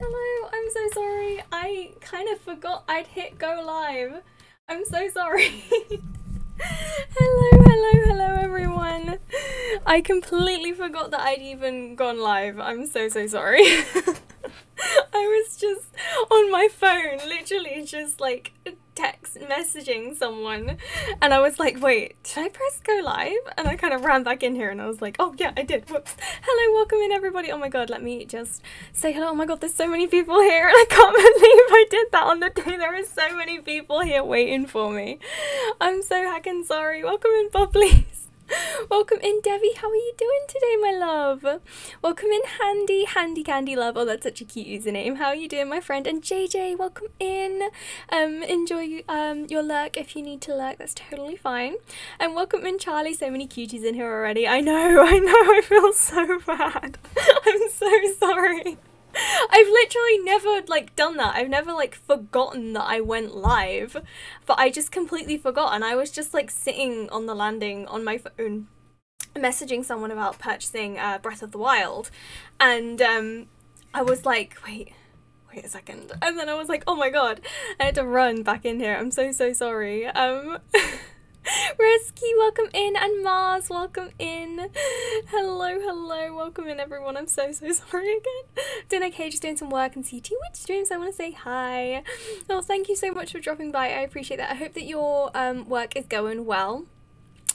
Hello, I'm so sorry. I kind of forgot I'd hit go live. I'm so sorry. Hello everyone. I completely forgot that I'd even gone live. I'm so sorry. I was just on my phone, literally just like text messaging someone, and I was like, wait, did I press go live? And I kind of ran back in here and I was like, oh yeah, I did. Whoops. Hello, welcome in everybody. Oh my god, let me just say hello. Oh my god, there's so many people here and I can't believe I did that on the day. There are so many people here waiting for me. I'm so heckin' sorry. Welcome in, Bubblies. Welcome in, Debbie. How are you doing today, my love? Welcome in, Handy Candy Love. Oh, that's such a cute username. How are you doing, my friend? And JJ, welcome in. Enjoy your lurk if you need to lurk. That's totally fine. And welcome in, Charlie. So many cuties in here already. I know. I feel so bad. I'm so sorry. I've literally never like done that. I've never like forgotten that I went live, but I just completely forgot, and I was just like sitting on the landing on my phone messaging someone about purchasing Breath of the Wild, and I was like, wait a second, and then I was like, oh my god, I had to run back in here. I'm so sorry. Resky, welcome in, and Mars, welcome in. Hello, welcome in everyone. I'm so sorry again. Dinner Cage is doing some work and CT Witch streams. I want to say hi. Oh, thank you so much for dropping by. I appreciate that. I hope that your work is going well.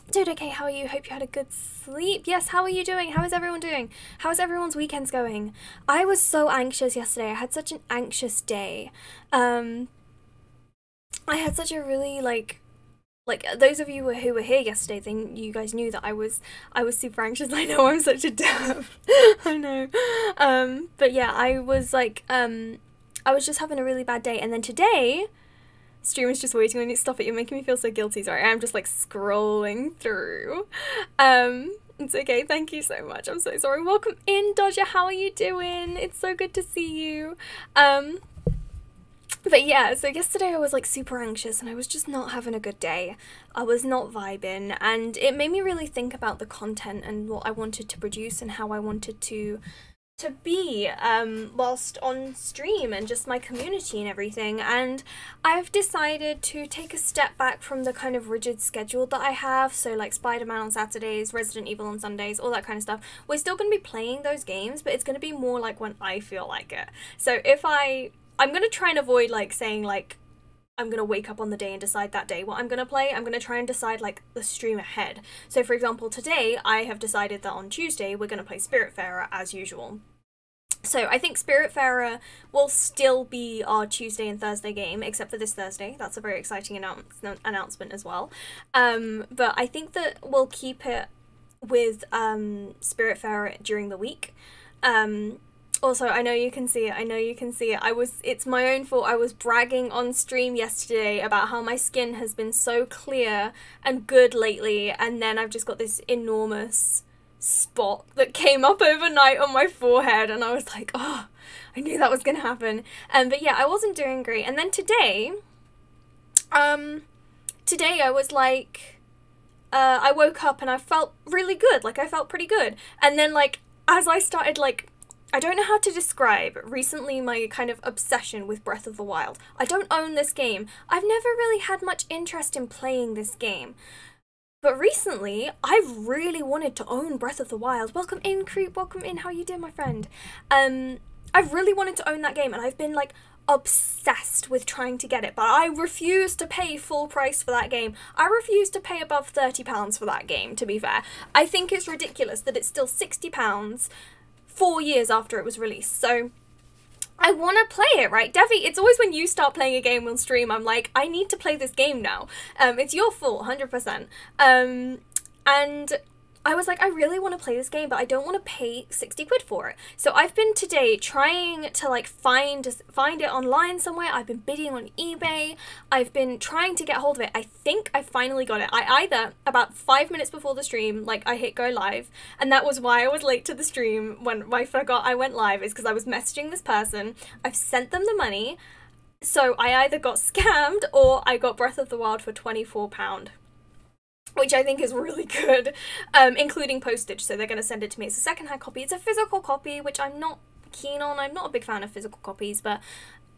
Dude, okay, how are you? Hope you had a good sleep. Yes, how are you doing? How is everyone doing? How is everyone's weekends going? I was so anxious yesterday. I had such an anxious day. I had such a really like those of you who were here yesterday, then you guys knew that I was super anxious. I know I'm such a derp. I know. But yeah, I was like, I was just having a really bad day, and then today, streamer's just waiting on you. Stop it, you're making me feel so guilty. Sorry, I'm just like scrolling through. It's okay, thank you so much. I'm so sorry. Welcome in, Dodger. How are you doing? It's so good to see you. But yeah, so yesterday I was like super anxious and I was just not having a good day. I was not vibing, and it made me really think about the content and what I wanted to produce and how I wanted to be whilst on stream, and just my community and everything. And I've decided to take a step back from the kind of rigid schedule that I have, so like Spider-Man on Saturdays, Resident Evil on Sundays, all that kind of stuff. We're still going to be playing those games, but it's going to be more like when I feel like it. So if I'm going to try and avoid like saying like I'm going to wake up on the day and decide that day what I'm going to play. I'm going to try and decide like the stream ahead. So for example, today I have decided that on Tuesday we're going to play Spiritfarer as usual. So I think Spiritfarer will still be our Tuesday and Thursday game, except for this Thursday. That's a very exciting announcement as well. But I think that we'll keep it with Spiritfarer during the week. Also, I know you can see it. It's my own fault. I was bragging on stream yesterday about how my skin has been so clear and good lately, and then I've just got this enormous spot that came up overnight on my forehead, and I was like, oh, I knew that was gonna happen. But yeah, I wasn't doing great. And then today I was like, I woke up and I felt really good. Like, I felt pretty good. And then, like, as I started, like, I don't know how to describe recently my kind of obsession with Breath of the Wild. I don't own this game. I've never really had much interest in playing this game. But recently, I've really wanted to own Breath of the Wild. Welcome in, Creep. Welcome in. How you doing, my friend? I've really wanted to own that game, and I've been, like, obsessed with trying to get it. But I refuse to pay full price for that game. I refuse to pay above £30 for that game, to be fair. I think it's ridiculous that it's still £60 4 years after it was released. So I want to play it, right? Devi, it's always when you start playing a game on stream, I'm like, I need to play this game now. It's your fault, 100%. And I was like, I really want to play this game, but I don't want to pay 60 quid for it. So I've been today trying to like find it online somewhere. I've been bidding on eBay. I've been trying to get hold of it. I think I finally got it. I either, about 5 minutes before the stream, like I hit go live, and that was why I was late to the stream when I forgot I went live, is because I was messaging this person. I've sent them the money. So I either got scammed or I got Breath of the Wild for £24. Which I think is really good, including postage, so they're going to send it to me as a secondhand copy. It's a physical copy, which I'm not keen on. I'm not a big fan of physical copies, but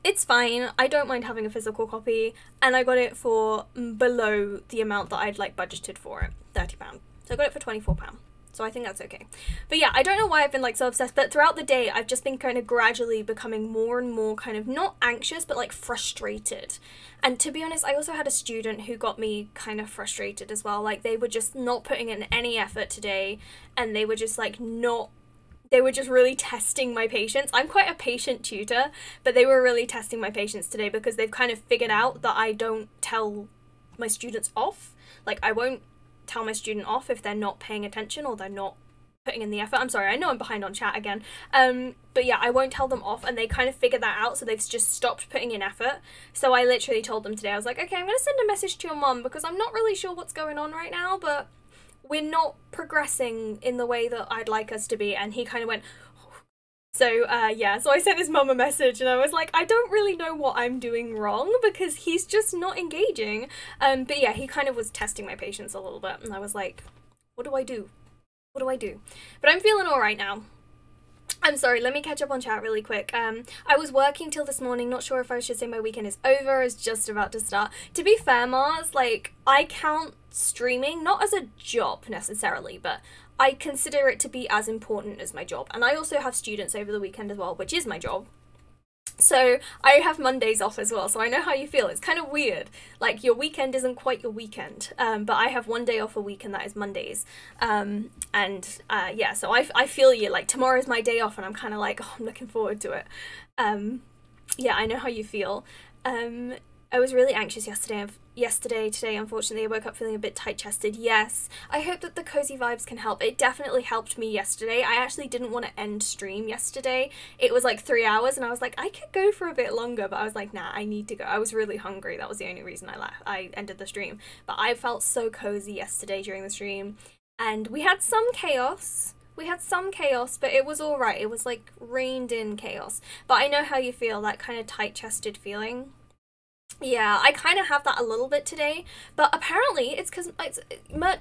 it's fine. I don't mind having a physical copy, and I got it for below the amount that I'd like budgeted for it, £30. So I got it for £24. So I think that's okay. But yeah, I don't know why I've been like so obsessed, but throughout the day I've just been kind of gradually becoming more and more kind of not anxious, but like frustrated. And to be honest, I also had a student who got me kind of frustrated as well. Like they were just not putting in any effort today, and they were just like they were just really testing my patience. I'm quite a patient tutor, but they were really testing my patience today because they've kind of figured out that I don't tell my students off. Like I won't tell my student off if they're not paying attention or they're not putting in the effort. I'm sorry, I know I'm behind on chat again. But yeah, I won't tell them off, and they kind of figured that out, so they've just stopped putting in effort. So I literally told them today, I was like, okay, I'm going to send a message to your mom because I'm not really sure what's going on right now, but we're not progressing in the way that I'd like us to be. And he kind of went, so yeah, so I sent his mum a message and I was like, I don't really know what I'm doing wrong because he's just not engaging. But yeah, he kind of was testing my patience a little bit, and I was like, what do I do? What do I do? But I'm feeling all right now. I'm sorry, let me catch up on chat really quick. I was working till this morning, not sure if I should say my weekend is over, it's just about to start. To be fair, Mars, like, I count streaming not as a job necessarily, but I consider it to be as important as my job. And I also have students over the weekend as well, which is my job. So I have Mondays off as well, so I know how you feel. It's kind of weird. Like, your weekend isn't quite your weekend, but I have one day off a week, and that is Mondays. Yeah, so I feel you. Like, tomorrow's my day off, and I'm kind of like, oh, I'm looking forward to it. Yeah, I know how you feel. I was really anxious today, unfortunately, I woke up feeling a bit tight-chested. Yes, I hope that the cozy vibes can help. It definitely helped me yesterday. I actually didn't want to end stream yesterday. It was like 3 hours, and I was like, I could go for a bit longer, but I was like, nah, I need to go. I was really hungry. That was the only reason I ended the stream. But I felt so cozy yesterday during the stream, and we had some chaos. But it was alright. It was like reined in chaos. But I know how you feel, that kind of tight-chested feeling. Yeah, I kind of have that a little bit today, but apparently it's because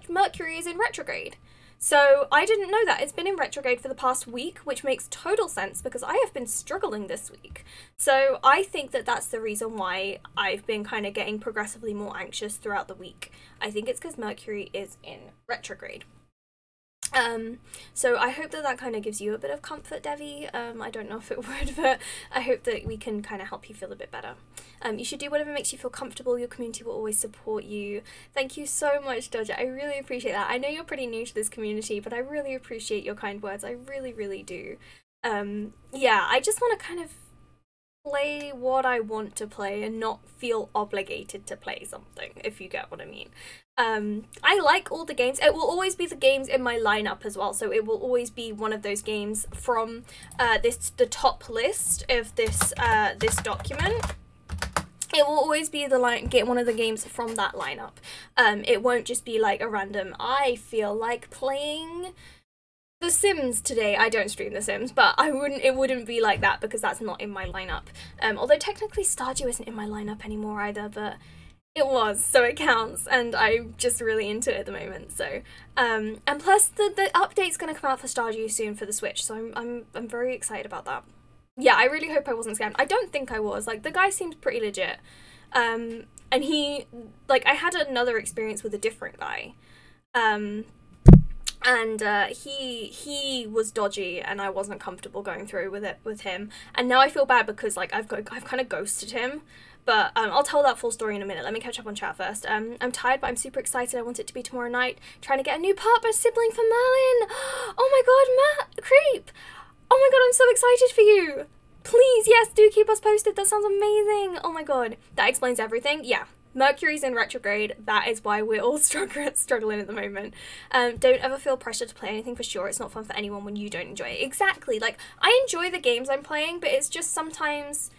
Mercury is in retrograde. So I didn't know that. It's been in retrograde for the past week, which makes total sense because I have been struggling this week. So I think that that's the reason why I've been kind of getting progressively more anxious throughout the week. I think it's because Mercury is in retrograde. So I hope that that kind of gives you a bit of comfort, Devi. I don't know if it would, but I hope that we can kind of help you feel a bit better. You should do whatever makes you feel comfortable. Your community will always support you. Thank you so much, Dodger. I really appreciate that. I know you're pretty new to this community, but I really appreciate your kind words. I really, really do. Yeah, I just want to kind of play what I want to play and not feel obligated to play something, if you get what I mean. I like all the games. It will always be the games in my lineup as well, so it will always be one of those games from the top list of this document. It will always be one of the games from that lineup. It won't just be like a random, I feel like playing The Sims today. I don't stream The Sims, but it wouldn't be like that because that's not in my lineup. Although technically Stardew isn't in my lineup anymore either, but it was, so it counts, and I'm just really into it at the moment. So, and plus the update's gonna come out for Stardew soon for the Switch, so I'm very excited about that. Yeah, I really hope I wasn't scammed. I don't think I was. Like, the guy seems pretty legit. And he, like, I had another experience with a different guy. He was dodgy, and I wasn't comfortable going through with him. And now I feel bad because, like, I've kind of ghosted him. But I'll tell that full story in a minute. Let me catch up on chat first. I'm tired, but I'm super excited. I want it to be tomorrow night. Trying to get a new partner sibling for Merlin. Oh my god, Creep. Oh my god, I'm so excited for you. Please, yes, do keep us posted. That sounds amazing. Oh my god. That explains everything. Yeah. Mercury's in retrograde. That is why we're all struggling at the moment. Don't ever feel pressure to play anything for sure. It's not fun for anyone when you don't enjoy it. Exactly. Like, I enjoy the games I'm playing, but it's just sometimes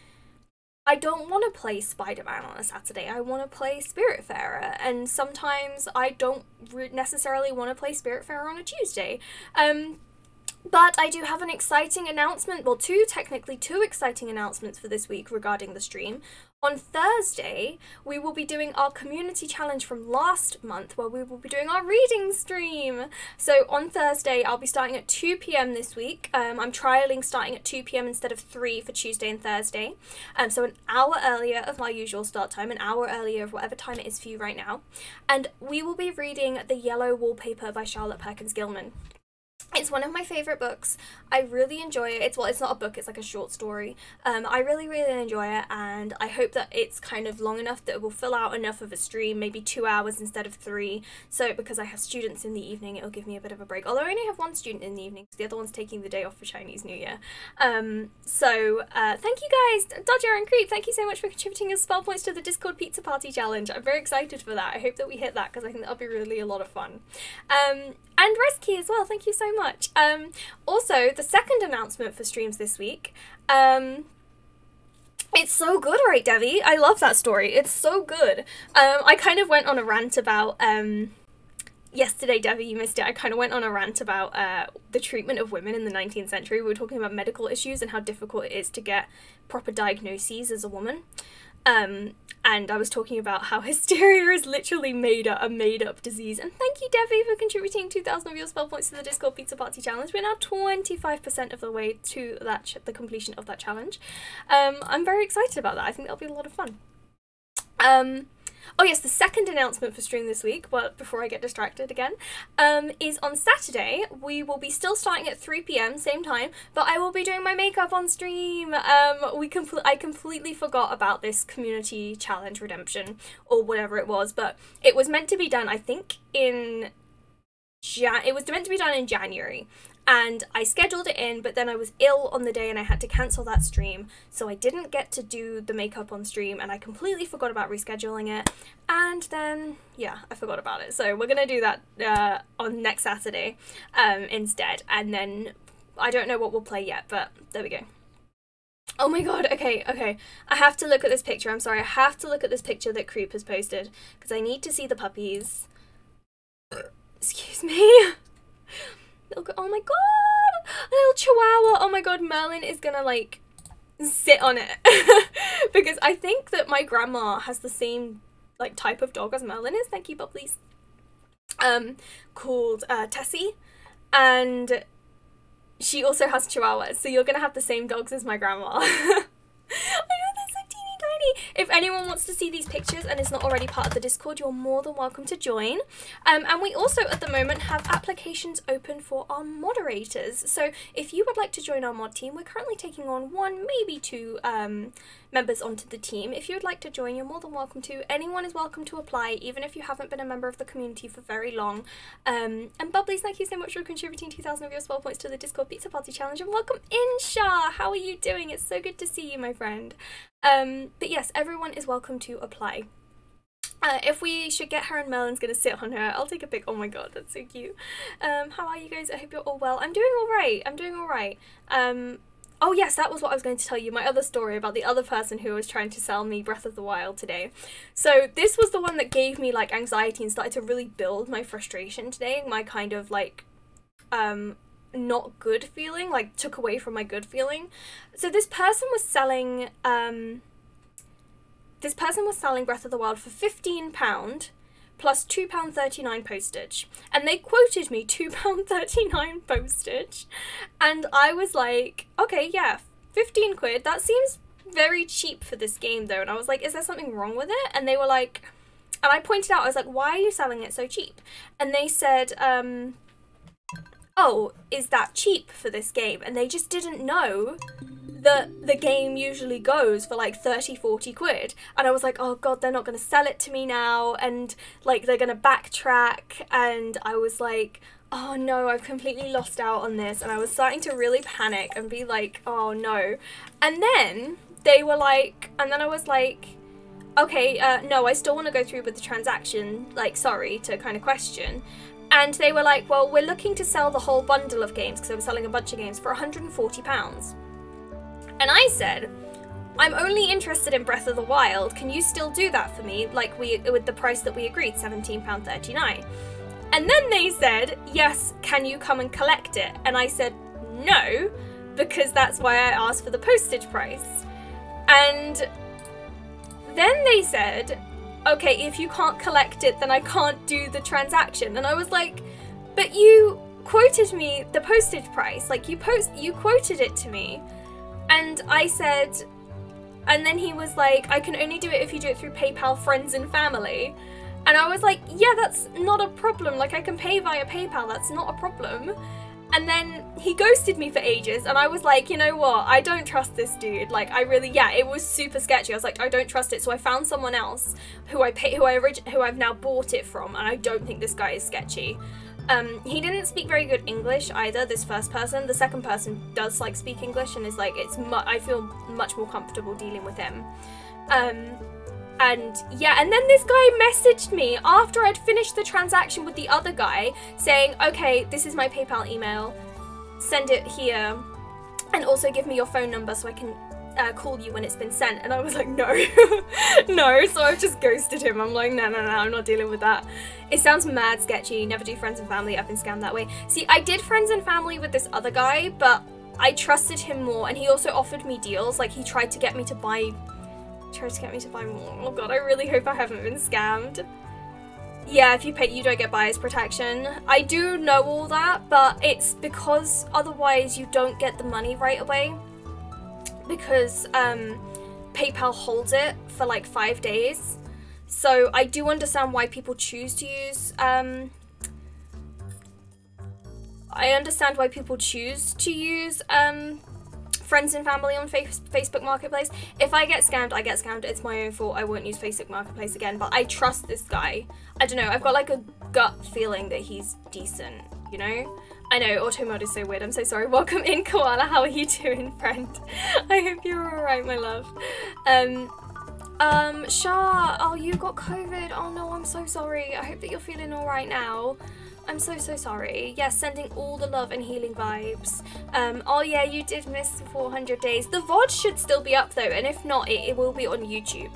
I don't want to play Spider-Man on a Saturday. I want to play Spiritfarer, and sometimes I don't necessarily want to play Spiritfarer on a Tuesday. But I do have an exciting announcement, well, technically two exciting announcements for this week regarding the stream. On Thursday, we will be doing our community challenge from last month, where we will be doing our reading stream. So on Thursday, I'll be starting at 2 p.m. this week. I'm trialing starting at 2 p.m. instead of 3 for Tuesday and Thursday. So an hour earlier of my usual start time, an hour earlier of whatever time it is for you right now. And we will be reading The Yellow Wallpaper by Charlotte Perkins Gilman. It's one of my favourite books. I really enjoy it. It's not a book, it's like a short story. I really, really enjoy it, and I hope that it's kind of long enough that it will fill out enough of a stream, maybe 2 hours instead of 3. So because I have students in the evening, it'll give me a bit of a break. Although I only have one student in the evening, because the other one's taking the day off for Chinese New Year. Thank you guys. Dodger and Creep, thank you so much for contributing your spell points to the Discord Pizza Party Challenge. I'm very excited for that. I hope that we hit that, because I think that'll be really a lot of fun. And Reski as well, thank you so much. Also, the second announcement for streams this week, it's so good, right, Devi? I love that story. It's so good. I kind of went on a rant about, yesterday, Devi, you missed it. I kind of went on a rant about the treatment of women in the 19th century. We were talking about medical issues and how difficult it is to get proper diagnoses as a woman. And I was talking about how hysteria is literally a made-up disease. And thank you, Devi, for contributing 2,000 of your spell points to the Discord Pizza Party Challenge. We're now 25% of the way to the completion of that challenge. I'm very excited about that. I think that'll be a lot of fun. Oh yes, the second announcement for stream this week, well, before I get distracted again, is on Saturday. We will be still starting at 3 p.m, same time, but I will be doing my makeup on stream. I completely forgot about this community challenge redemption, or whatever it was, but it was meant to be done, I think, in January. And I scheduled it in, but then I was ill on the day and I had to cancel that stream, so I didn't get to do the makeup on stream, and I completely forgot about rescheduling it, and then, yeah, I forgot about it. So we're gonna do that on next Saturday instead, and then I don't know what we'll play yet, but there we go. Oh my god, okay, I have to look at this picture, I'm sorry, I have to look at this picture that Creep has posted, because I need to see the puppies. Excuse me. Oh my god! A little chihuahua! Oh my god, Merlin is gonna, like, sit on it. Because I think that my grandma has the same, like, type of dog as Merlin is. Thank you, Bubblies. Called, Tessie. And she also has chihuahuas, so you're gonna have the same dogs as my grandma. I know, they're so teeny tiny. If anyone wants to see these pictures and is not already part of the Discord, you're more than welcome to join. And we also, at the moment, have applications open for our moderators. So if you would like to join our mod team, we're currently taking on 1, maybe 2 members onto the team. If you would like to join, you're more than welcome to. Anyone is welcome to apply, even if you haven't been a member of the community for very long. And Bubblies, thank you so much for contributing 2,000 of your spell points to the Discord Pizza Party Challenge. And welcome in, Shah! How are you doing? It's so good to see you, my friend. But yes, everyone is welcome to apply. If we should get her and Merlin's gonna sit on her, I'll take a pic. Oh my god, that's so cute. How are you guys? I hope you're all well. I'm doing alright. I'm doing alright. Oh yes, that was what I was going to tell you, my other story about the other person who was trying to sell me Breath of the Wild today. So this was the one that gave me, like, anxiety and started to really build my frustration today, my kind of, like, not good feeling, like, took away from my good feeling. So this person was selling Breath of the Wild for £15 plus £2.39 postage, and they quoted me £2.39 postage, and I was like, okay, yeah, 15 quid, that seems very cheap for this game though. And I was like, is there something wrong with it? And they were like, and I pointed out, I was like, why are you selling it so cheap? And they said, oh, is that cheap for this game? And they just didn't know that the game usually goes for like 30-40 quid. And I was like, oh god, they're not going to sell it to me now, and like they're going to backtrack. And I was like, oh no, I've completely lost out on this. And I was starting to really panic and be like, oh no. And then they were like, and then I was like, okay, no, I still want to go through with the transaction, like, sorry, to kind of question. And they were like, well, we're looking to sell the whole bundle of games, because they were selling a bunch of games, for £140. And I said, I'm only interested in Breath of the Wild. Can you still do that for me? Like, with the price that we agreed, £17.39. And then they said, yes, can you come and collect it? And I said, no, because that's why I asked for the postage price. And Then they said, okay, if you can't collect it, then I can't do the transaction. And I was like, but you quoted me the postage price. Like, you quoted it to me. And I said, and then he was like, I can only do it if you do it through PayPal, friends and family. And I was like, yeah, that's not a problem. Like, I can pay via PayPal, that's not a problem. And then he ghosted me for ages, and I was like, you know what, I don't trust this dude. Like, I really, yeah, it was super sketchy. I was like, I don't trust it. So I found someone else who I've now bought it from, and I don't think this guy is sketchy. He didn't speak very good English either, this first person. The second person does like speak English and is like, I feel much more comfortable dealing with him. And yeah, and then this guy messaged me after I'd finished the transaction with the other guy saying, okay, this is my PayPal email, send it here, and also give me your phone number so I can call you when it's been sent. And I was like, no, no, so I've just ghosted him. I'm like, no, I'm not dealing with that. It sounds mad sketchy. Never do friends and family. I've been scammed that way. See, I did friends and family with this other guy, but I trusted him more, and he also offered me deals. Like, he tried to get me to buy more. Oh god, I really hope I haven't been scammed. Yeah, if you pay, you don't get buyer's protection. I do know all that, but it's because otherwise you don't get the money right away. Because PayPal holds it for like 5 days. So I do understand why people choose to use friends and family on Facebook Marketplace. If I get scammed, I get scammed. It's my own fault. I won't use Facebook Marketplace again, but I trust this guy. I don't know, I've got like a gut feeling that he's decent, you know? I know, auto mode is so weird. I'm so sorry. Welcome in, Koala. How are you doing, friend? I hope you're alright, my love. Shah, oh, you got COVID. Oh no, I'm so sorry. I hope that you're feeling alright now. I'm so sorry. Yeah, sending all the love and healing vibes. Oh yeah, you did miss 400 days. The VOD should still be up though, and if not, it will be on YouTube.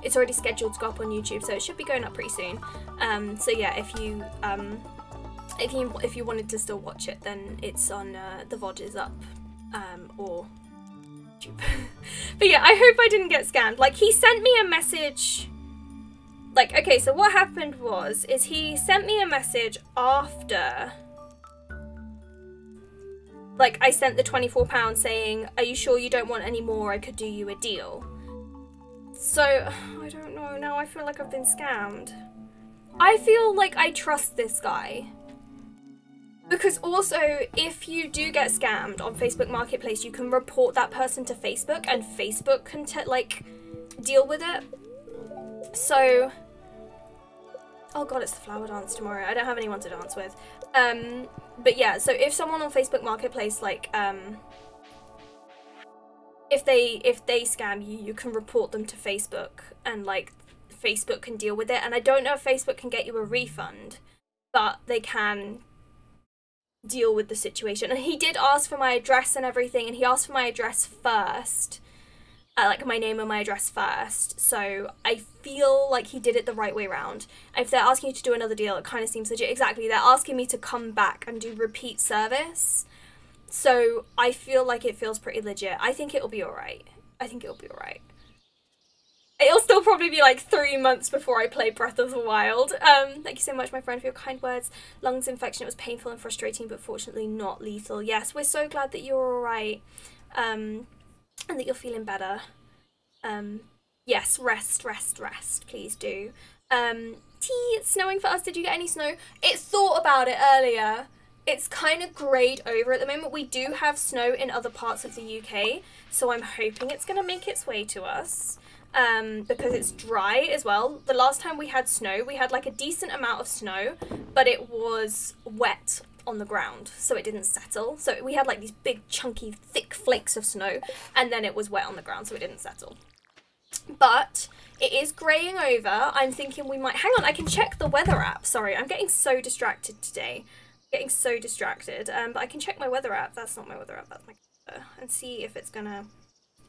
It's already scheduled to go up on YouTube, so it should be going up pretty soon. So yeah, if you wanted to still watch it, then it's on, the VOD is up, or YouTube. But yeah, I hope I didn't get scammed. Like, he sent me a message. Like, okay, so what happened is he sent me a message after, like, I sent the £24 saying, are you sure you don't want any more? I could do you a deal. So, I don't know, now I feel like I've been scammed. I feel like I trust this guy. Because also, if you do get scammed on Facebook Marketplace, you can report that person to Facebook, and Facebook can, like, deal with it. So, oh god, it's the flower dance tomorrow. I don't have anyone to dance with. But yeah, so if someone on Facebook Marketplace, like, if they scam you, you can report them to Facebook, and like, Facebook can deal with it. And I don't know if Facebook can get you a refund, but they can deal with the situation. And he did ask for my address and everything, and he asked for my address first. Like, my name and my address first, so I feel like he did it the right way around. If they're asking you to do another deal, it kind of seems legit. Exactly, they're asking me to come back and do repeat service, so I feel like it feels pretty legit. I think it'll be alright. It'll still probably be like 3 months before I play Breath of the Wild. Thank you so much, my friend, for your kind words. Lungs infection, it was painful and frustrating, but fortunately not lethal. Yes, we're so glad that you're alright. And that you're feeling better. Yes, rest, please do. It's snowing for us. Did you get any snow? It thought about it earlier. It's kind of greyed over at the moment. We do have snow in other parts of the UK, so I'm hoping it's going to make its way to us. Because it's dry as well. The last time we had snow, we had like a decent amount of snow, but it was wet on the ground, so it didn't settle. So we had like these big chunky thick flakes of snow, and then it was wet on the ground, so it didn't settle. But it is greying over. I'm thinking we might, hang on, I can check the weather app. Sorry, I'm getting so distracted today. But I can check my weather app. That's not my weather app, that's my computer, and see if it's gonna,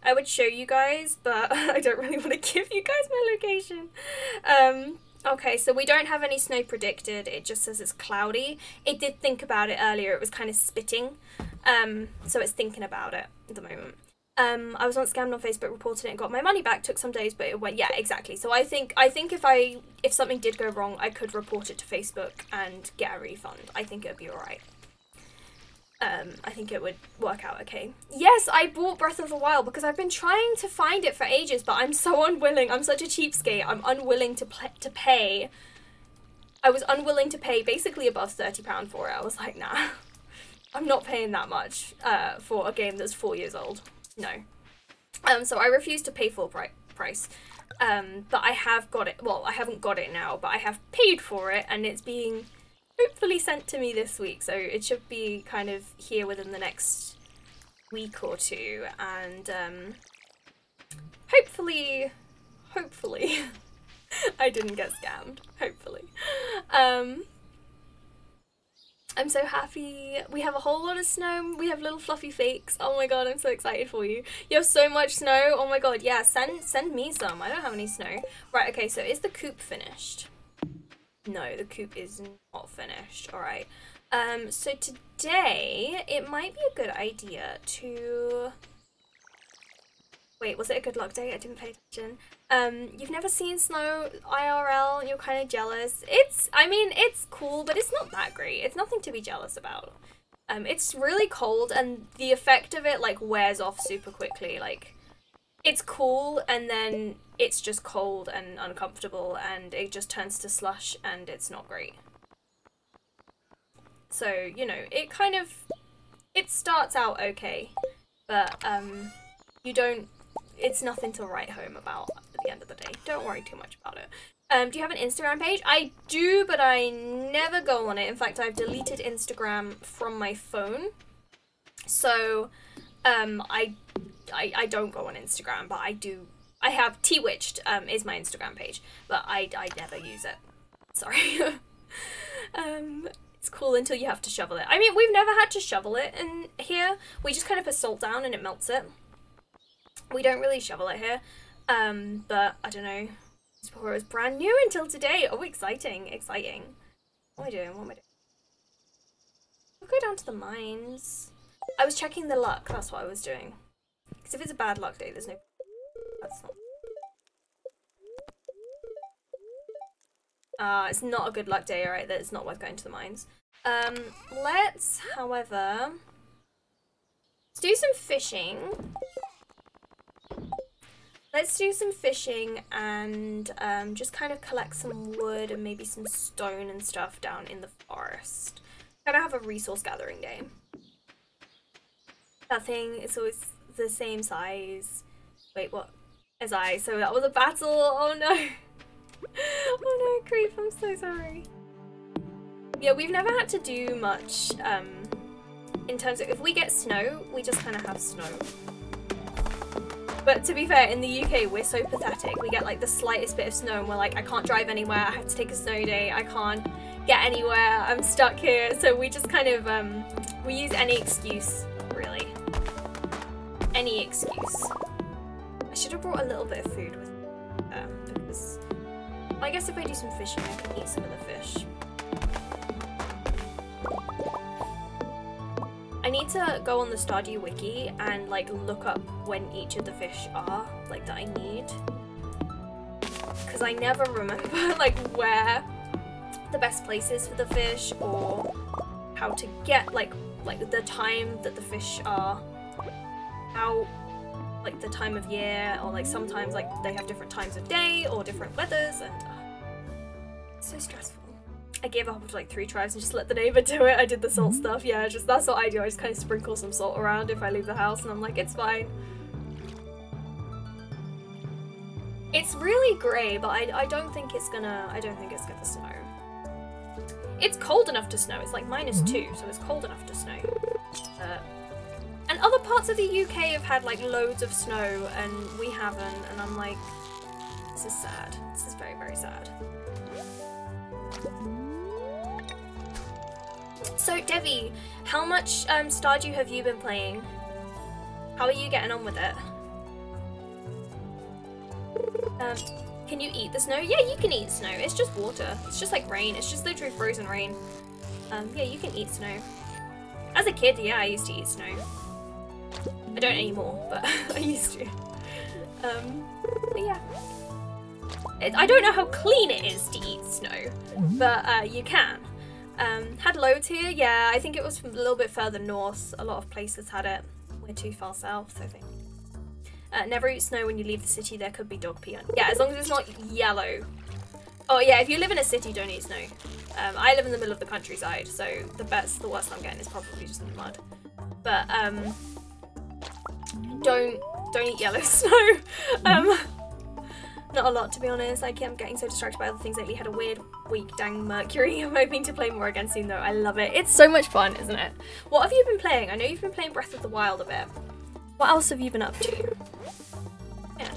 I would show you guys, but I don't really want to give you guys my location. Okay, so we don't have any snow predicted. It just says it's cloudy. It did think about it earlier. It was kind of spitting. So it's thinking about it at the moment. I was once scammed on Facebook, reported it and got my money back. Took some days, but it went, yeah, exactly. So I think if something did go wrong, I could report it to Facebook and get a refund. I think it would be alright. I think it would work out okay. Yes, I bought Breath of the Wild because I've been trying to find it for ages, but I'm so unwilling. I'm such a cheapskate. I'm unwilling to pay. I was unwilling to pay basically above £30 for it. I was like, nah, I'm not paying that much for a game that's 4 years old. No. So I refused to pay full price. But I have got it. Well, I haven't got it now, but I have paid for it, and it's being hopefully sent to me this week. So it should be kind of here within the next week or two, and hopefully, I didn't get scammed. Hopefully. I'm so happy. We have a whole lot of snow. We have little fluffy flakes. Oh my god, I'm so excited for you. You have so much snow. Oh my god, yeah, send me some. I don't have any snow. Right, okay, so is the coop finished? No, the coop is not finished. Alright. So today, it might be a good idea to... Wait, was it a good luck day? I didn't pay attention. You've never seen snow IRL and you're kind of jealous. I mean, it's cool, but it's not that great. It's nothing to be jealous about. It's really cold, and the effect of it, like, wears off super quickly. Like, it's cool, and then it's just cold and uncomfortable, and it just turns to slush, and it's not great. So, you know, it starts out okay, but, it's nothing to write home about at the end of the day. Don't worry too much about it. Do you have an Instagram page? I do, but I never go on it. In fact, I've deleted Instagram from my phone. So, I don't go on Instagram, but I do. I have Twitched, is my Instagram page, but I never use it. Sorry. It's cool until you have to shovel it. I mean, we've never had to shovel it in here. We just kind of put salt down and it melts it. We don't really shovel it here, but I don't know. It was brand new until today. Oh, exciting, exciting. What am I doing? I'll go down to the mines. I was checking the luck, that's what I was doing. Because if it's a bad luck day, there's no... That's not... it's not a good luck day, alright, that it's not worth going to the mines. Let's, however... Let's do some fishing. Let's do some fishing and just kind of collect some wood and maybe some stone and stuff down in the forest. Gotta have a resource gathering day. That thing is always the same size. Wait, what? As I. So that was a battle. Oh no. Oh no, Creep, I'm so sorry. Yeah, we've never had to do much in terms of if we get snow, we just kind of have snow. But to be fair, in the UK, we're so pathetic. We get like the slightest bit of snow and we're like, I can't drive anywhere, I have to take a snow day, I can't get anywhere, I'm stuck here. So we just kind of, we use any excuse, really. Any excuse. I should have brought a little bit of food with me, because I guess if I do some fishing, I can eat some of the fish. I need to go on the Stardew wiki and like look up when each of the fish are, like, that I need. Because I never remember like where the best place is for the fish, or how to get like the time that the fish are, how, like, the time of year, or like sometimes like they have different times of day or different weathers, and it's so stressful. I gave up after like 3 tries and just let the neighbor do it. I did the salt stuff. Yeah, that's what I do. I just kind of sprinkle some salt around if I leave the house, and I'm like, it's fine. It's really grey, but I don't think it's gonna snow. It's cold enough to snow. It's like -2, so it's cold enough to snow. And other parts of the UK have had like loads of snow and we haven't, and I'm like, this is sad. This is very, very sad. So, Devi, how much Stardew have you been playing? How are you getting on with it? Can you eat the snow? Yeah, you can eat snow. It's just water. It's just like rain. It's just literally frozen rain. Yeah, you can eat snow. As a kid, yeah, I used to eat snow. I don't anymore, but I used to. But yeah. I don't know how clean it is to eat snow, but you can. Had loads here, yeah, I think it was from a little bit further north. A lot of places had it. We're too far south, I think. Never eat snow when you leave the city, there could be dog pee on. Yeah, as long as it's not yellow. Oh yeah, if you live in a city, don't eat snow. I live in the middle of the countryside, so the worst I'm getting is probably just in the mud. But don't eat yellow snow. Not a lot, to be honest. I'm getting so distracted by other things lately. Had a weird week, dang Mercury. I'm hoping to play more again soon though. I love it. It's so much fun, isn't it? What have you been playing? I know you've been playing Breath of the Wild a bit. What else have you been up to? Yeah.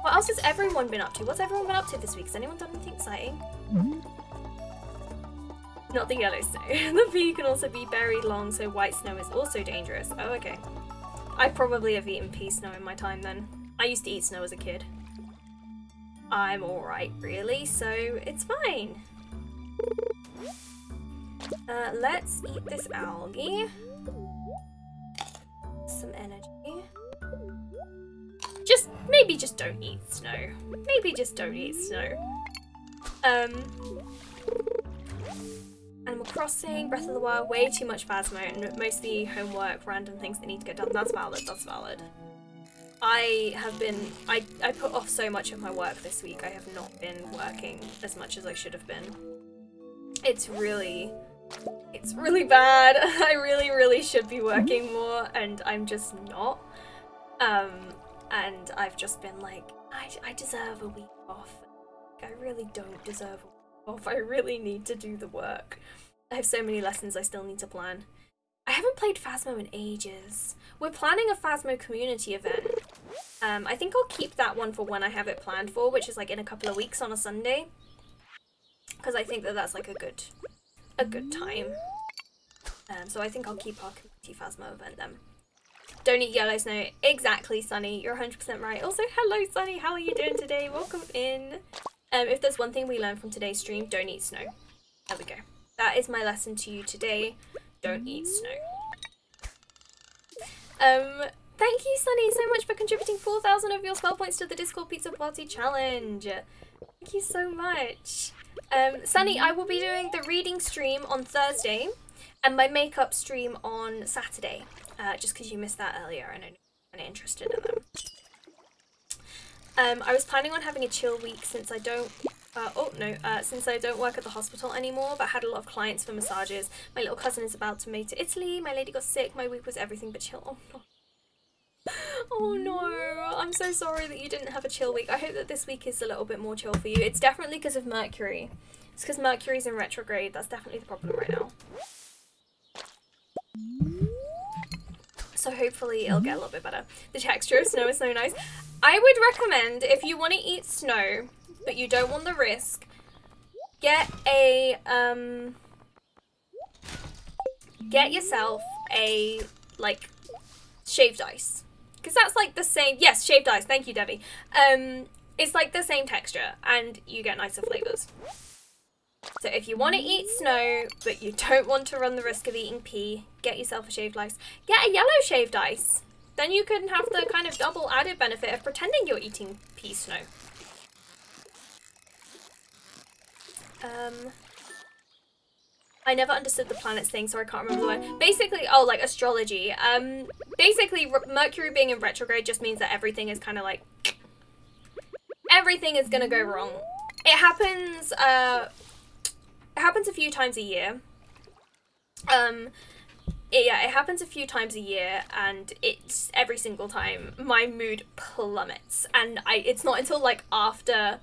What else has everyone been up to? What's everyone been up to this week? Has anyone done anything exciting? Not the yellow snow. The pea can also be buried long, so white snow is also dangerous. Oh, okay. I probably have eaten pea snow in my time then. I used to eat snow as a kid. I'm alright, really, so it's fine. Let's eat this algae. Some energy. Maybe just don't eat snow. Maybe just don't eat snow. Animal Crossing, Breath of the Wild, way too much Phasmo, and mostly homework, random things that need to get done. That's valid, that's valid. I put off so much of my work this week. I have not been working as much as I should have been. It's really bad. I really should be working more, and I'm just not. And I've just been like, I deserve a week off. I really don't deserve a week off. I really need to do the work. I have so many lessons I still need to plan. I haven't played Phasmo in ages. We're planning a Phasmo community event. I think I'll keep that one for when I have it planned for, which is like in a couple of weeks on a Sunday. Because I think that that's like a good time. So I think I'll keep our community Phasmo event then. Don't eat yellow snow. Exactly, Sunny. You're 100% right. Also, hello, Sunny. How are you doing today? Welcome in. If there's one thing we learned from today's stream, don't eat snow. There we go. That is my lesson to you today. Don't eat snow. Thank you, Sunny, so much for contributing 4,000 of your spell points to the Discord Pizza Party Challenge. Thank you so much. Sunny, I will be doing the reading stream on Thursday and my makeup stream on Saturday. Just because you missed that earlier and I'm kind of interested in them. I was planning on having a chill week since I don't since I don't work at the hospital anymore, but had a lot of clients for massages. My little cousin is about to move to Italy. My lady got sick. My week was everything but chill. Oh no. Oh no. I'm so sorry that you didn't have a chill week. I hope that this week is a little bit more chill for you. It's definitely because of Mercury. It's because Mercury's in retrograde. That's definitely the problem right now. So hopefully it'll get a little bit better. The texture of snow is so nice. I would recommend, if you want to eat snow, but you don't want the risk, get yourself a, like, shaved ice. Because that's like the same, yes, shaved ice, thank you, Debbie. It's like the same texture, and you get nicer flavors. So if you want to eat snow, but you don't want to run the risk of eating pea, get yourself a shaved ice. Get a yellow shaved ice. Then you can have the kind of double added benefit of pretending you're eating pea snow. I never understood the planets thing, so I can't remember the word. Basically, oh, like astrology. Basically, Mercury being in retrograde just means that everything is kind of like... everything is gonna go wrong. It happens a few times a year. Yeah, it happens a few times a year, and it's every single time my mood plummets. And it's not until like after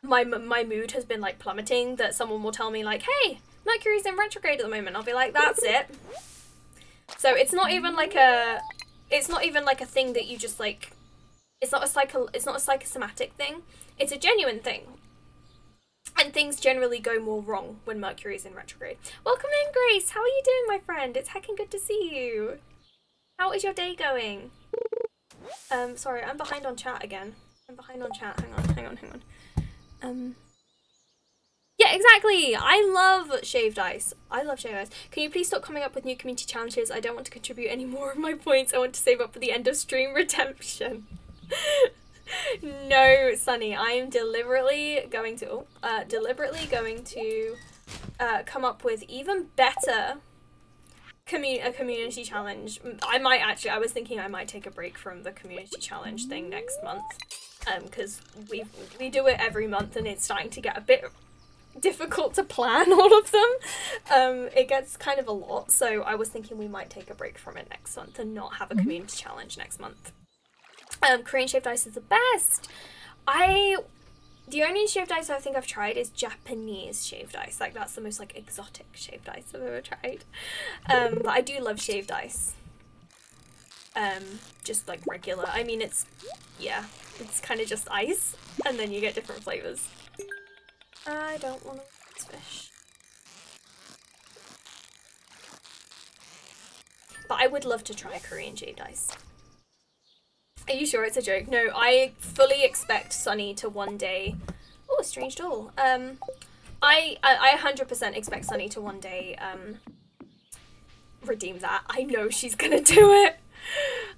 my mood has been like plummeting that someone will tell me like, hey, Mercury's in retrograde at the moment. I'll be like, that's it. So it's not even like a thing that you just like, it's not a psychosomatic thing. It's a genuine thing. And things generally go more wrong when Mercury is in retrograde. Welcome in, Grace. How are you doing, my friend? It's heckin' good to see you. How is your day going? Sorry, I'm behind on chat again. I'm behind on chat. Hang on. Yeah, Yeah, exactly. I love shaved ice. I love shaved ice. Can you please stop coming up with new community challenges? I don't want to contribute any more of my points. I want to save up for the end of stream redemption. No, Sunny, I am deliberately going to come up with even better a community challenge. I was thinking I might take a break from the community challenge thing next month, because we do it every month and it's starting to get a bit difficult to plan all of them. It gets kind of a lot, so I was thinking we might take a break from it next month and not have a community challenge next month. Korean shaved ice is the best. The only shaved ice I think I've tried is Japanese shaved ice. Like, that's the most, like, exotic shaved ice I've ever tried. But I do love shaved ice. Just, like, regular. I mean, it's kind of just ice, and then you get different flavors. I don't want to eat this fish. But I would love to try Korean shaved ice. Are you sure it's a joke? No, I fully expect Sunny to one day... Oh, a strange doll. I 100% expect Sunny to one day redeem that. I know she's gonna do it.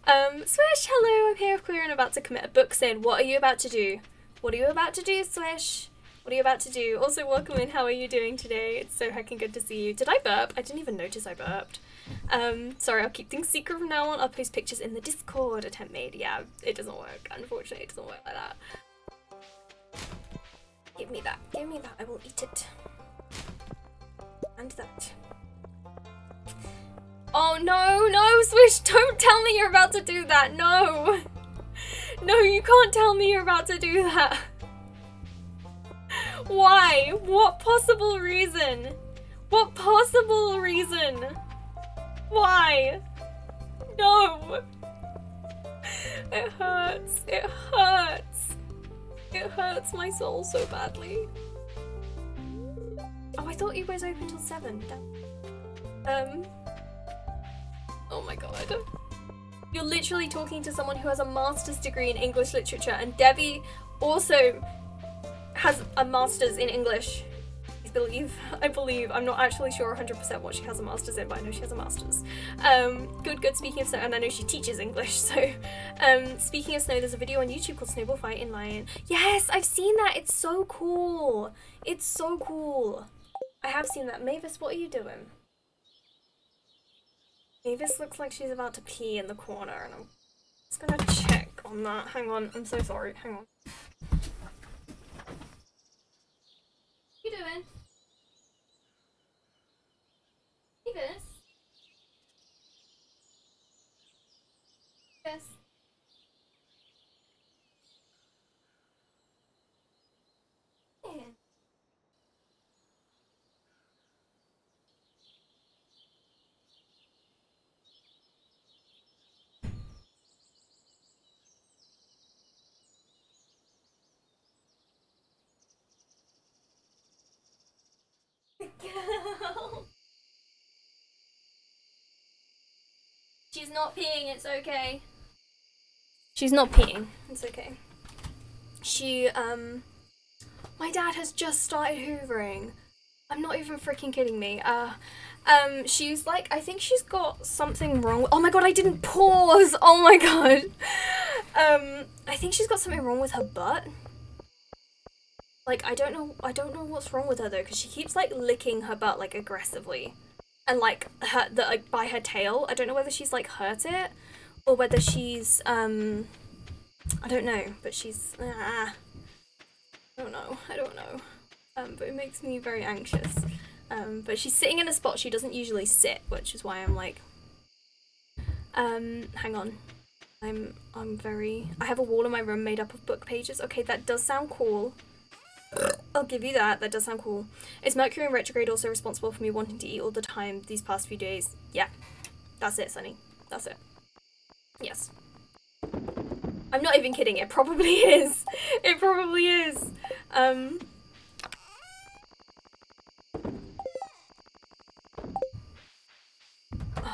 Swish, hello, I'm here queer and about to commit a book sin. What are you about to do? What are you about to do, Swish? What are you about to do? Also, welcome in. How are you doing today? It's so heckin' good to see you. Did I burp? I didn't even notice I burped. Sorry, I'll keep things secret from now on. I'll post pictures in the Discord. Attempt made. Yeah, it doesn't work. Unfortunately, it doesn't work like that. Give me that. Give me that. I will eat it. And that. Oh, no, no, Swish, don't tell me you're about to do that. No. No, you can't tell me you're about to do that. Why? What possible reason? What possible reason? Why? No! It hurts. It hurts. It hurts my soul so badly. Oh, I thought you guys opened till 7. Oh my god. You're literally talking to someone who has a master's degree in English literature, and Debbie also has a master's in English. I believe. I'm not actually sure 100% what she has a master's in, but I know she has a master's. Good. Speaking of snow, and I know she teaches English, so speaking of snow, there's a video on YouTube called Snowball Fight in Lion. Yes, I've seen that. It's so cool. It's so cool. I have seen that. Mavis, what are you doing? Mavis looks like she's about to pee in the corner, and I'm just gonna check on that. Hang on. I'm so sorry. Hang on. What are you doing? Mavis? Yes. Yeah. Girl. She's not peeing, it's okay. She's not peeing, it's okay. My dad has just started hoovering. I'm not even freaking kidding me. She's like, I think she's got something wrong. Oh my god, I didn't pause! Oh my god. I think she's got something wrong with her butt. Like, I don't know what's wrong with her though, because she keeps like licking her butt like aggressively. And like by her tail. I don't know whether she's like hurt it or whether she's I don't know, but she's I don't know. But it makes me very anxious. But she's sitting in a spot she doesn't usually sit, which is why I'm like hang on. I have a wall in my room made up of book pages. Okay, that does sound cool. I'll give you that. That does sound cool. Is Mercury in retrograde also responsible for me wanting to eat all the time these past few days? Yeah. That's it, Sunny. That's it. Yes. I'm not even kidding. It probably is. It probably is. Oh,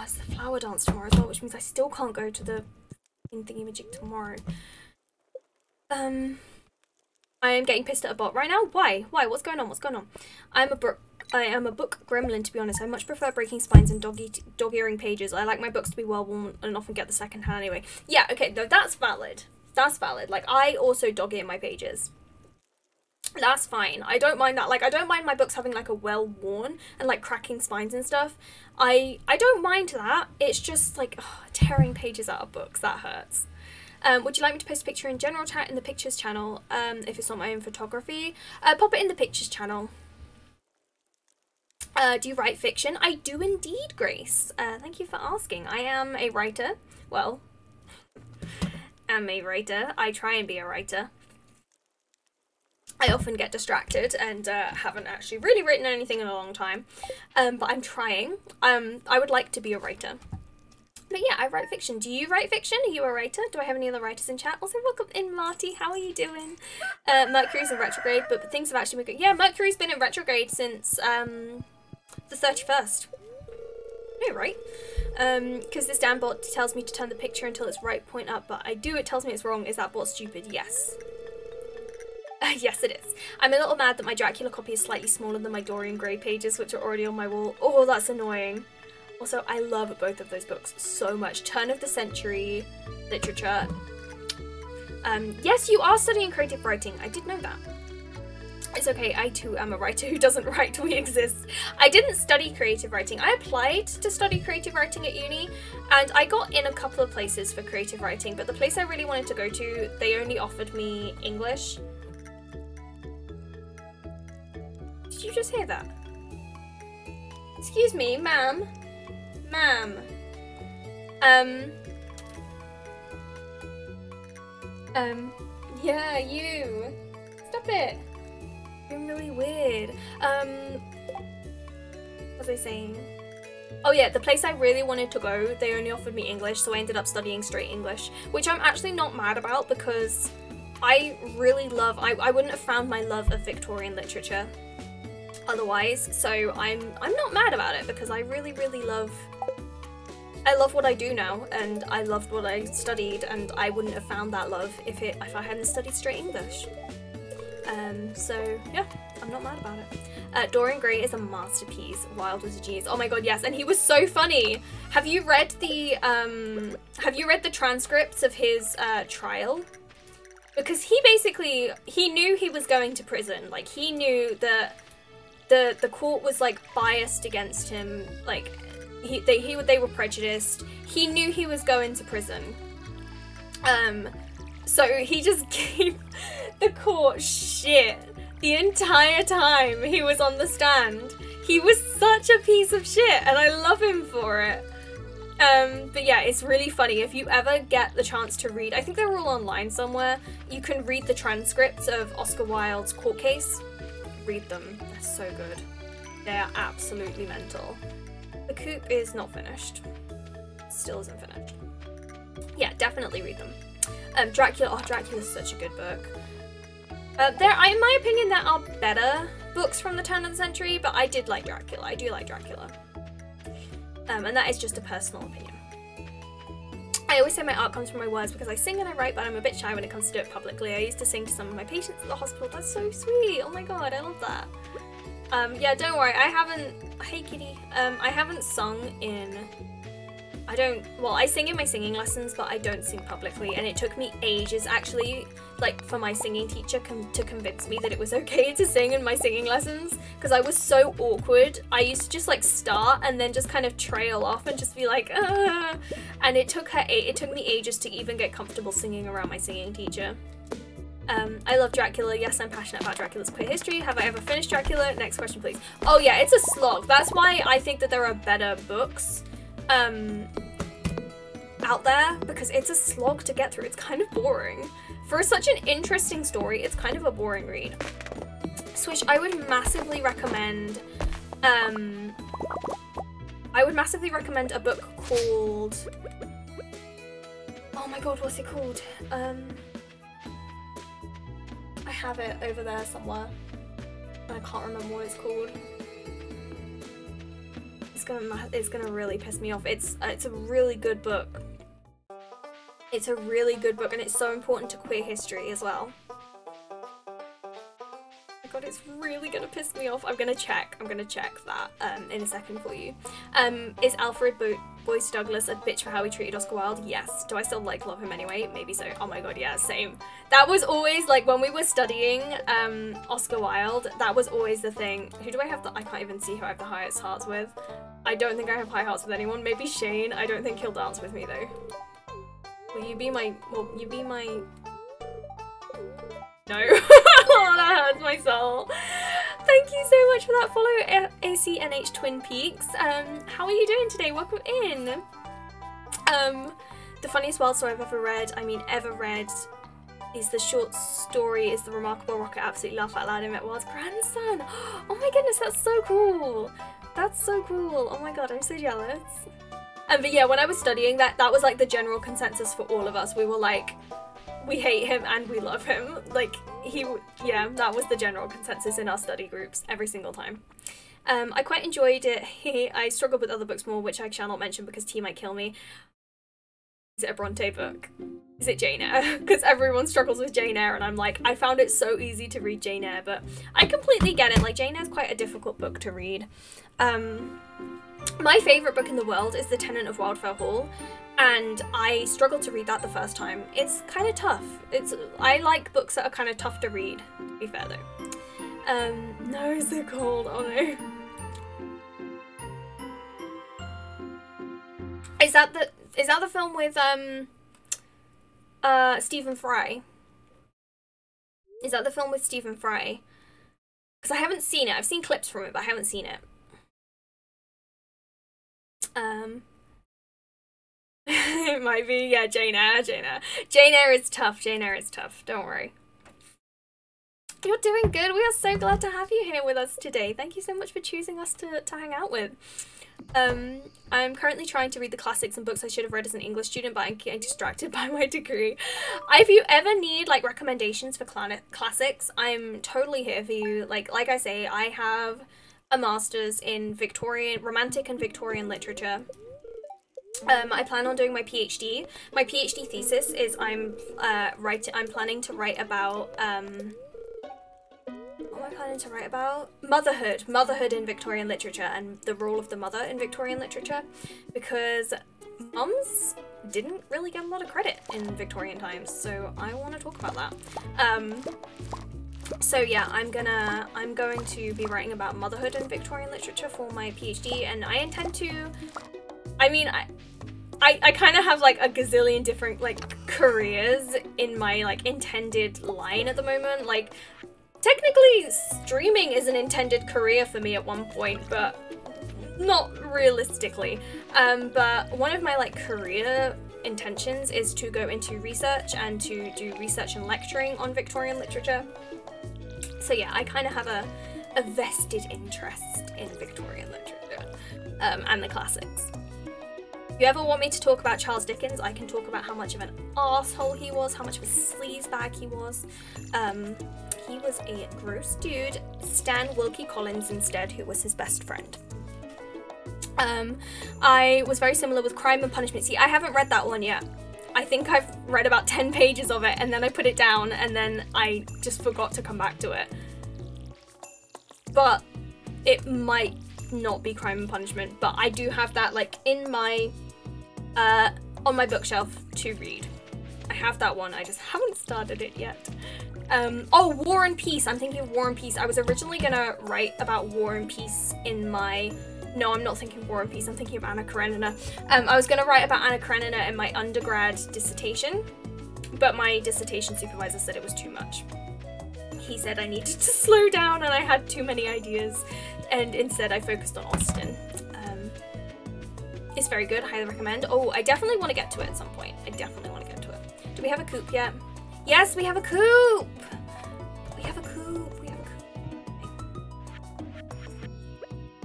it's the flower dance tomorrow as well, which means I still can't go to the thingy-majig tomorrow. I am getting pissed at a bot right now. Why? Why? What's going on? What's going on? I am a book gremlin, to be honest. I much prefer breaking spines and dog-earing pages. I like my books to be well-worn and often get the second hand anyway. Yeah, okay, no, that's valid. That's valid. Like, I also dog-ear my pages. That's fine. I don't mind that. Like, I don't mind my books having, like, a well-worn and, like, cracking spines and stuff. I don't mind that. It's just, like, tearing pages out of books. That hurts. Would you like me to post a picture in general chat in the pictures channel, if it's not my own photography? Pop it in the pictures channel. Do you write fiction? I do indeed, Grace. Thank you for asking. I am a writer. Well, am a writer. I try and be a writer. I often get distracted and haven't actually really written anything in a long time. But I'm trying. I would like to be a writer. But yeah, I write fiction. Do you write fiction? Are you a writer? Do I have any other writers in chat? Also, welcome in, Marty. How are you doing? Mercury's in retrograde, but things have actually been good. Yeah, Mercury's been in retrograde since the 31st. No, right? Because this damn bot tells me to turn the picture until it's right point up, but I do, it tells me it's wrong. Is that bot stupid? Yes. Yes, it is. I'm a little mad that my Dracula copy is slightly smaller than my Dorian Gray pages, which are already on my wall. Oh, that's annoying. Also, I love both of those books so much. Turn of the Century literature. Yes, you are studying creative writing. I did know that. It's okay, I too am a writer who doesn't write. We exist. I didn't study creative writing. I applied to study creative writing at uni, and I got in a couple of places for creative writing, but the place I really wanted to go to, they only offered me English. Did you just hear that? Excuse me, ma'am. Ma'am. Yeah, you. Stop it. You're really weird. What was I saying? Oh yeah, the place I really wanted to go, they only offered me English, so I ended up studying straight English, which I'm actually not mad about because I really love, I wouldn't have found my love of Victorian literature otherwise, so I'm not mad about it because I really love, I love what I do now, and I loved what I studied, and I wouldn't have found that love if I hadn't studied straight English. So yeah, I'm not mad about it. Dorian Gray is a masterpiece. Wilde was a genius. Oh my god, yes, and he was so funny. Have you read the transcripts of his trial? Because he basically, he knew he was going to prison. Like, he knew that the court was like biased against him. Like, they were prejudiced. He knew he was going to prison. So he just gave the court shit the entire time he was on the stand. He was such a piece of shit, and I love him for it. But yeah, it's really funny. If you ever get the chance to read, I think they're all online somewhere, you can read the transcripts of Oscar Wilde's court case. Read them. They're so good. They are absolutely mental. The Coop is not finished. Still isn't finished. Yeah, definitely read them. Dracula. Oh, Dracula's such a good book. In my opinion, there are better books from the turn of the century, but I did like Dracula. I do like Dracula. And that is just a personal opinion. I always say my art comes from my words because I sing and I write, but I'm a bit shy when it comes to do it publicly. I used to sing to some of my patients at the hospital. That's so sweet. Oh my god, I love that. Yeah, don't worry. Hey kitty. I haven't sung in... I sing in my singing lessons, but I don't sing publicly, and it took me ages, actually, like, for my singing teacher to convince me that it was okay to sing in my singing lessons, because I was so awkward. I used to just, like, start and then just kind of trail off and just be like, ah, and it took me ages to even get comfortable singing around my singing teacher. I love Dracula. Yes, I'm passionate about Dracula's queer history. Have I ever finished Dracula? Next question, please. Oh yeah, it's a slog. That's why I think that there are better books out there, because it's a slog to get through. It's kind of boring. For such an interesting story, it's kind of a boring read. Switch, I would massively recommend a book called, oh my god, what's it called? I have it over there somewhere. I can't remember what it's called. It's gonna really piss me off. It's a really good book. It's a really good book, and it's so important to queer history as well. god, it's really gonna piss me off. I'm gonna check that in a second for you. Is Alfred Boyce Douglas a bitch for how he treated Oscar Wilde? Yes. Do I still love him anyway? Maybe so. Oh my god, yeah, same. That was always like when we were studying Oscar Wilde, that was always the thing. Who do I have I can't even see who I have the highest hearts with. I don't think I have high hearts with anyone. Maybe Shane. I don't think he'll dance with me though. Will you be my no. Oh, that hurts my soul. Thank you so much for that follow, ACNH Twin Peaks. How are you doing today? Welcome in. The funniest wild story I've ever read, is the short story is The Remarkable Rocket. Absolutely laugh out loud. I met Wild's grandson. Oh my goodness, that's so cool. That's so cool. Oh my god, I'm so jealous. But yeah, when I was studying that was like the general consensus for all of us. We were like, we hate him and we love him. Like, yeah, that was the general consensus in our study groups every single time. I quite enjoyed it. I struggled with other books more, which I shall not mention because T might kill me. Is it a Bronte book? Is it Jane Eyre? Because everyone struggles with Jane Eyre and I'm like, I found it so easy to read Jane Eyre, but I completely get it. Like, Jane Eyre's quite a difficult book to read. My favourite book in the world is The Tenant of Wildfire Hall, and I struggled to read that the first time. It's kind of tough. I like books that are kind of tough to read, to be fair though. No, it's so cold. Oh no. Is that the film with Stephen Fry? Is that the film with Stephen Fry? Because I haven't seen it. I've seen clips from it, but I haven't seen it. It might be, yeah, Jane Eyre. Jane Eyre is tough. Jane Eyre is tough. Don't worry. You're doing good. We are so glad to have you here with us today. Thank you so much for choosing us to hang out with. I'm currently trying to read the classics and books I should have read as an English student, but I'm getting distracted by my degree. If you ever need like recommendations for classics, I'm totally here for you. Like I say, I have a master's in romantic and Victorian literature. I plan on doing my PhD. My PhD thesis is I'm planning to write about what am I planning to write about? Motherhood in Victorian literature and the role of the mother in Victorian literature, because mums didn't really get a lot of credit in Victorian times, so I want to talk about that. So yeah, I'm going to be writing about motherhood in Victorian literature for my PhD, and I intend to, I kind of have like a gazillion different like careers in my like intended line at the moment. Like, technically streaming is an intended career for me at one point, but not realistically. But one of my like career intentions is to go into research and to do research and lecturing on Victorian literature. So yeah, I kind of have a vested interest in Victorian literature and the classics. If you ever want me to talk about Charles Dickens, I can talk about how much of an asshole he was, how much of a sleazebag he was. He was a gross dude. Stan Wilkie Collins instead, who was his best friend. I was very similar with Crime and Punishment. See, I haven't read that one yet. I think I've read about 10 pages of it and then I put it down and then I just forgot to come back to it. But it might not be Crime and Punishment, but I do have that like in my on my bookshelf to read. I have that one, I just haven't started it yet. Oh, War and Peace. I'm thinking of War and Peace. I was originally gonna write about War and Peace in my... No, I'm not thinking War and Peace. I'm thinking of Anna Karenina. I was gonna write about Anna Karenina in my undergrad dissertation, but my dissertation supervisor said it was too much. He said I needed to slow down and I had too many ideas, and instead I focused on Austen. It's very good, highly recommend. Oh, I definitely want to get to it at some point. I definitely want to get to it. Do we have a coop yet? Yes, we have a coop! We have a coop, we have a coop.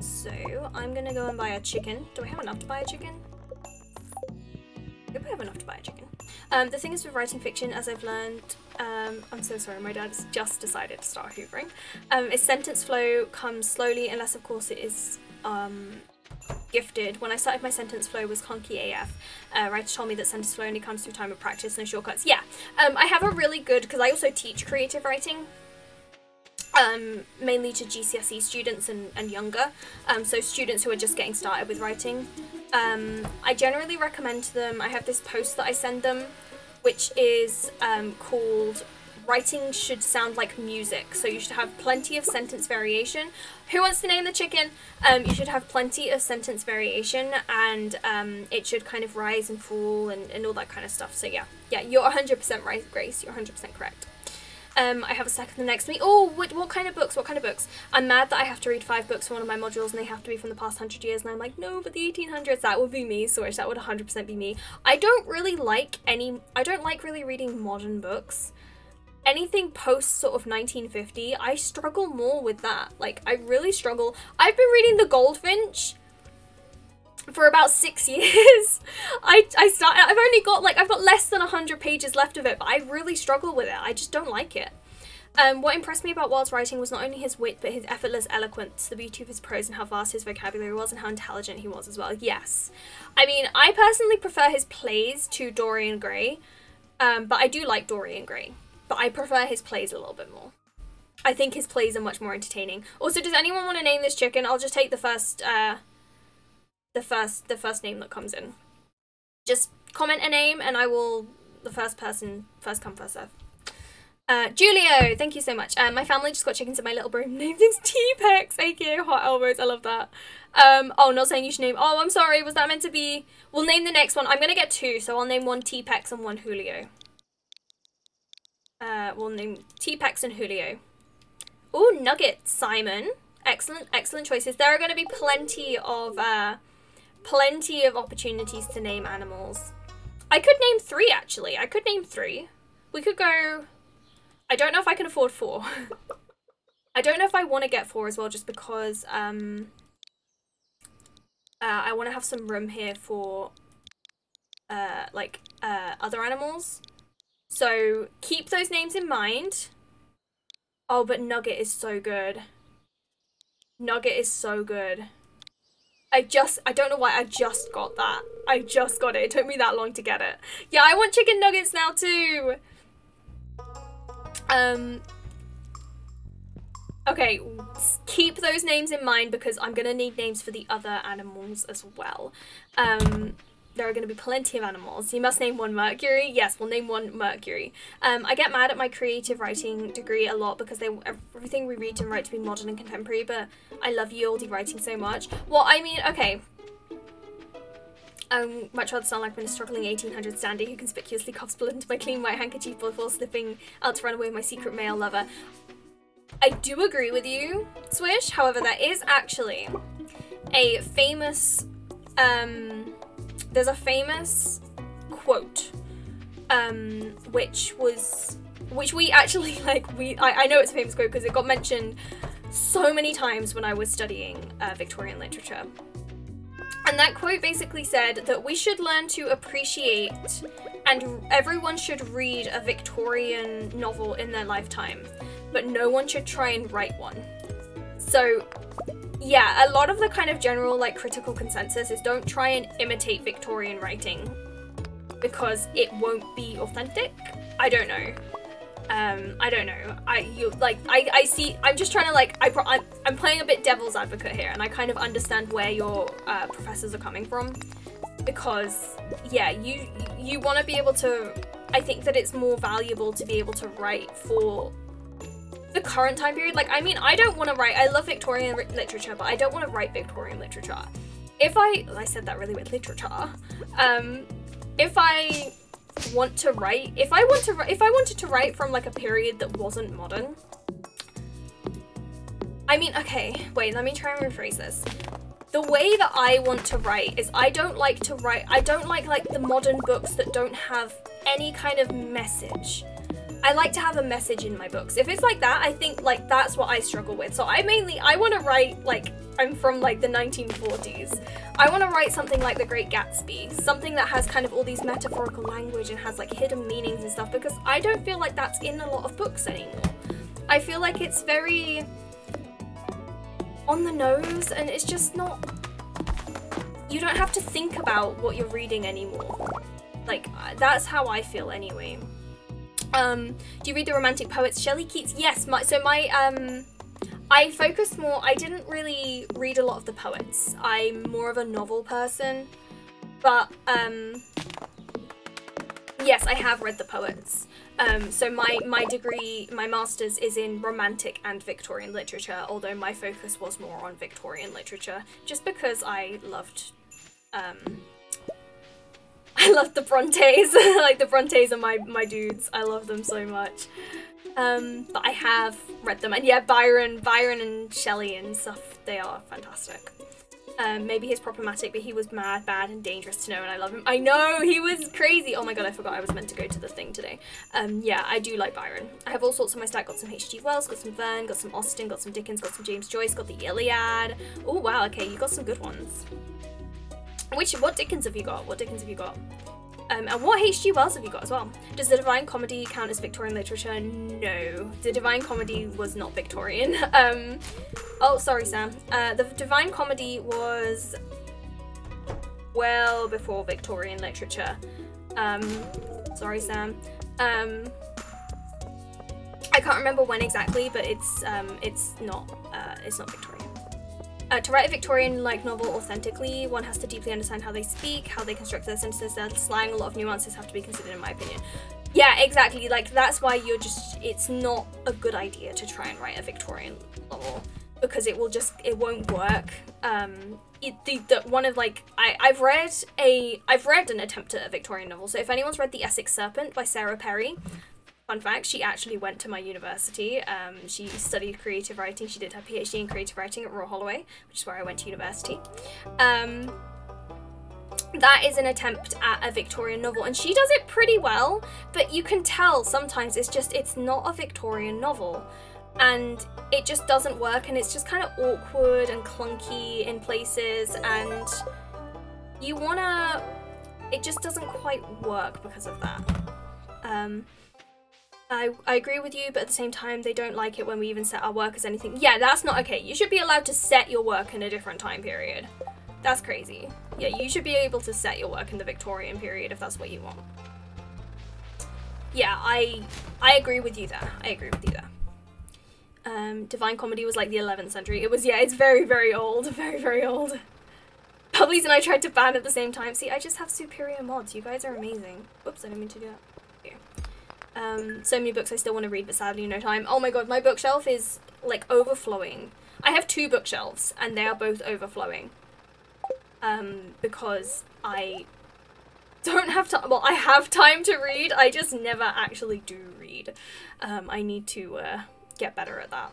So, I'm gonna go and buy a chicken. Do I have enough to buy a chicken? I hope I have enough to buy a chicken. The thing is with writing fiction, as I've learned, I'm so sorry, my dad's just decided to start hoovering, is sentence flow comes slowly, unless of course it is, gifted. When I started my sentence flow was clunky AF. Writer told me that sentence flow only comes through time of practice, no shortcuts. Yeah, I have a really good, because I also teach creative writing, mainly to GCSE students and younger, so students who are just getting started with writing. I generally recommend to them, I have this post that I send them, which is called Writing Should Sound Like Music, so you should have plenty of sentence variation. Who wants to name the chicken? You should have plenty of sentence variation, and it should kind of rise and fall and all that kind of stuff. So yeah, you're 100% right, Grace, you're 100% correct. I have a second next to me. Oh, what kind of books? What kind of books? I'm mad that I have to read 5 books for one of my modules and they have to be from the past 100 years. And I'm like, no, but the 1800s, that would be me. Sorry, that would 100% be me. I don't really like really reading modern books. Anything post sort of 1950, I struggle more with that. Like, I really struggle. I've been reading The Goldfinch for about 6 years. I've got less than 100 pages left of it, but I really struggle with it. I just don't like it. What impressed me about Wilde's writing was not only his wit, but his effortless eloquence, the beauty of his prose, and how vast his vocabulary was, and how intelligent he was as well. Yes. I mean, I personally prefer his plays to Dorian Gray, but I do like Dorian Gray. But I prefer his plays a little bit more. I think his plays are much more entertaining. Also, does anyone want to name this chicken? I'll just take the first name that comes in. Just comment a name and I will, the first person, first come, first serve. Julio, thank you so much. My family just got chickens and my little bro named him T-Pex, aka Hot Elbows. I love that. Oh, not saying you should name. Oh, I'm sorry. Was that meant to be? We'll name the next one. I'm going to get 2, so I'll name one T-Pex and one Julio. We'll name T-Pex and Julio. Oh, Nugget, Simon. Excellent, excellent choices. There are going to be plenty of opportunities to name animals. I could name 3, actually. I could name 3. We could go... I don't know if I can afford 4. I don't know if I want to get 4 as well, just because I want to have some room here for other animals. So keep those names in mind. Oh, but Nugget is so good. Nugget is so good. I don't know why I just got that. I just got it. It took me that long to get it. Yeah, I want chicken nuggets now too. Okay, keep those names in mind because I'm gonna need names for the other animals as well. There are going to be plenty of animals. You must name one Mercury. Yes, we'll name one Mercury. I get mad at my creative writing degree a lot because everything we read and write to be modern and contemporary, but I love ye olde writing so much. Well, I mean, okay. Much rather sound like I'm a struggling 1800s dandy who conspicuously coughs blood into my clean white handkerchief before slipping out to run away with my secret male lover. I do agree with you, Swish. However, there is actually a famous... there's a famous quote, which we actually, I know it's a famous quote because it got mentioned so many times when I was studying Victorian literature. And that quote basically said that we should learn to appreciate and everyone should read a Victorian novel in their lifetime, but no one should try and write one. So yeah, a lot of the kind of general critical consensus is don't try and imitate Victorian writing because it won't be authentic. I don't know. I don't know. I see. I'm just trying to I'm playing a bit devil's advocate here, and I kind of understand where your professors are coming from because yeah, you want to be able to. I think that it's more valuable to be able to write for the current time period. I mean, I don't want to write, I love Victorian literature, but I don't want to write Victorian literature. I said that really weird, literature. If I wanted to write from a period that wasn't modern. I mean, okay, wait, let me try and rephrase this. The way that I want to write is I don't like the modern books that don't have any kind of message. I like to have a message in my books. If it's like that, I think that's what I struggle with. So I want to write I'm from the 1940s. I want to write something like The Great Gatsby, something that has kind of all these metaphorical language and has hidden meanings and stuff, because I don't feel like that's in a lot of books anymore. I feel like it's very on the nose and it's just not, you don't have to think about what you're reading anymore. That's how I feel anyway. Do you read the romantic poets? Shelley Keats? Yes. I focused more, I didn't really read a lot of the poets. I'm more of a novel person. But, yes, I have read the poets. So my degree, my master's is in romantic and Victorian literature, although my focus was more on Victorian literature, just because I loved the Brontes. Like, the Brontes are my dudes. I love them so much. But I have read them, and yeah, Byron and Shelley and stuff, they are fantastic. Maybe he's problematic, but he was mad, bad, and dangerous to know, and I love him. I know, he was crazy! Oh my god, I forgot I was meant to go to the thing today. Yeah, I do like Byron. I have all sorts on my stack. Got some H.G. Wells, got some Verne, got some Austen, got some Dickens, got some James Joyce, got the Iliad. Oh wow, okay, you got some good ones. What Dickens have you got? What Dickens have you got? And what H.G. Wells have you got as well? Does the Divine Comedy count as Victorian literature? No. The Divine Comedy was not Victorian. Oh, sorry, Sam. The Divine Comedy was well before Victorian literature. Sorry, Sam. I can't remember when exactly, but it's not Victorian. To write a Victorian-like novel authentically, one has to deeply understand how they speak, how they construct their sentences, their slang. A lot of nuances have to be considered, in my opinion. Yeah, exactly. Like, that's why it's not a good idea to try and write a Victorian novel, because it won't work. I've read an attempt at a Victorian novel. So if anyone's read The Essex Serpent by Sarah Perry, fun fact, she actually went to my university. She studied creative writing. She did her PhD in creative writing at Royal Holloway, which is where I went to university. That is an attempt at a Victorian novel, and she does it pretty well, but you can tell sometimes it's not a Victorian novel, and it just doesn't work, and it's just kind of awkward and clunky in places, and it just doesn't quite work because of that. I agree with you, but at the same time, they don't like it when we even set our work as anything. Yeah, that's not okay. You should be allowed to set your work in a different time period. That's crazy. Yeah, you should be able to set your work in the Victorian period if that's what you want. Yeah, I agree with you there. I agree with you there. Divine Comedy was like the 11th century. It's very, very old. Very, very old. Pubblies and I tried to ban at the same time. See, I just have superior mods. You guys are amazing. Whoops, I didn't mean to do that. So many books I still want to read, but sadly no time. Oh my god, my bookshelf is like overflowing. I have 2 bookshelves and they are both overflowing. Because I don't have time. Well, I have time to read, I just never actually do read. I need to get better at that.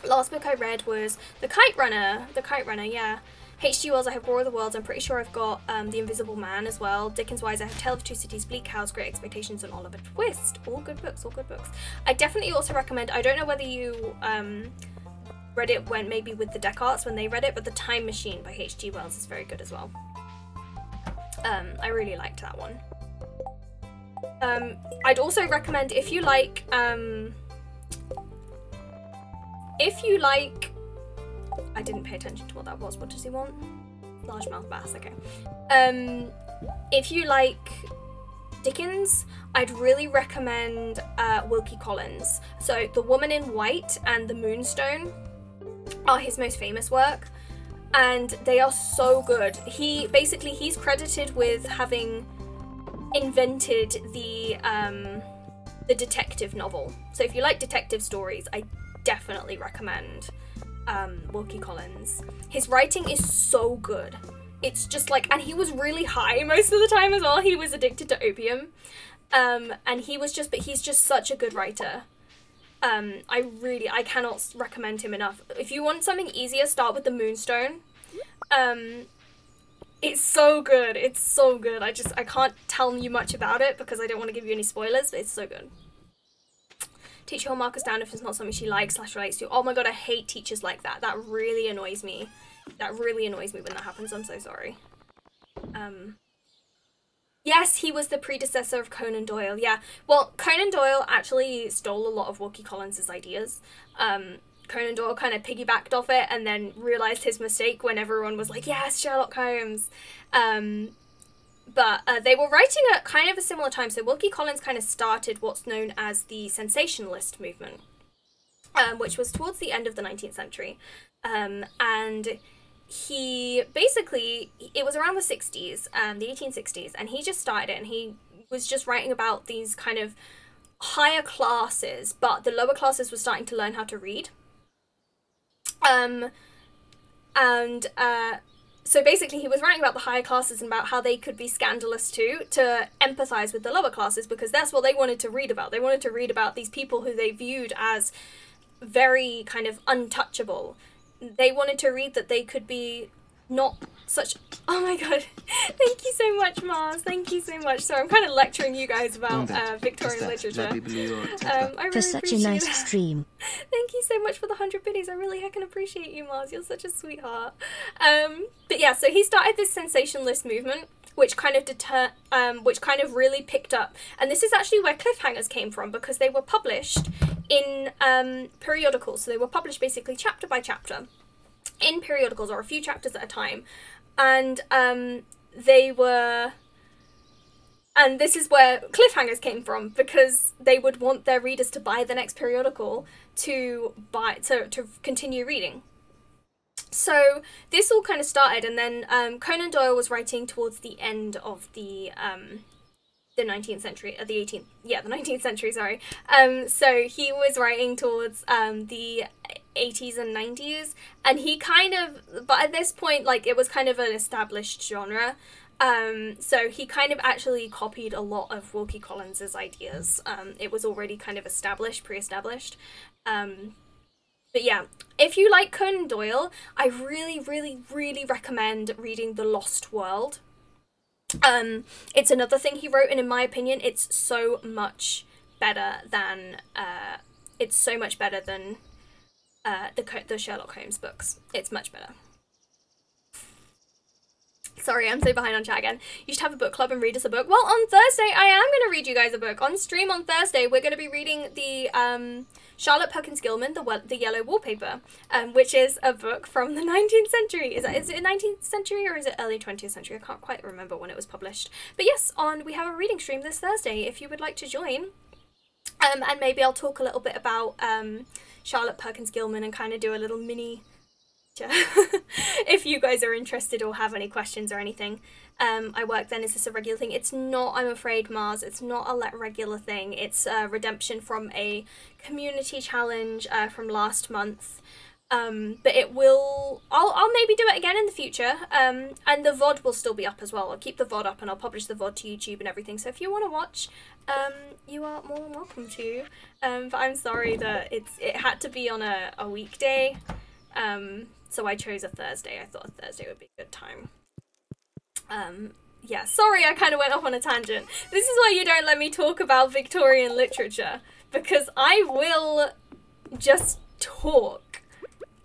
Last book I read was The Kite Runner. The Kite Runner, yeah. H.G. Wells, I have War of the Worlds. I'm pretty sure I've got The Invisible Man as well. Dickens-wise, I have Tale of Two Cities, Bleak House, Great Expectations, and Oliver Twist. All good books, all good books. I definitely also recommend, I don't know whether you read it when maybe with the Descartes when they read it, but The Time Machine by H.G. Wells is very good as well. I really liked that one. I'd also recommend if you like I didn't pay attention to what that was. What does he want? Largemouth bass, okay. If you like Dickens, I'd really recommend Wilkie Collins. So The Woman in White and The Moonstone are his most famous work, and they are so good. He's credited with having invented the detective novel. So if you like detective stories, I definitely recommend Wilkie Collins. His writing is so good. It's just like, and he was really high most of the time as well. He was addicted to opium. And he's just such a good writer. I cannot recommend him enough. If you want something easier, start with The Moonstone. It's so good. It's so good. I can't tell you much about it because I don't want to give you any spoilers, but it's so good. Teacher will mark us down if it's not something she likes / relates to. Oh my god, I hate teachers like that. That really annoys me. That really annoys me when that happens. I'm so sorry. Yes, he was the predecessor of Conan Doyle. Yeah. Well, Conan Doyle actually stole a lot of Wilkie Collins' ideas. Conan Doyle kind of piggybacked off it and then realized his mistake when everyone was like, yes, Sherlock Holmes. But they were writing at kind of a similar time. So Wilkie Collins kind of started what's known as the sensationalist movement, which was towards the end of the 19th century. And he basically, it was around the 60s, the 1860s, and he just started it, and he was just writing about these kind of higher classes, but the lower classes were starting to learn how to read. So basically he was writing about the higher classes and about how they could be scandalous too, to empathize with the lower classes, because that's what they wanted to read about. They wanted to read about these people who they viewed as very kind of untouchable. They wanted to read that they could be not such... Oh my god. Thank you so much, Mars. Thank you so much. So I'm kind of lecturing you guys about Victorian literature. I really for such a nice stream. Thank you so much for the 100 biddies. I really heckin' appreciate you, Mars. You're such a sweetheart. But yeah, so he started this sensationalist movement, which kind of really picked up. And this is actually where cliffhangers came from, because they were published in periodicals. So they were published basically chapter by chapter in periodicals, or a few chapters at a time. And and this is where cliffhangers came from, because they would want their readers to buy the next periodical to continue reading. So this all kind of started, and then Conan Doyle was writing towards the end of the 19th century, the 19th century, sorry. So he was writing towards the 80s and 90s, and he kind of, but at this point, like, it was kind of an established genre. So he kind of actually copied a lot of Wilkie Collins's ideas. It was already kind of pre-established. But yeah, if you like Conan Doyle, I really, really, really recommend reading The Lost World. It's another thing he wrote, and in my opinion, it's so much better than the Sherlock Holmes books. It's much better. Sorry, I'm so behind on chat again. You should have a book club and read us a book. Well, on Thursday, I am going to read you guys a book. On stream on Thursday, we're going to be reading the Charlotte Perkins Gilman, The Yellow Wallpaper, which is a book from the 19th century. Is it 19th century or is it early 20th century? I can't quite remember when it was published. But yes, we have a reading stream this Thursday if you would like to join. And maybe I'll talk a little bit about Charlotte Perkins Gilman and kind of do a little mini if you guys are interested or have any questions or anything. I work then. Is this a regular thing? It's not, I'm afraid, Mars. It's not a regular thing. It's a redemption from a community challenge from last month. But it will, I'll maybe do it again in the future. And the VOD will still be up as well. I'll keep the VOD up and I'll publish the VOD to YouTube and everything. So if you want to watch, you are more than welcome to. But I'm sorry that it had to be on a weekday. So I chose a Thursday. I thought a Thursday would be a good time. Yeah, sorry I kind of went off on a tangent. This is why you don't let me talk about Victorian literature, because I will just talk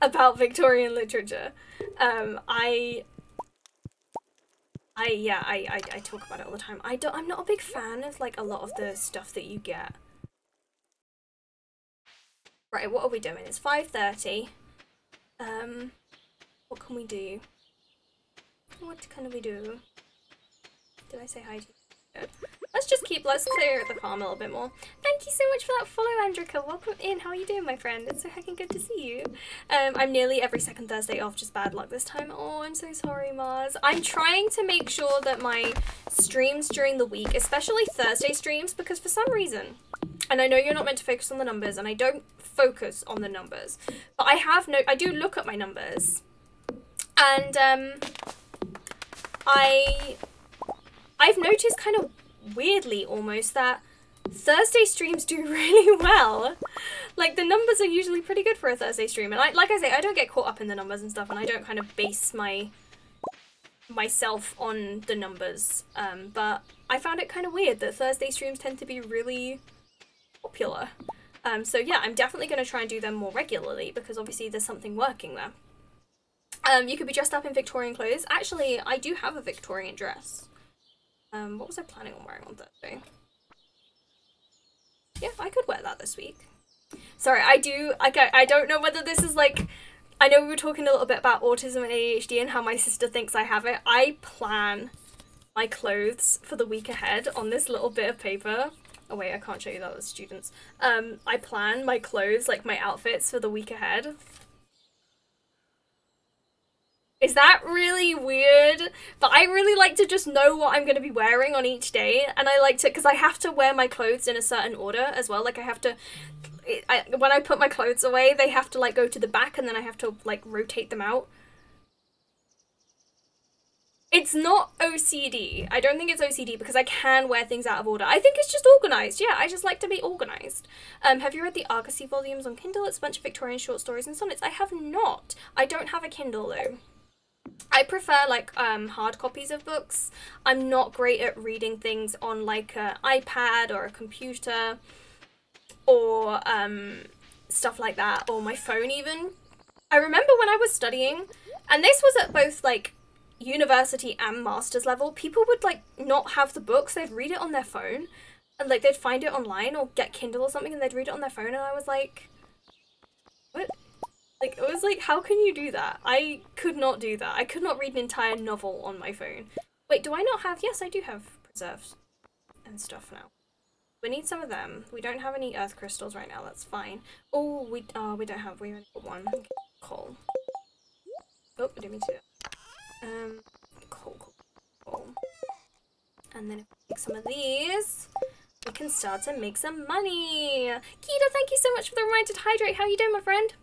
about Victorian literature. I talk about it all the time. I'm not a big fan of like a lot of the stuff that you get. Right, what are we doing? It's 5:30. What can we do? What can we do? Did I say hi to you? Let's clear the farm a little bit more. Thank you so much for that follow, Andrika. Welcome in. How are you doing, my friend? It's so heckin' good to see you. I'm nearly every second Thursday off, just bad luck this time. Oh, I'm so sorry, Mars. I'm trying to make sure that my streams during the week, especially Thursday streams, because for some reason, and I know you're not meant to focus on the numbers, and I don't focus on the numbers, but I do look at my numbers, and I've noticed kind of weirdly almost that Thursday streams do really well. Like, the numbers are usually pretty good for a Thursday stream, and like I say, I don't get caught up in the numbers and stuff, and I don't kind of base myself on the numbers, but I found it kind of weird that Thursday streams tend to be really popular. So yeah, I'm definitely going to try and do them more regularly, because obviously there's something working there. You could be dressed up in Victorian clothes. Actually, I do have a Victorian dress. What was I planning on wearing on Thursday? Yeah, I could wear that this week. Sorry, I don't know whether this is like, I know we were talking a little bit about autism and ADHD and how my sister thinks I have it. I plan my clothes for the week ahead on this little bit of paper. Oh wait, I can't show you that with students. I plan my clothes, like my outfits for the week ahead. Is that really weird? But I really like to just know what I'm going to be wearing on each day. And I like to, because I have to wear my clothes in a certain order as well. Like I have to, when I put my clothes away, they have to like go to the back and then I have to like rotate them out. It's not OCD. I don't think it's OCD because I can wear things out of order. I think it's just organized. Yeah, I just like to be organized. Have you read the Argosy volumes on Kindle? It's a bunch of Victorian short stories and sonnets. I have not. I don't have a Kindle though. I prefer like hard copies of books. I'm not great at reading things on like an iPad or a computer or stuff like that, or my phone even. I remember when I was studying, and this was at both like university and master's level, people would like not have the books, they'd read it on their phone, and like they'd find it online or get Kindle or something and they'd read it on their phone, and I was like, what? Like, it was like, how can you do that? I could not do that. I could not read an entire novel on my phone. Wait, do I not have? Yes, I do have preserves and stuff now. We need some of them. We don't have any earth crystals right now. That's fine. Oh, we don't have. We only got one. Coal. Oh, I didn't mean to do that. Coal. And then if we take some of these, we can start to make some money. Keita, thank you so much for the reminder to hydrate. How are you doing, my friend?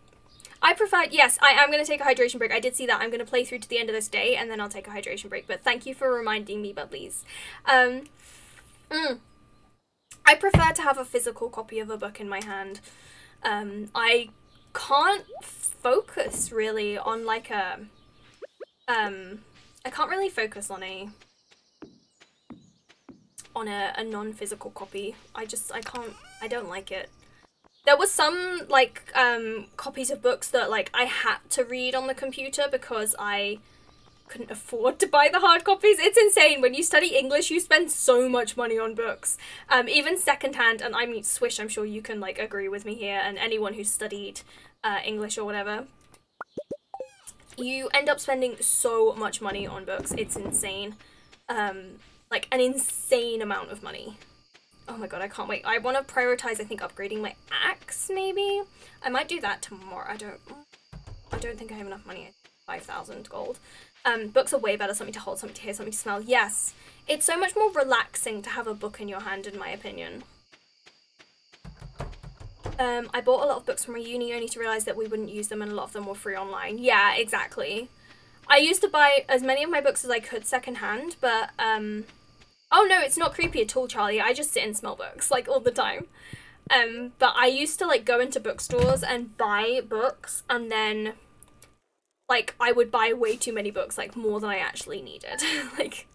I prefer, yes, I am going to take a hydration break. I did see that. I'm going to play through to the end of this day, and then I'll take a hydration break. But thank you for reminding me, Bubblies. I prefer to have a physical copy of a book in my hand. I can't focus, really, on, like, a... I can't really focus on a non-physical copy. I don't like it. There was some, like, copies of books that, like, I had to read on the computer because I couldn't afford to buy the hard copies. It's insane. When you study English, you spend so much money on books. Even secondhand, and I mean, Swish, I'm sure you can, like, agree with me here, and anyone who's studied English or whatever. You end up spending so much money on books. It's insane. Like, an insane amount of money. Oh my god, I can't wait. I want to prioritize, I think, upgrading my axe, maybe? I might do that tomorrow. I don't think I have enough money. 5,000 gold. Books are way better. Something to hold, something to hear, something to smell. Yes. It's so much more relaxing to have a book in your hand, in my opinion. I bought a lot of books from my uni only to realise that we wouldn't use them and a lot of them were free online. Yeah, exactly. I used to buy as many of my books as I could secondhand, but, oh no, it's not creepy at all, Charlie. I just sit and smell books, like, all the time. But I used to, like, go into bookstores and buy books, and then, like, I would buy way too many books, like, more than I actually needed. Like,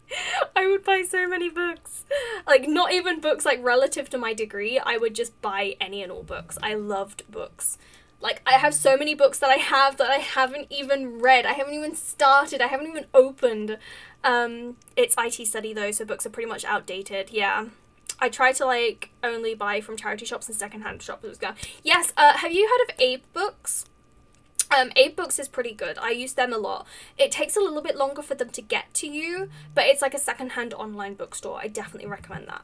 I would buy so many books. Like, not even books, like, relative to my degree. I would just buy any and all books. I loved books. Like, I have so many books that I haven't even read. I haven't even started. I haven't even opened. It's IT study though, so books are pretty much outdated. Yeah. I try to, like, only buy from charity shops and secondhand shops. Yes, have you heard of Abe Books? Abe Books is pretty good. I use them a lot. It takes a little bit longer for them to get to you, but it's like a secondhand online bookstore. I definitely recommend that.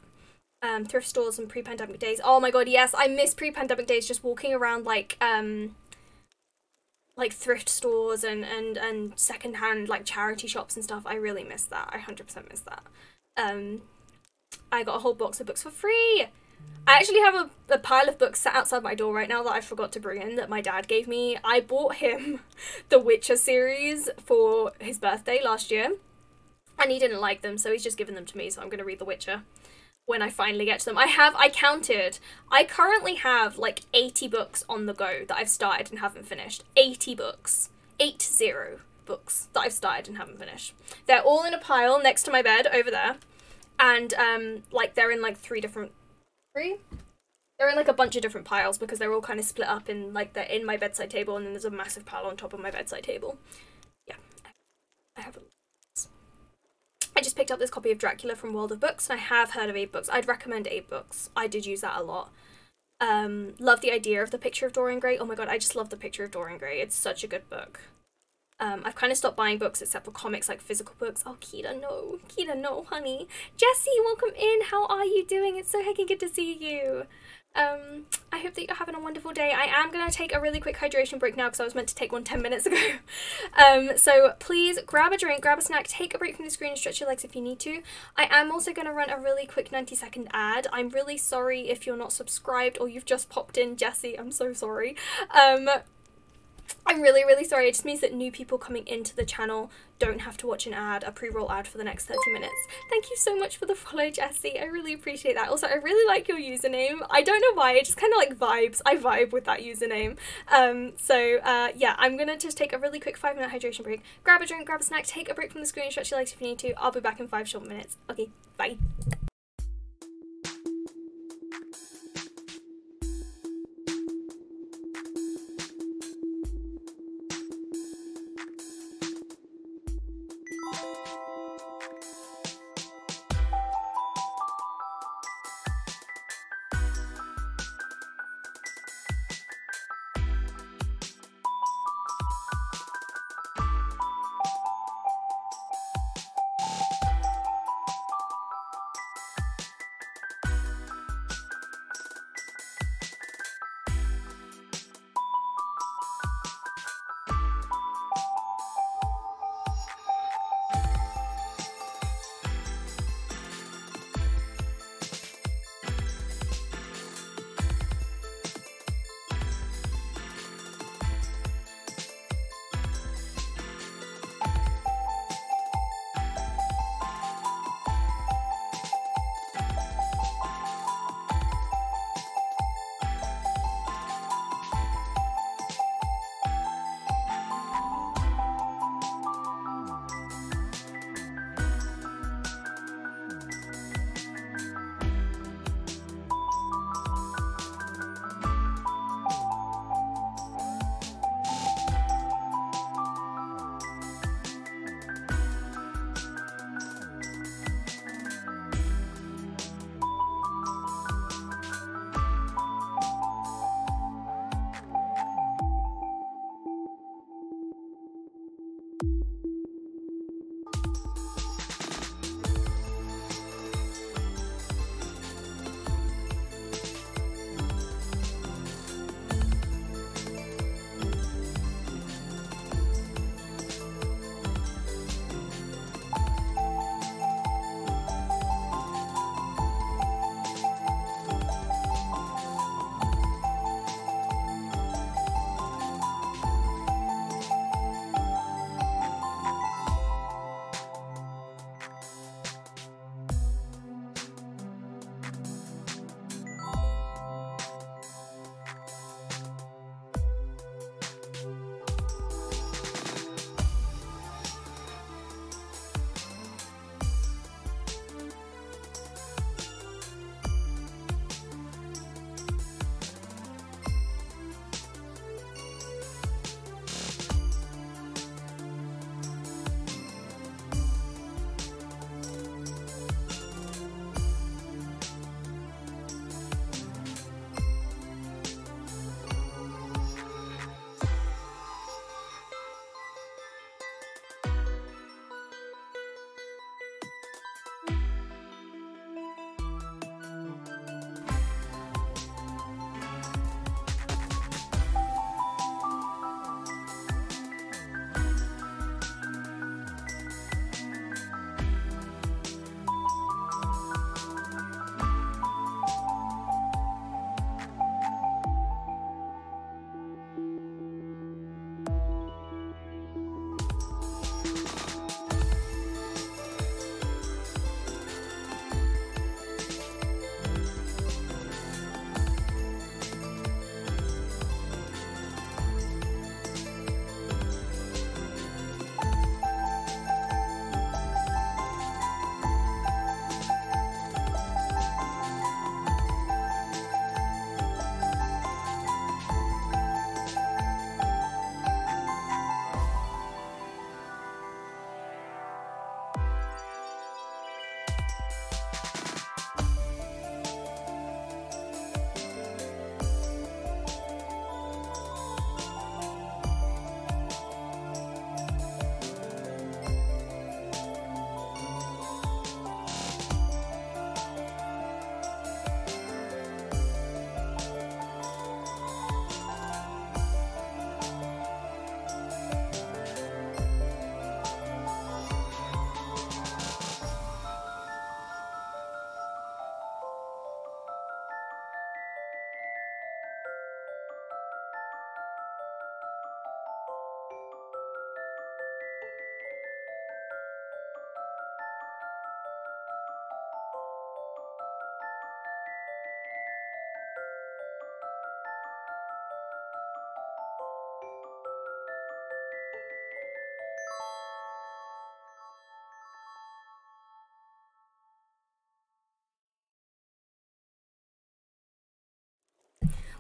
Thrift stores and pre-pandemic days. Oh my god, yes, I miss pre-pandemic days, just walking around, like thrift stores and secondhand, like, charity shops and stuff. I really miss that. I 100% miss that. I got a whole box of books for free! I actually have a pile of books sat outside my door right now that I forgot to bring in that my dad gave me. I bought him the Witcher series for his birthday last year, and he didn't like them, so he's just given them to me, so I'm going to read The Witcher when I finally get to them. I counted. I currently have, like, 80 books on the go that I've started and haven't finished. 80 books. 80 books that I've started and haven't finished. They're all in a pile next to my bed over there, and, like, they're in, like, they're in, like, a bunch of different piles because they're all kind of split up in, like, they're in my bedside table, and then there's a massive pile on top of my bedside table. Yeah. I have I just picked up this copy of Dracula from World of Books, and I have heard of Abe Books. I'd recommend Abe Books. I did use that a lot. Love the idea of the picture of Dorian Gray. Oh my god, I just love the picture of Dorian Gray. It's such a good book. I've kind of stopped buying books except for comics, like physical books. Oh, Kita, no. Kita, no, honey. Jessie, welcome in. How are you doing? It's so heckin' good to see you. I hope that you're having a wonderful day. I am going to take a really quick hydration break now because I was meant to take one 10 minutes ago. So please grab a drink, grab a snack, take a break from the screen and stretch your legs if you need to. I am also going to run a really quick 90-second ad. I'm really sorry if you're not subscribed or you've just popped in, Jessie. I'm so sorry. I'm really, really sorry. It just means that new people coming into the channel don't have to watch an ad, a pre-roll ad for the next 30 minutes. Thank you so much for the follow, Jessie. I really appreciate that. Also, I really like your username. I don't know why, it just kind of like vibes. I vibe with that username. Yeah, I'm gonna just take a really quick 5-minute hydration break. Grab a drink, grab a snack, take a break from the screen, stretch your legs if you need to. I'll be back in 5 short minutes. Okay, bye.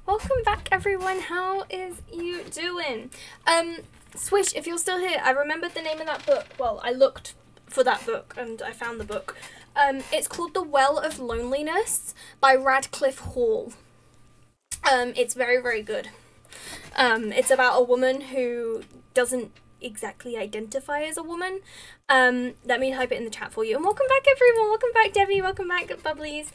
Welcome back, everyone. How is you doing? Swish, if you're still here, I remembered the name of that book. Well, I looked for that book and I found the book. It's called The Well of Loneliness by Radcliffe Hall. It's very, very good. It's about a woman who doesn't exactly identify as a woman. Let me type it in the chat for you. And welcome back, everyone. Welcome back, Debbie. Welcome back, Bubblies.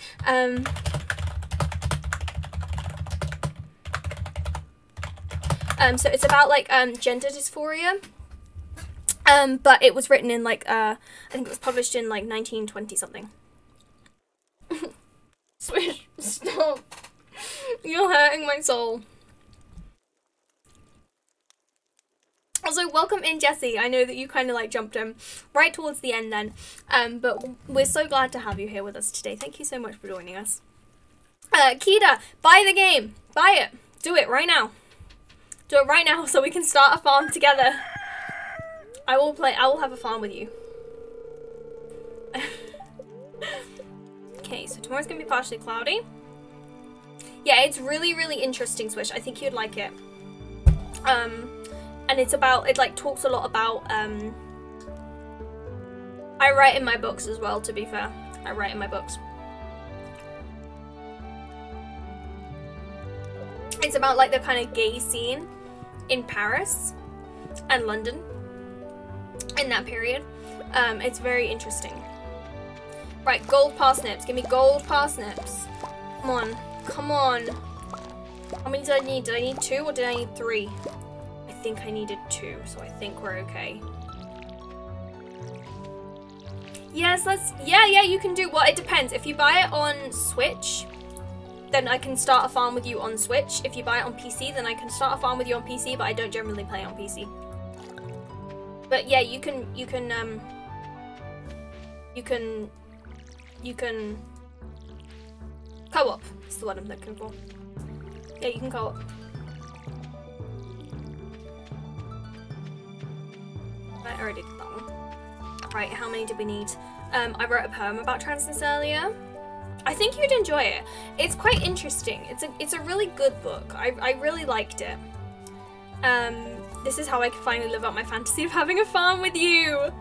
So it's about like gender dysphoria. But it was written in like I think it was published in like 1920 something. Swish, stop. You're hurting my soul. Also, welcome in, Jessie. I know that you kind of like jumped in right towards the end then. But we're so glad to have you here with us today. Thank you so much for joining us. Kida, buy the game. Buy it. Do it right now. Do it right now so we can start a farm together. I will have a farm with you. Okay, so tomorrow's gonna be partially cloudy. Yeah, it's really, really interesting, Swish. I think you'd like it. And it's about, it like talks a lot about, I write in my books as well, to be fair. I write in my books. It's about like the kind of gay scene in Paris and London in that period. It's very interesting. Right, gold parsnips. Give me gold parsnips. Come on. Come on. How many did I need? Did I need 2 or did I need 3? I think I needed 2, so I think we're okay. Yes, yeah, you can do, well, it depends. If you buy it on Switch, then I can start a farm with you on Switch. If you buy it on PC, then I can start a farm with you on PC, but I don't generally play on PC. But yeah, you can co-op is the word I'm looking for. Yeah, you can co-op. I already did that one. Right, how many did we need? I wrote a poem about transness earlier. I think you'd enjoy it. It's quite interesting. It's a really good book. I really liked it. This is how I can finally live out my fantasy of having a farm with you.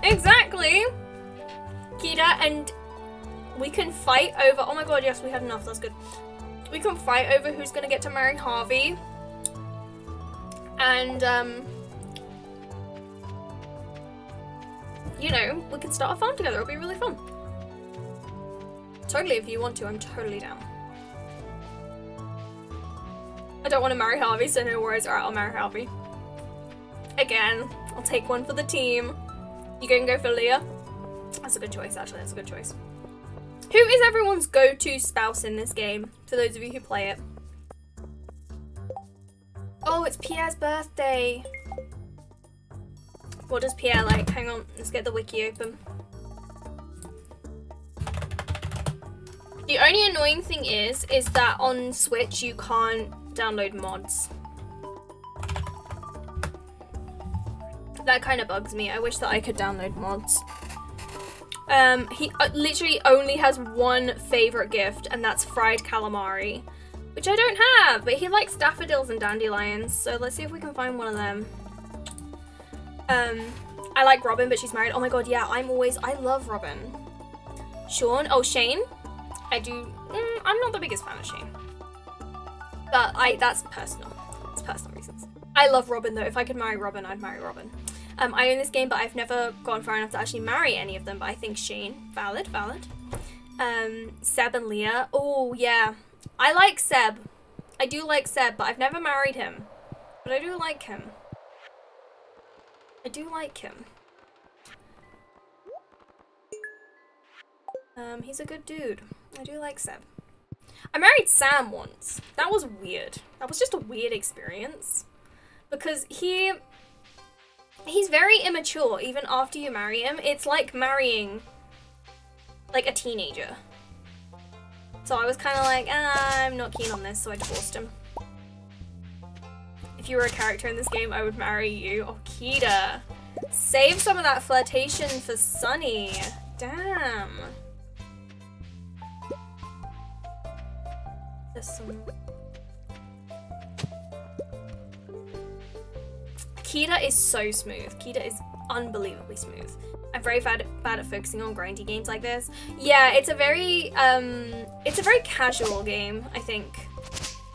Exactly. Kida, and we can fight over, oh my god, yes, we had enough, that's good. We can fight over who's gonna get to marry Harvey. And, you know, we can start a farm together, it'll be really fun. Totally, if you want to, I'm totally down. I don't want to marry Harvey, so no worries, alright, I'll marry Harvey. Again, I'll take one for the team. You can go for Leah. That's a good choice, actually, that's a good choice. Who is everyone's go-to spouse in this game, for those of you who play it? Oh, it's Pierre's birthday. What does Pierre like? Hang on, let's get the wiki open. The only annoying thing is that on Switch you can't download mods. That kind of bugs me. I wish that I could download mods. He literally only has one favorite gift, and that's fried calamari, which I don't have, but he likes daffodils and dandelions, so let's see if we can find one of them. I like Robin, but she's married. Oh my god, yeah, I love Robin. Sean, oh, Shane. I do, I'm not the biggest fan of Shane. But that's personal. It's personal reasons. I love Robin though. If I could marry Robin, I'd marry Robin. I own this game, but I've never gone far enough to actually marry any of them, but I think Shane, valid. Seb and Leah, oh yeah. I like Seb. I do like Seb, but I've never married him. But I do like him. I do like him. He's a good dude. I do like Seb. I married Sam once. That was weird. That was just a weird experience. Because he's very immature even after you marry him. It's like marrying like a teenager. So I was kind of like, I'm not keen on this, so I divorced him. If you were a character in this game, I would marry you. Oh, Kida. Save some of that flirtation for Sunny. Damn. There's some Kita is so smooth. Kita is unbelievably smooth. I'm very bad at focusing on grindy games like this. Yeah, it's a very casual game, I think.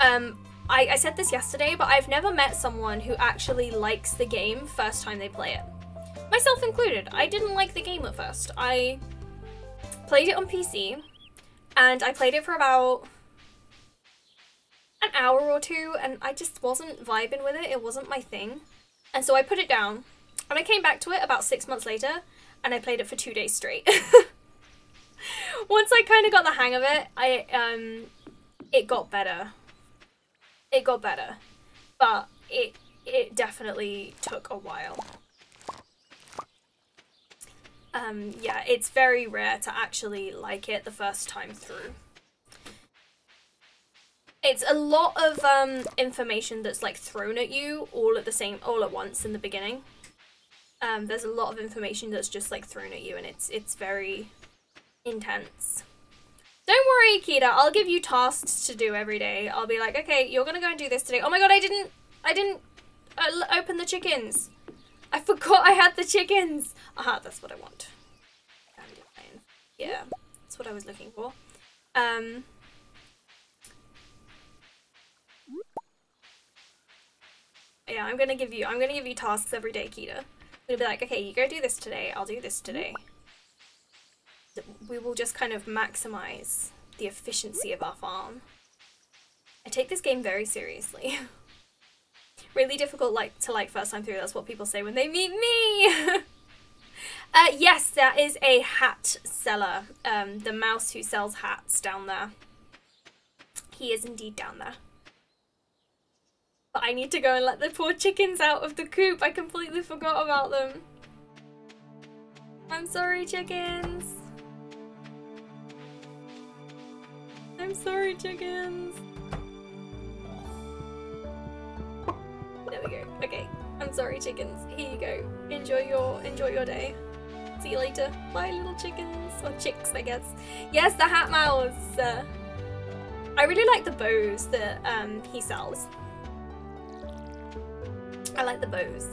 I said this yesterday, but I've never met someone who actually likes the game first time they play it. Myself included. I didn't like the game at first. I played it on PC, and I played it for about an hour or two, and I just wasn't vibing with it. It wasn't my thing. And so I put it down, and I came back to it about 6 months later, and I played it for 2 days straight. Once I kind of got the hang of it, it got better. It got better, but it definitely took a while. Yeah, it's very rare to actually like it the first time through. It's a lot of information that's like thrown at you all at once in the beginning. There's a lot of information that's just like thrown at you, and it's very intense. Don't worry, Kita, I'll give you tasks to do every day. I'll be like, okay, you're gonna go and do this today. Oh my god, I didn't open the chickens. I forgot I had the chickens. Aha, that's what I want. Yeah, that's what I was looking for. Yeah, I'm gonna give you tasks every day, Kita. I'm gonna be like, okay, you go do this today, I'll do this today. We will just kind of maximize the efficiency of our farm. I take this game very seriously. Really difficult to like first time through, that's what people say when they meet me! Yes, there is a hat seller. The mouse who sells hats down there. He is indeed down there. But I need to go and let the poor chickens out of the coop. I completely forgot about them. I'm sorry, chickens. I'm sorry, chickens. There we go. Okay. I'm sorry, chickens. Here you go. Enjoy your day. See you later. Bye, little chickens. Or chicks, I guess. Yes, the hat mouse. I really like the bows that he sells. I like the bows.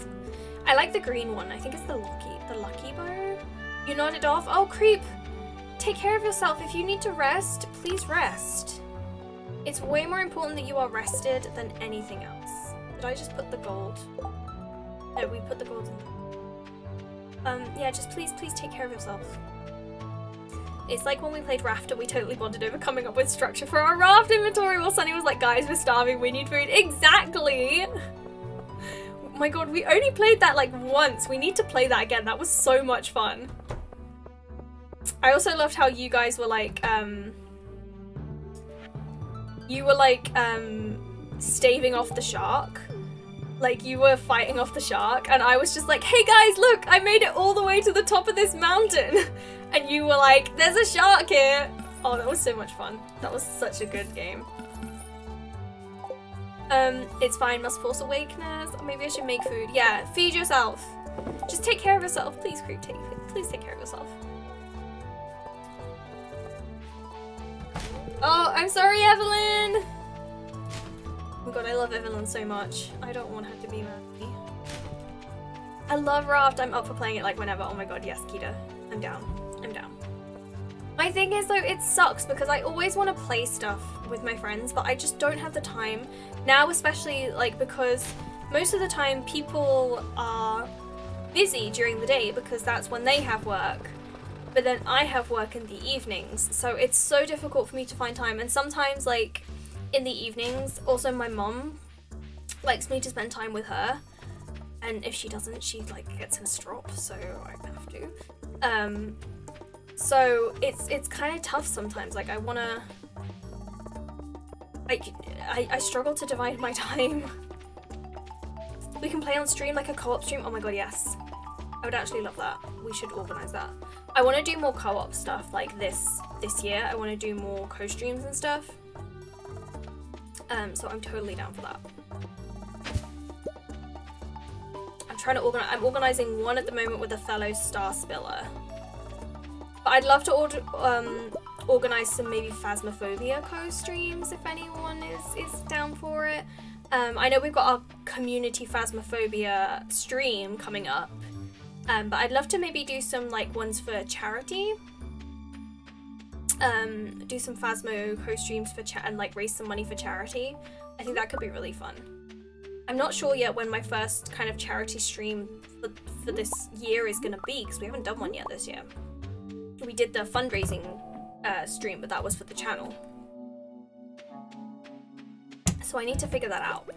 I like the green one. I think it's the lucky bow. You nodded off. Oh, creep. Take care of yourself. If you need to rest, please rest. It's way more important that you are rested than anything else. Did I just put the gold? No, we put the gold in. Yeah, just please take care of yourself. It's like when we played Raft and we totally bonded over coming up with structure for our raft inventory while Sunny was like, guys, we're starving, we need food. Exactly! Oh my god, we only played that like once. We need to play that again. That was so much fun. I also loved how you guys were like, staving off the shark. Like, you were fighting off the shark, and I was just like, hey guys, look, I made it all the way to the top of this mountain. And you were like, there's a shark here. Oh, that was so much fun. That was such a good game. It's fine, must force awakeners. Or maybe I should make food. Yeah, feed yourself. Just take care of yourself. Please, Creep, please take care of yourself. Oh, I'm sorry, Evelyn! Oh my god, I love Evelyn so much. I don't want her to be mad at me. I love Raft. I'm up for playing it like whenever. Oh my god, yes, Kita. I'm down. I'm down. My thing is though, it sucks because I always want to play stuff with my friends, but I just don't have the time. Now especially like because most of the time people are busy during the day because that's when they have work. But then I have work in the evenings, so it's so difficult for me to find time. And sometimes like in the evenings, also my mom likes me to spend time with her. And if she doesn't, she like gets in a strop, so I have to. So it's kind of tough sometimes. Like I struggle to divide my time. We can play on stream, like a co-op stream. Oh my god, yes. I would actually love that. We should organize that. I want to do more co-op stuff like this year. I want to do more co-streams and stuff. So I'm totally down for that. I'm trying to organize. I'm organizing one at the moment with a fellow Star Spiller. But I'd love to organize some maybe Phasmophobia co-streams if anyone is down for it. I know we've got our community Phasmophobia stream coming up, but I'd love to maybe do some like ones for charity. Do some Phasmo co-streams for chat and like raise some money for charity. I think that could be really fun. I'm not sure yet when my first kind of charity stream for this year is gonna be, because we haven't done one yet this year. We did the fundraising stream, but that was for the channel. So I need to figure that out.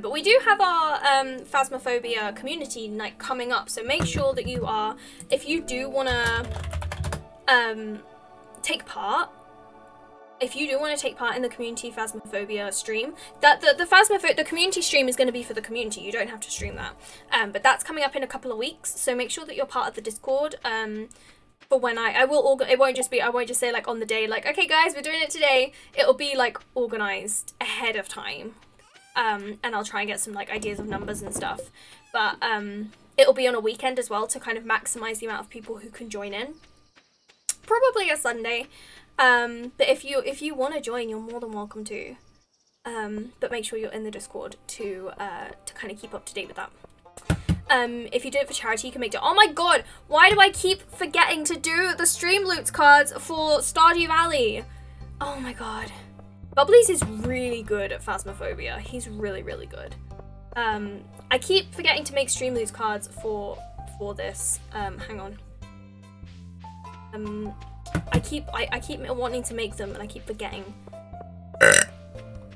But we do have our Phasmophobia community night coming up, so make sure that you are, if you do want to take part, in the community Phasmophobia stream, that the community stream is going to be for the community. You don't have to stream that. But that's coming up in a couple of weeks, so make sure that you're part of the Discord. For when I won't just say like on the day like, okay guys, we're doing it today. It'll be like organized ahead of time. And I'll try and get some like ideas of numbers and stuff. But it'll be on a weekend as well to kind of maximize the amount of people who can join in. Probably a Sunday. But if you want to join, you're more than welcome to. But make sure you're in the Discord to kind of keep up to date with that. If you do it for charity, you can make it. Oh my god, why do I keep forgetting to do the stream loots cards for Stardew Valley? Oh my god. Bubblies is really good at Phasmophobia. He's really, really good. I keep forgetting to make stream loots cards for this. Hang on. I keep wanting to make them and I keep forgetting.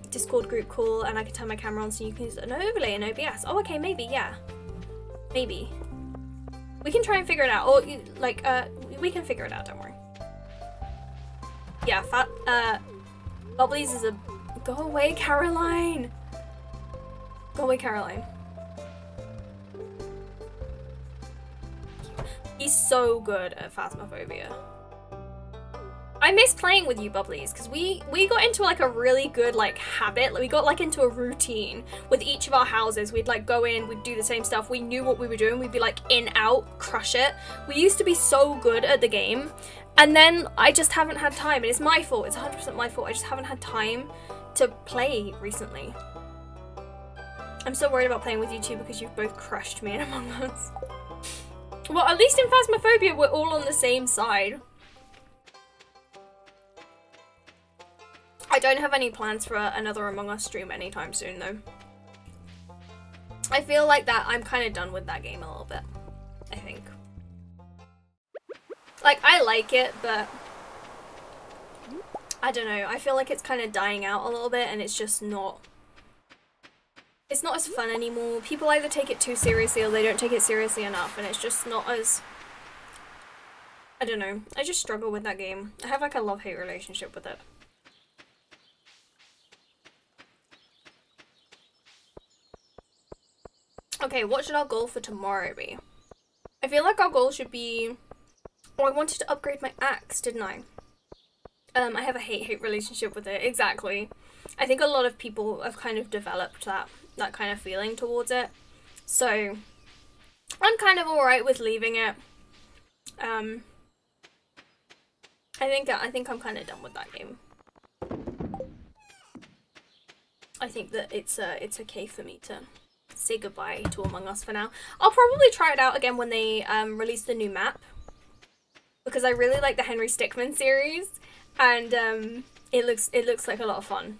Discord group call, and I can turn my camera on so you can use an overlay in OBS. Oh, okay, maybe, yeah. Maybe. We can try and figure it out. Or, like, we can figure it out, don't worry. Yeah, Bubblies is a... Go away, Caroline! Go away, Caroline. He's so good at Phasmophobia. I miss playing with you, Bubblies, because we got into like a really good like habit. Like, we got like into a routine with each of our houses. We'd like go in, we'd do the same stuff. We knew what we were doing. We'd be like in, out, crush it. We used to be so good at the game. And then I just haven't had time. And it's my fault. It's 100% my fault. I just haven't had time to play recently. I'm so worried about playing with you two because you've both crushed me in Among Us. Well, at least in Phasmophobia, we're all on the same side. I don't have any plans for another Among Us stream anytime soon, though. I feel like that I'm kind of done with that game a little bit, I think. Like, I like it, but I don't know. I feel like it's kind of dying out a little bit, and it's just not... It's not as fun anymore. People either take it too seriously or they don't take it seriously enough, and it's just not as... I don't know. I just struggle with that game. I have like a love-hate relationship with it. Okay, what should our goal for tomorrow be? I feel like our goal should be... Oh, I wanted to upgrade my axe, didn't I? I have a hate-hate relationship with it, exactly. I think a lot of people have kind of developed that kind of feeling towards it. So, I'm kind of alright with leaving it. I think I'm kind of done with that game. I think that it's okay for me to say goodbye to Among Us for now. I'll probably try it out again when they release the new map, because I really like the Henry Stickmin series, and it looks like a lot of fun.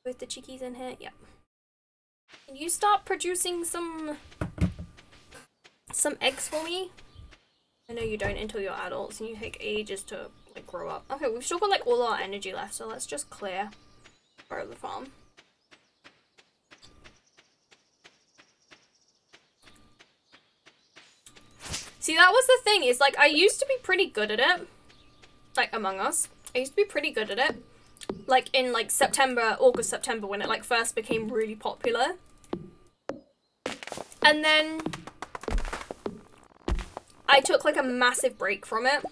With the chickies in here, yeah. Can you start producing some eggs for me? I know you don't until you're adults, and you take ages to like grow up. Okay, we've still got like all our energy left, so let's just clear part of the farm. See, that was the thing, is like I used to be pretty good at it. Like Among Us. I used to be pretty good at it. Like in like August, September, when it like first became really popular. And then I took like a massive break from it.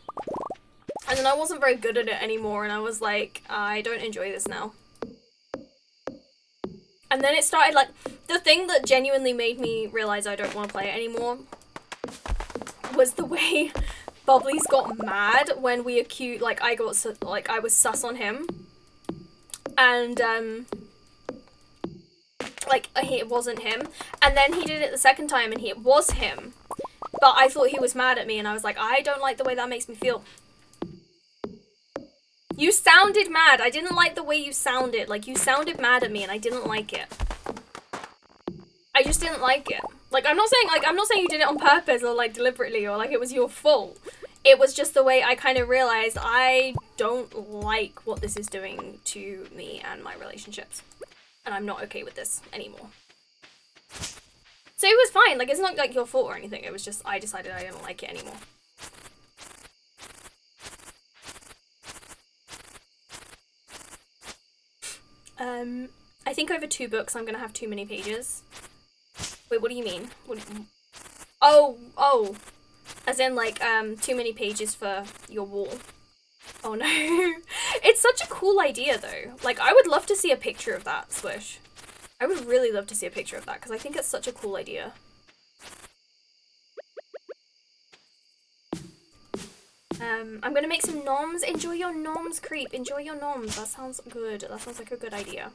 And then I wasn't very good at it anymore, and I was like, I don't enjoy this now. And then it started like, the thing that genuinely made me realize I don't want to play it anymore was the way Bubblies got mad when we accused, like I was sus on him. and like it wasn't him, and then he did it the second time and it was him, but I thought he was mad at me, and I was like, I don't like the way that makes me feel. You sounded mad. I didn't like the way you sounded. Like, you sounded mad at me and I didn't like it. I just didn't like it. Like, I'm not saying you did it on purpose or like deliberately or like it was your fault. It was just the way I kind of realized I don't like what this is doing to me and my relationships. And I'm not okay with this anymore. So it was fine. Like, it's not like your fault or anything. It was just I decided I didn't like it anymore. I think over 2 books I'm gonna have too many pages. Wait, what do you mean? Oh, as in like too many pages for your wall. Oh no. It's such a cool idea though. Like, I would love to see a picture of that, Swish. I would really love to see a picture of that because I think it's such a cool idea. I'm gonna make some noms. Enjoy your noms, Creep. Enjoy your noms. That sounds good. That sounds like a good idea.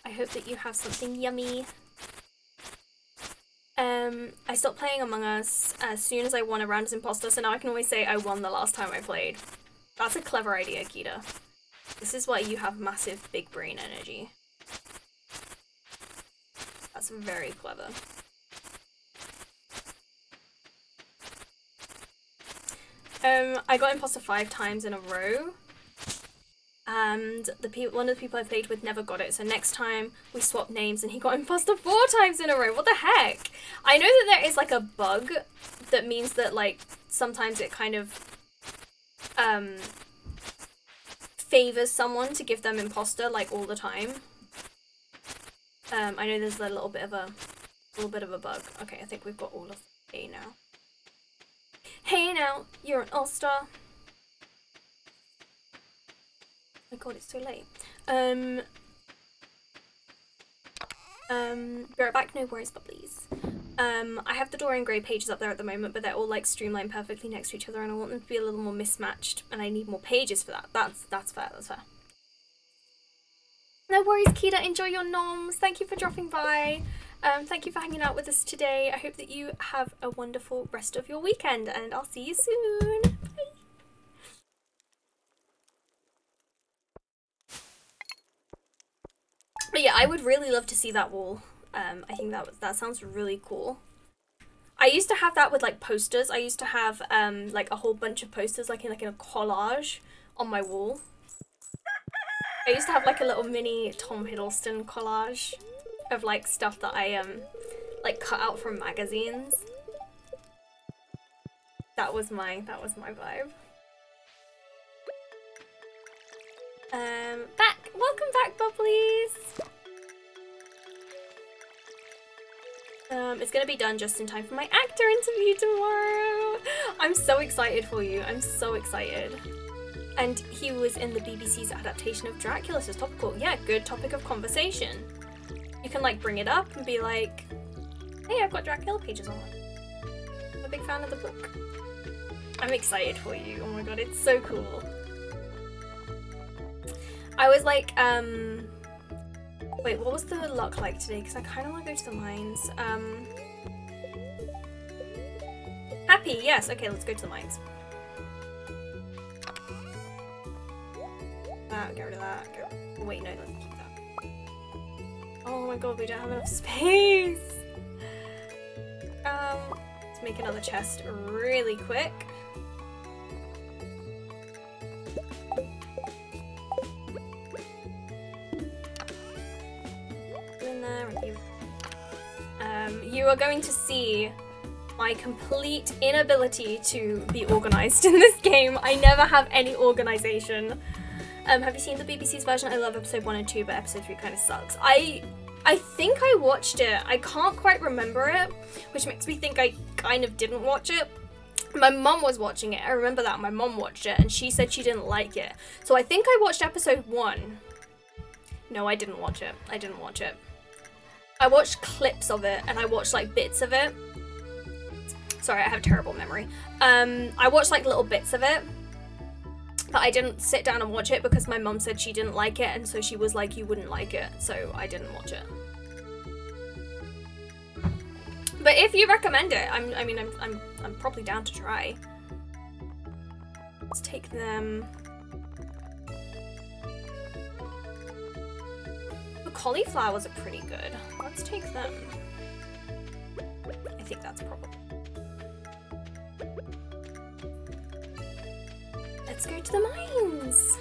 I hope that you have something yummy. I stopped playing Among Us as soon as I won a round as imposter, so now I can always say I won the last time I played. That's a clever idea, Kita. This is why you have massive big brain energy. That's very clever. I got imposter 5 times in a row, and one of the people I played with never got it, so next time we swapped names and he got imposter 4 times in a row. What the heck? I know that there is like a bug that means that like sometimes it kind of favors someone to give them imposter like all the time. I know there's a little bit of a bug. Okay, I think we've got all of A now. Hey now, you're an all-star. Oh my god, it's so late. Be right back, no worries, but please. I have the Dorian Gray pages up there at the moment, but they're all like streamlined perfectly next to each other, and I want them to be a little more mismatched, and I need more pages for that. That's fair, that's fair. No worries, Kita, enjoy your noms. Thank you for dropping by. Thank you for hanging out with us today. I hope that you have a wonderful rest of your weekend, and I'll see you soon. Bye. But yeah, I would really love to see that wall. I think that sounds really cool. I used to have that with like posters. I used to have like a whole bunch of posters like in a collage on my wall. I used to have like a little mini Tom Hiddleston collage of like stuff that I like cut out from magazines. That was my vibe. Welcome back, Bubblies. It's gonna be done just in time for my actor interview tomorrow. I'm so excited for you. I'm so excited. And he was in the BBC's adaptation of Dracula, so it's topical. Yeah, good topic of conversation. You can like bring it up and be like, hey, I've got Dracula pages on. I'm a big fan of the book. I'm excited for you. Oh my god, it's so cool. I was like, wait, what was the luck like today? Because I kind of want to go to the mines. Happy, yes. Okay, let's go to the mines. Get rid of that. Wait, no, let's keep that. Oh my god, we don't have enough space. Let's make another chest really quick. In there, you are going to see my complete inability to be organized in this game. I never have any organization. Have you seen the BBC's version? I love episode 1 and 2, but episode 3 kind of sucks. I think I watched it. I can't quite remember it, which makes me think I kind of didn't watch it. My mum was watching it. I remember that. My mum watched it, and she said she didn't like it. So I think I watched episode 1. No, I didn't watch it. I didn't watch it. I watched clips of it, and I watched, like, bits of it. Sorry, I have terrible memory. I watched, like, little bits of it. But I didn't sit down and watch it because my mum said she didn't like it, and so she was like, you wouldn't like it, so I didn't watch it. But if you recommend it, I'm probably down to try. Let's take them. The cauliflowers are pretty good. Let's take them. I think that's probably. Let's go to the mines.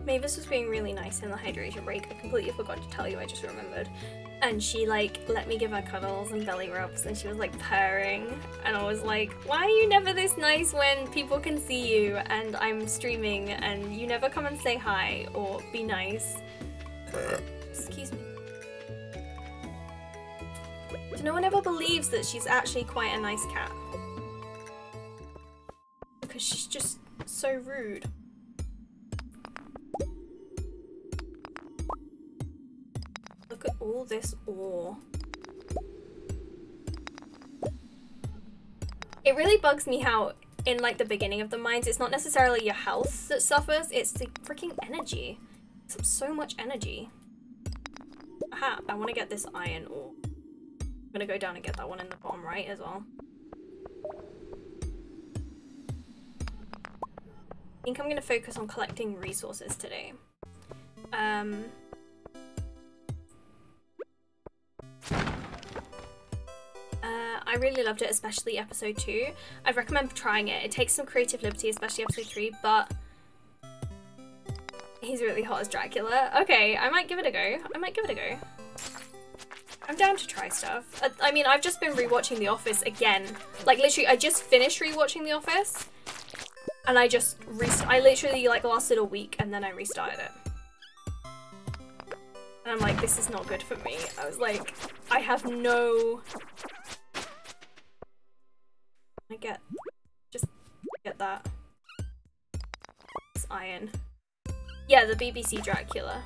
Mavis was being really nice in the hydration break. I completely forgot to tell you, I just remembered. And she like let me give her cuddles and belly rubs, and she was like purring, and I was like, why are you never this nice when people can see you and I'm streaming and you never come and say hi or be nice? Excuse me. So no one ever believes that she's actually quite a nice cat. Because she's just so rude. Look at all this ore. It really bugs me how in like the beginning of the mines, it's not necessarily your health that suffers, it's the freaking energy. It's so much energy. Aha, I want to get this iron ore. I'm gonna go down and get that one in the bottom right as well. I think I'm gonna focus on collecting resources today. I really loved it, especially episode 2. I'd recommend trying it. It takes some creative liberty, especially episode 3, but he's really hot as Dracula. Okay, I might give it a go. I might give it a go. I'm down to try stuff. I mean, I've just been rewatching The Office again. Like, literally, I just finished rewatching The Office, and I literally, like, lasted a week, and then I restarted it. And I'm like, this is not good for me. I was like, I have no... Just get that. It's iron. Yeah, the BBC Dracula.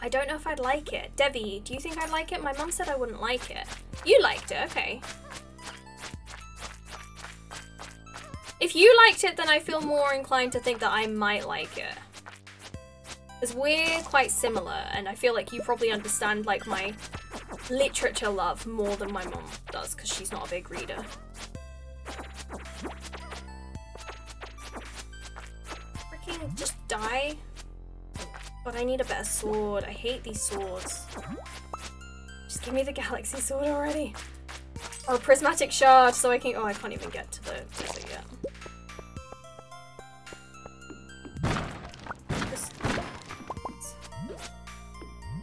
I don't know if I'd like it. Debbie, do you think I'd like it? My mum said I wouldn't like it. You liked it, okay. If you liked it, then I feel more inclined to think that I might like it. Because we're quite similar, and I feel like you probably understand like my literature love more than my mum does, because she's not a big reader. Freaking just die. But I need a better sword. I hate these swords. Just give me the galaxy sword already. Oh, prismatic shard, so I can- oh, I can't even get to the desert yet.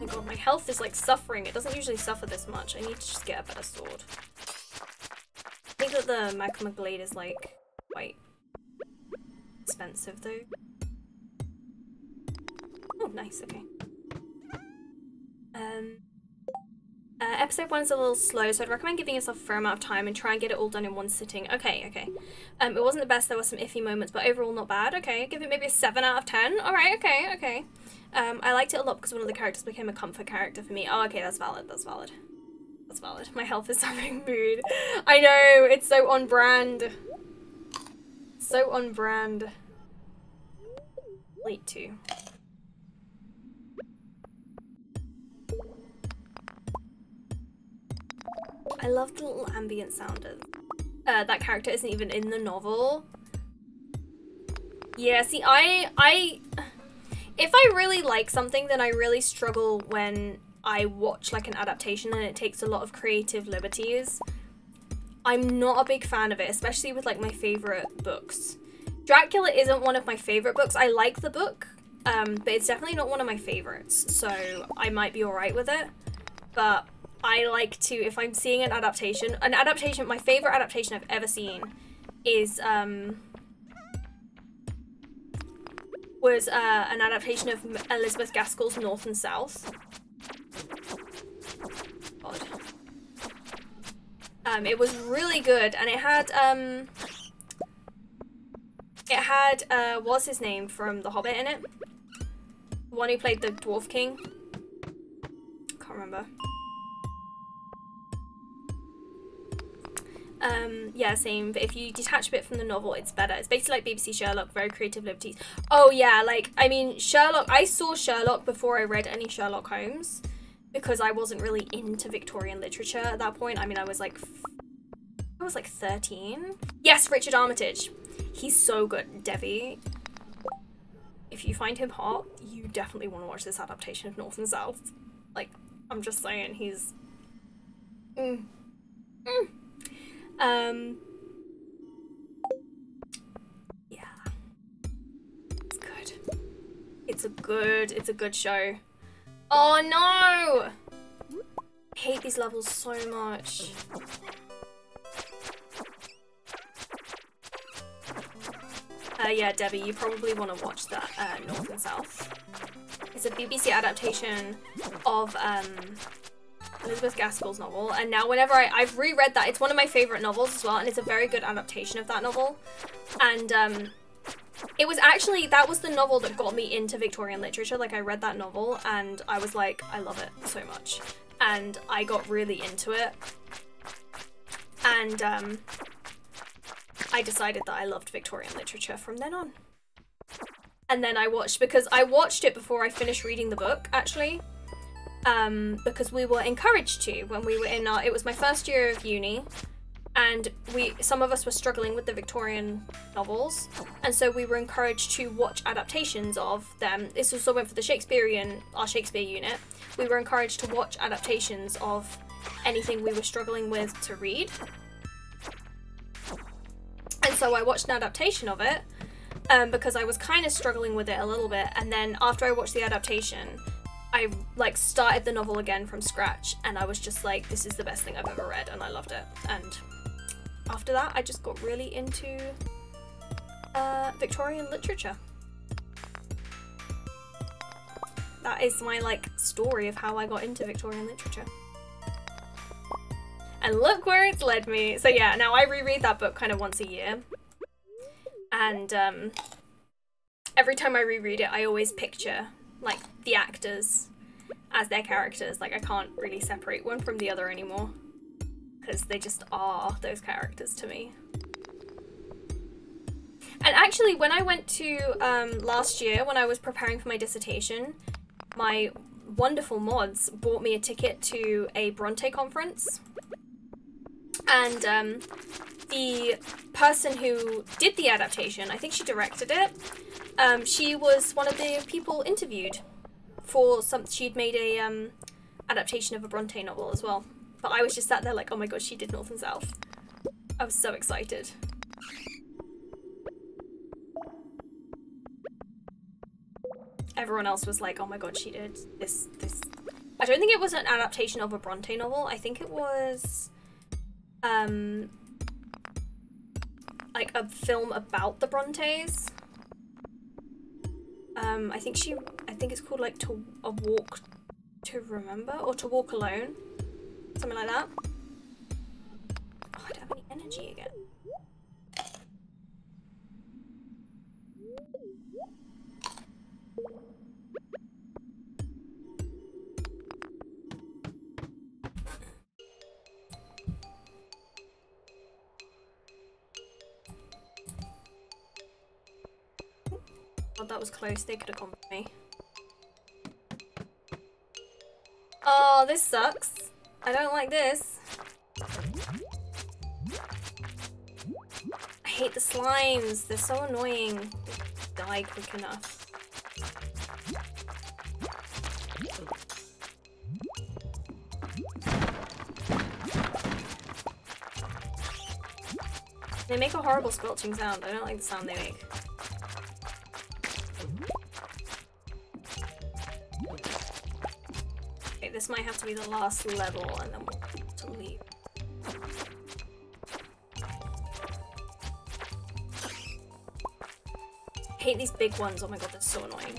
Oh my god, my health is like suffering. It doesn't usually suffer this much. I need to just get a better sword. I think that the magma blade is like quite expensive though. Oh, nice, okay. Episode 1 is a little slow, so I'd recommend giving yourself a fair amount of time and try and get it all done in one sitting. Okay, okay. It wasn't the best, there were some iffy moments, but overall not bad. Okay, give it maybe a 7 out of 10. Alright, okay, okay. I liked it a lot because one of the characters became a comfort character for me. Oh, okay, that's valid, that's valid. That's valid. My health is suffering mood. I know, it's so on brand. So on brand. Elite 2. I love the little ambient sound of that character isn't even in the novel. Yeah, see, if I really like something, then I really struggle when I watch like an adaptation and it takes a lot of creative liberties. I'm not a big fan of it, especially with like my favorite books. Dracula isn't one of my favorite books. I like the book, but it's definitely not one of my favorites, so I might be alright with it. But I like to, if I'm seeing an adaptation, my favorite adaptation I've ever seen is, was an adaptation of Elizabeth Gaskell's North and South. God. It was really good, and it had, what's his name from The Hobbit in it? The one who played the Dwarf King. Can't remember. Yeah, same, but if you detach a bit from the novel, it's better. It's basically like BBC Sherlock, very creative liberties. Oh yeah, like, I mean, Sherlock, I saw Sherlock before I read any Sherlock Holmes, because I wasn't really into Victorian literature at that point. I mean, I was like 13. Yes, Richard Armitage. He's so good. Devi, if you find him hot, you definitely want to watch this adaptation of North and South. Like, I'm just saying, he's... yeah. It's good. It's a good show. Oh no! I hate these levels so much. Yeah, Debbie, you probably want to watch that, North and South. It's a BBC adaptation of, Elizabeth Gaskell's novel, and now whenever I've reread that, it's one of my favourite novels as well, and it's a very good adaptation of that novel. And, it was actually, that was the novel that got me into Victorian literature. Like, I read that novel, and I was like, I love it so much. And I got really into it. And, I decided that I loved Victorian literature from then on. And then I watched, because I watched it before I finished reading the book, actually. Because we were encouraged to when we were in our, it was my first year of uni, and some of us were struggling with the Victorian novels, and so we were encouraged to watch adaptations of them. This also went for the Shakespearean, our Shakespeare unit. We were encouraged to watch adaptations of anything we were struggling with to read. And so I watched an adaptation of it, because I was kind of struggling with it a little bit, and then after I watched the adaptation, I like started the novel again from scratch, and I was just like, this is the best thing I've ever read, and I loved it. And after that, I just got really into Victorian literature. That is my like story of how I got into Victorian literature. And look where it's led me. So yeah, now I reread that book kind of once a year. And every time I reread it, I always picture like the actors as their characters. Like, I can't really separate one from the other anymore, because they just are those characters to me. And actually, when I went to last year, when I was preparing for my dissertation, my wonderful mods bought me a ticket to a Bronte conference. And the person who did the adaptation, I think she directed it, she was one of the people interviewed for she'd made a adaptation of a Bronte novel as well. But I was just sat there like, oh my god, she did North and South. I was so excited. Everyone else was like, oh my god, she did this. I don't think it was an adaptation of a Bronte novel. I think it was like a film about the Brontes. I think it's called like A Walk to Remember, or To Walk Alone, something like that. Oh, I don't have any energy again. God, that was close. They could have gone for me. Oh, this sucks. I don't like this. I hate the slimes. They're so annoying. They die quick enough. They make a horrible squelching sound. I don't like the sound they make. Okay, this might have to be the last level, and then we'll have to leave. I hate these big ones. Oh my god, they're so annoying.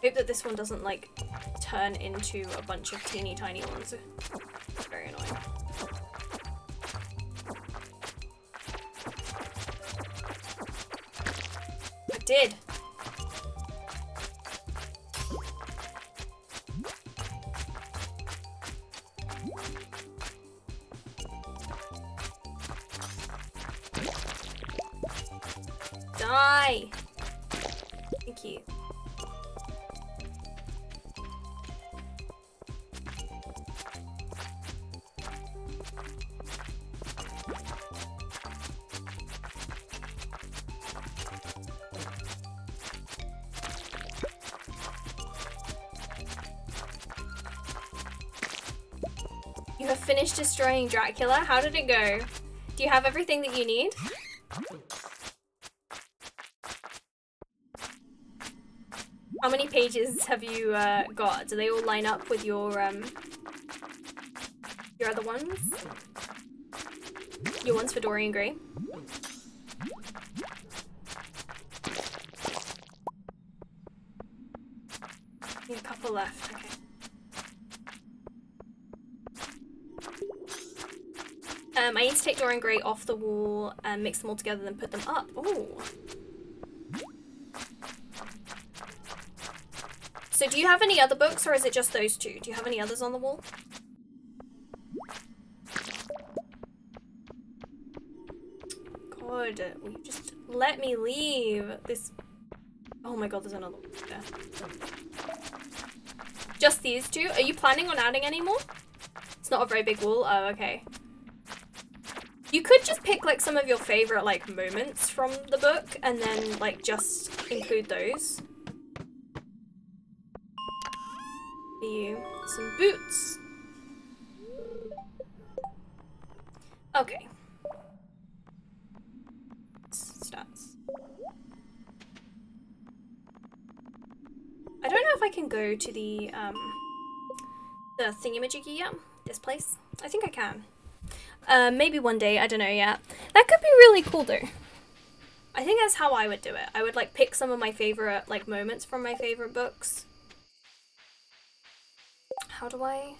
I hope that this one doesn't like turn into a bunch of teeny tiny ones. It's very annoying. I did. have finished destroying Dracula. How did it go? Do you have everything that you need? How many pages have you got? Do they all line up with your other ones? Your ones for Dorian Gray? Need a couple left, okay. I need to take Dorian Gray off the wall and mix them all together, then put them up. Oh. So do you have any other books, or is it just those two? Do you have any others on the wall? God, will you just let me leave this? Oh my god, there's another one there. Just these two? Are you planning on adding any more? It's not a very big wall. Oh, okay. You could just pick like some of your favorite like moments from the book and then like just include those. For you, some boots. Okay. Stats. I don't know if I can go to the thingamajiggy yet. This place. I think I can. Maybe one day, I don't know yet. That could be really cool though. I think that's how I would do it. I would like pick some of my favorite like moments from my favorite books. How do I?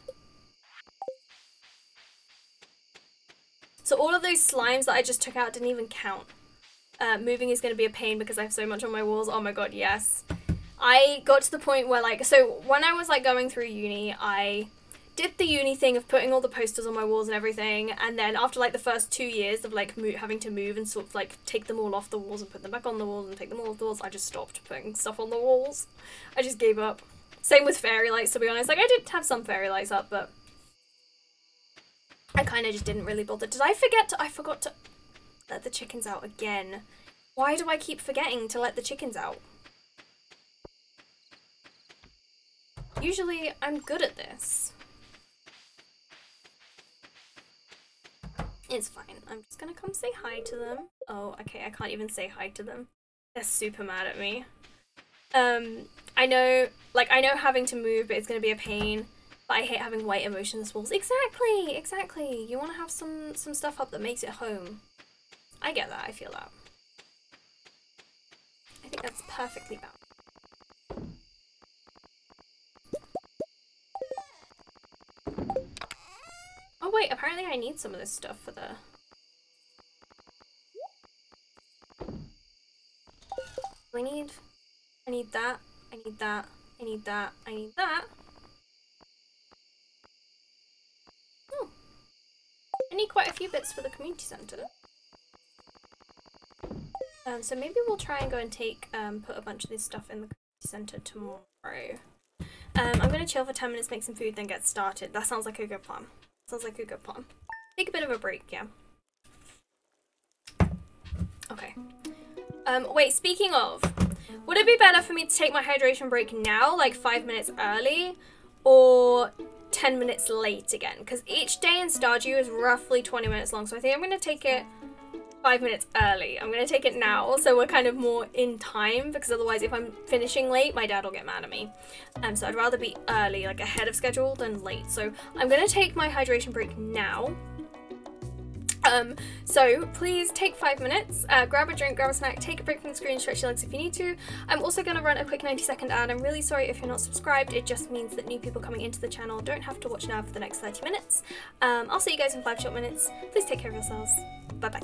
So all of those slimes that I just took out didn't even count. Moving is going to be a pain because I have so much on my walls. Oh my god, yes. I got to the point where like, so when I was like going through uni, I did the uni thing of putting all the posters on my walls and everything, and then after like the first 2 years of like having to move and sort of like take them all off the walls and put them back on the walls and take them all off the walls, I just stopped putting stuff on the walls. I just gave up. Same with fairy lights, to be honest. Like I did have some fairy lights up, but I kind of just didn't really bother. Did I forget to? I forgot to let the chickens out again. Why do I keep forgetting to let the chickens out? Usually I'm good at this. It's fine. I'm just gonna come say hi to them. Oh, okay, I can't even say hi to them. They're super mad at me. I know having to move, but it's gonna be a pain. But I hate having white emotionless walls. Exactly, exactly. You want to have some stuff up that makes it home. I get that. I feel that. I think that's perfectly balanced. Oh wait, apparently I need some of this stuff for the... I need that, I need that, I need that, I need that. Oh. I need quite a few bits for the community centre. So maybe we'll try and go and take, put a bunch of this stuff in the community centre tomorrow. I'm gonna chill for 10 minutes, make some food, then get started. That sounds like a good plan. Sounds like a good plan. Take a bit of a break, yeah. Okay. Wait, speaking of, would it be better for me to take my hydration break now, like 5 minutes early, or 10 minutes late again? Because each day in Stardew is roughly 20 minutes long, so I think I'm going to take it 5 minutes early. I'm going to take it now, so we're kind of more in time, because otherwise if I'm finishing late, my dad will get mad at me. So I'd rather be early, like ahead of schedule, than late. So I'm going to take my hydration break now. So please take 5 minutes, grab a drink, grab a snack, take a break from the screen, stretch your legs if you need to. I'm also going to run a quick 90-second ad. I'm really sorry if you're not subscribed. It just means that new people coming into the channel don't have to watch now for the next 30 minutes. I'll see you guys in 5 short minutes. Please take care of yourselves. Bye bye.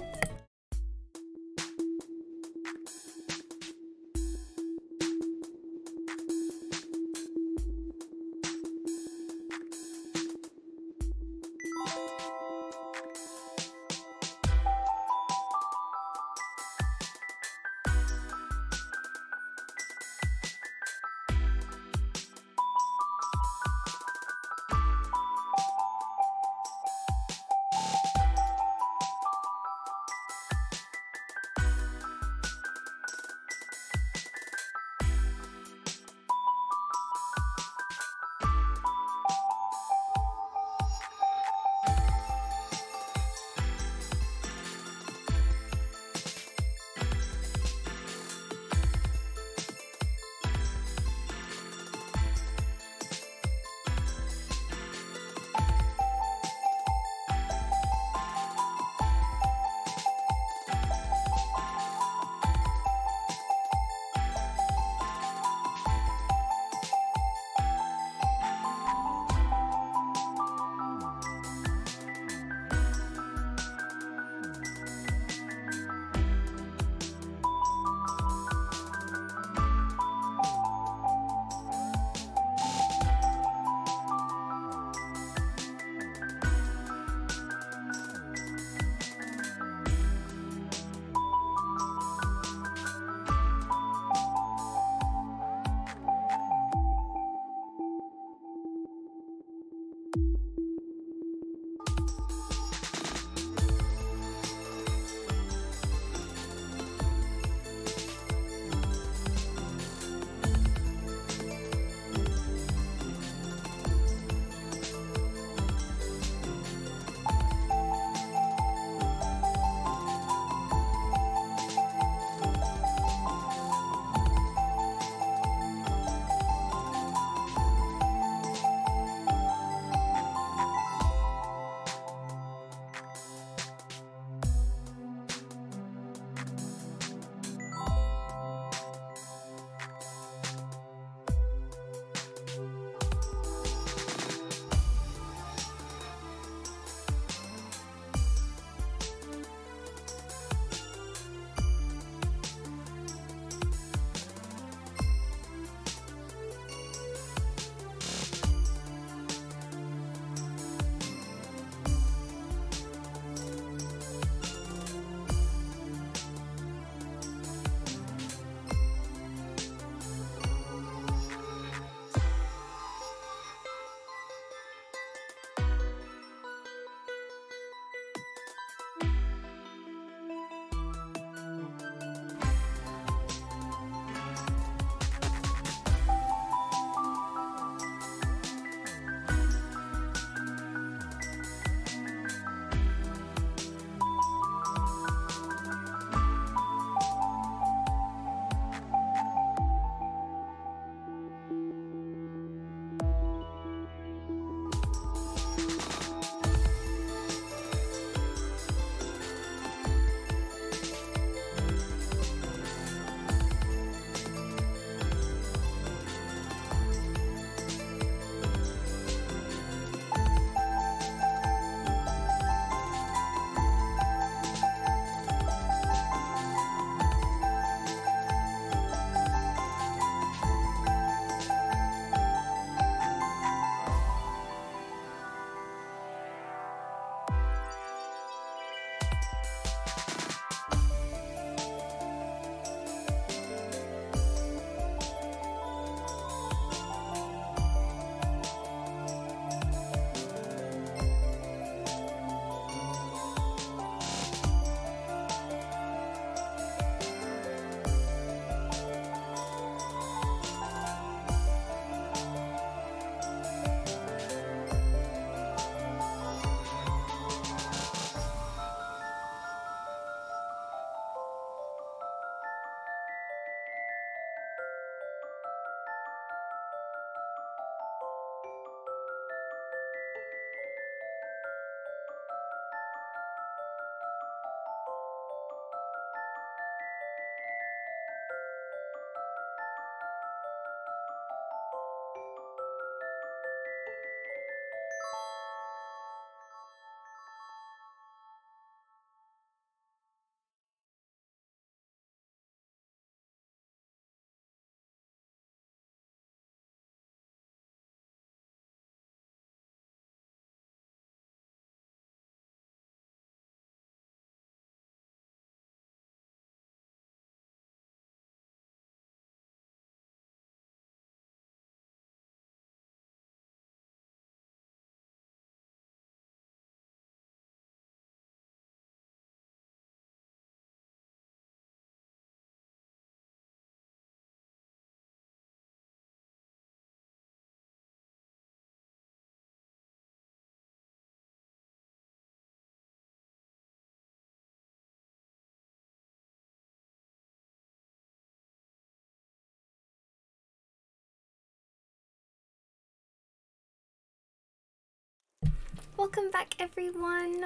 Welcome back, everyone.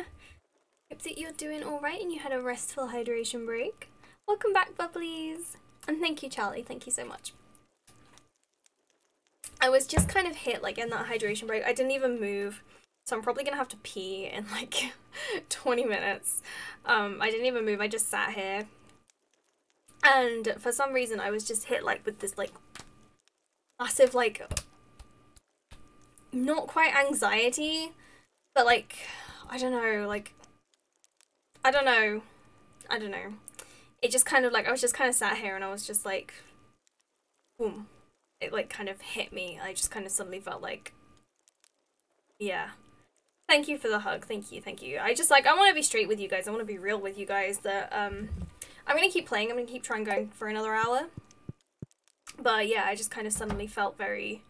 Hope that you're doing alright and you had a restful hydration break. Welcome back, bubblies. And thank you, Charlie. Thank you so much. I was just kind of hit like in that hydration break. I didn't even move. So I'm probably gonna have to pee in like 20 minutes. I didn't even move. I just sat here. And for some reason I was just hit like with this like massive like not quite anxiety, but like I don't know, like I don't know. It just kind of like I was just kind of sat here and I was just like boom. It like kind of hit me. I just kind of suddenly felt like yeah. Thank you for the hug. Thank you. I just like I want to be straight with you guys. I want to be real with you guys that I'm going to keep playing. I'm going to keep trying going for another hour. But yeah, I just kind of suddenly felt very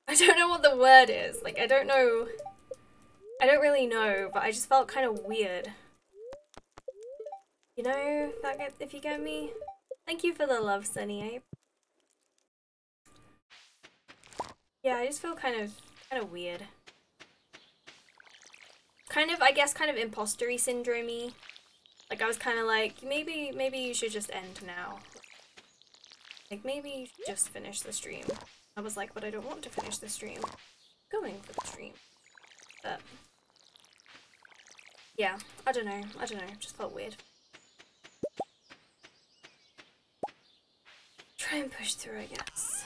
I don't know what the word is. Like I don't really know, but I just felt kind of weird. You know, if you get me? Thank you for the love, Sunny. Yeah, I just feel kind of weird. Kind of, I guess, kind of imposter-y syndrome-y. Like, I was kind of like, maybe you should just end now. Like, maybe you should just finish the stream. I was like, but I don't want to finish the stream. I'm going for the stream. But, yeah, I don't know, it just felt weird. Try and push through, I guess.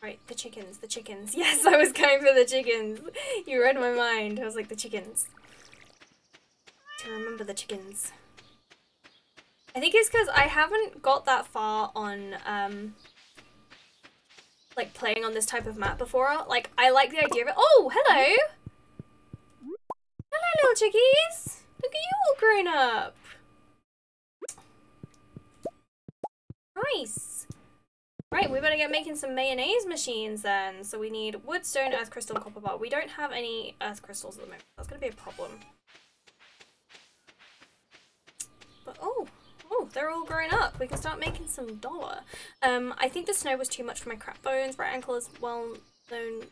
Right, the chickens. Yes, I was going for the chickens. You read my mind. I was like, the chickens. To remember the chickens. I think it's because I haven't got that far on, like, playing on this type of map before. Like, I like the idea of it. Oh, hello! Hello, little chickies! Look at you all grown up! Nice! Right, we better get making some mayonnaise machines then. So we need wood, stone, earth crystal, and copper bar. We don't have any earth crystals at the moment. That's gonna be a problem. But oh, they're all grown up. We can start making some dollar. I think the snow was too much for my crap bones. Right ankle is well known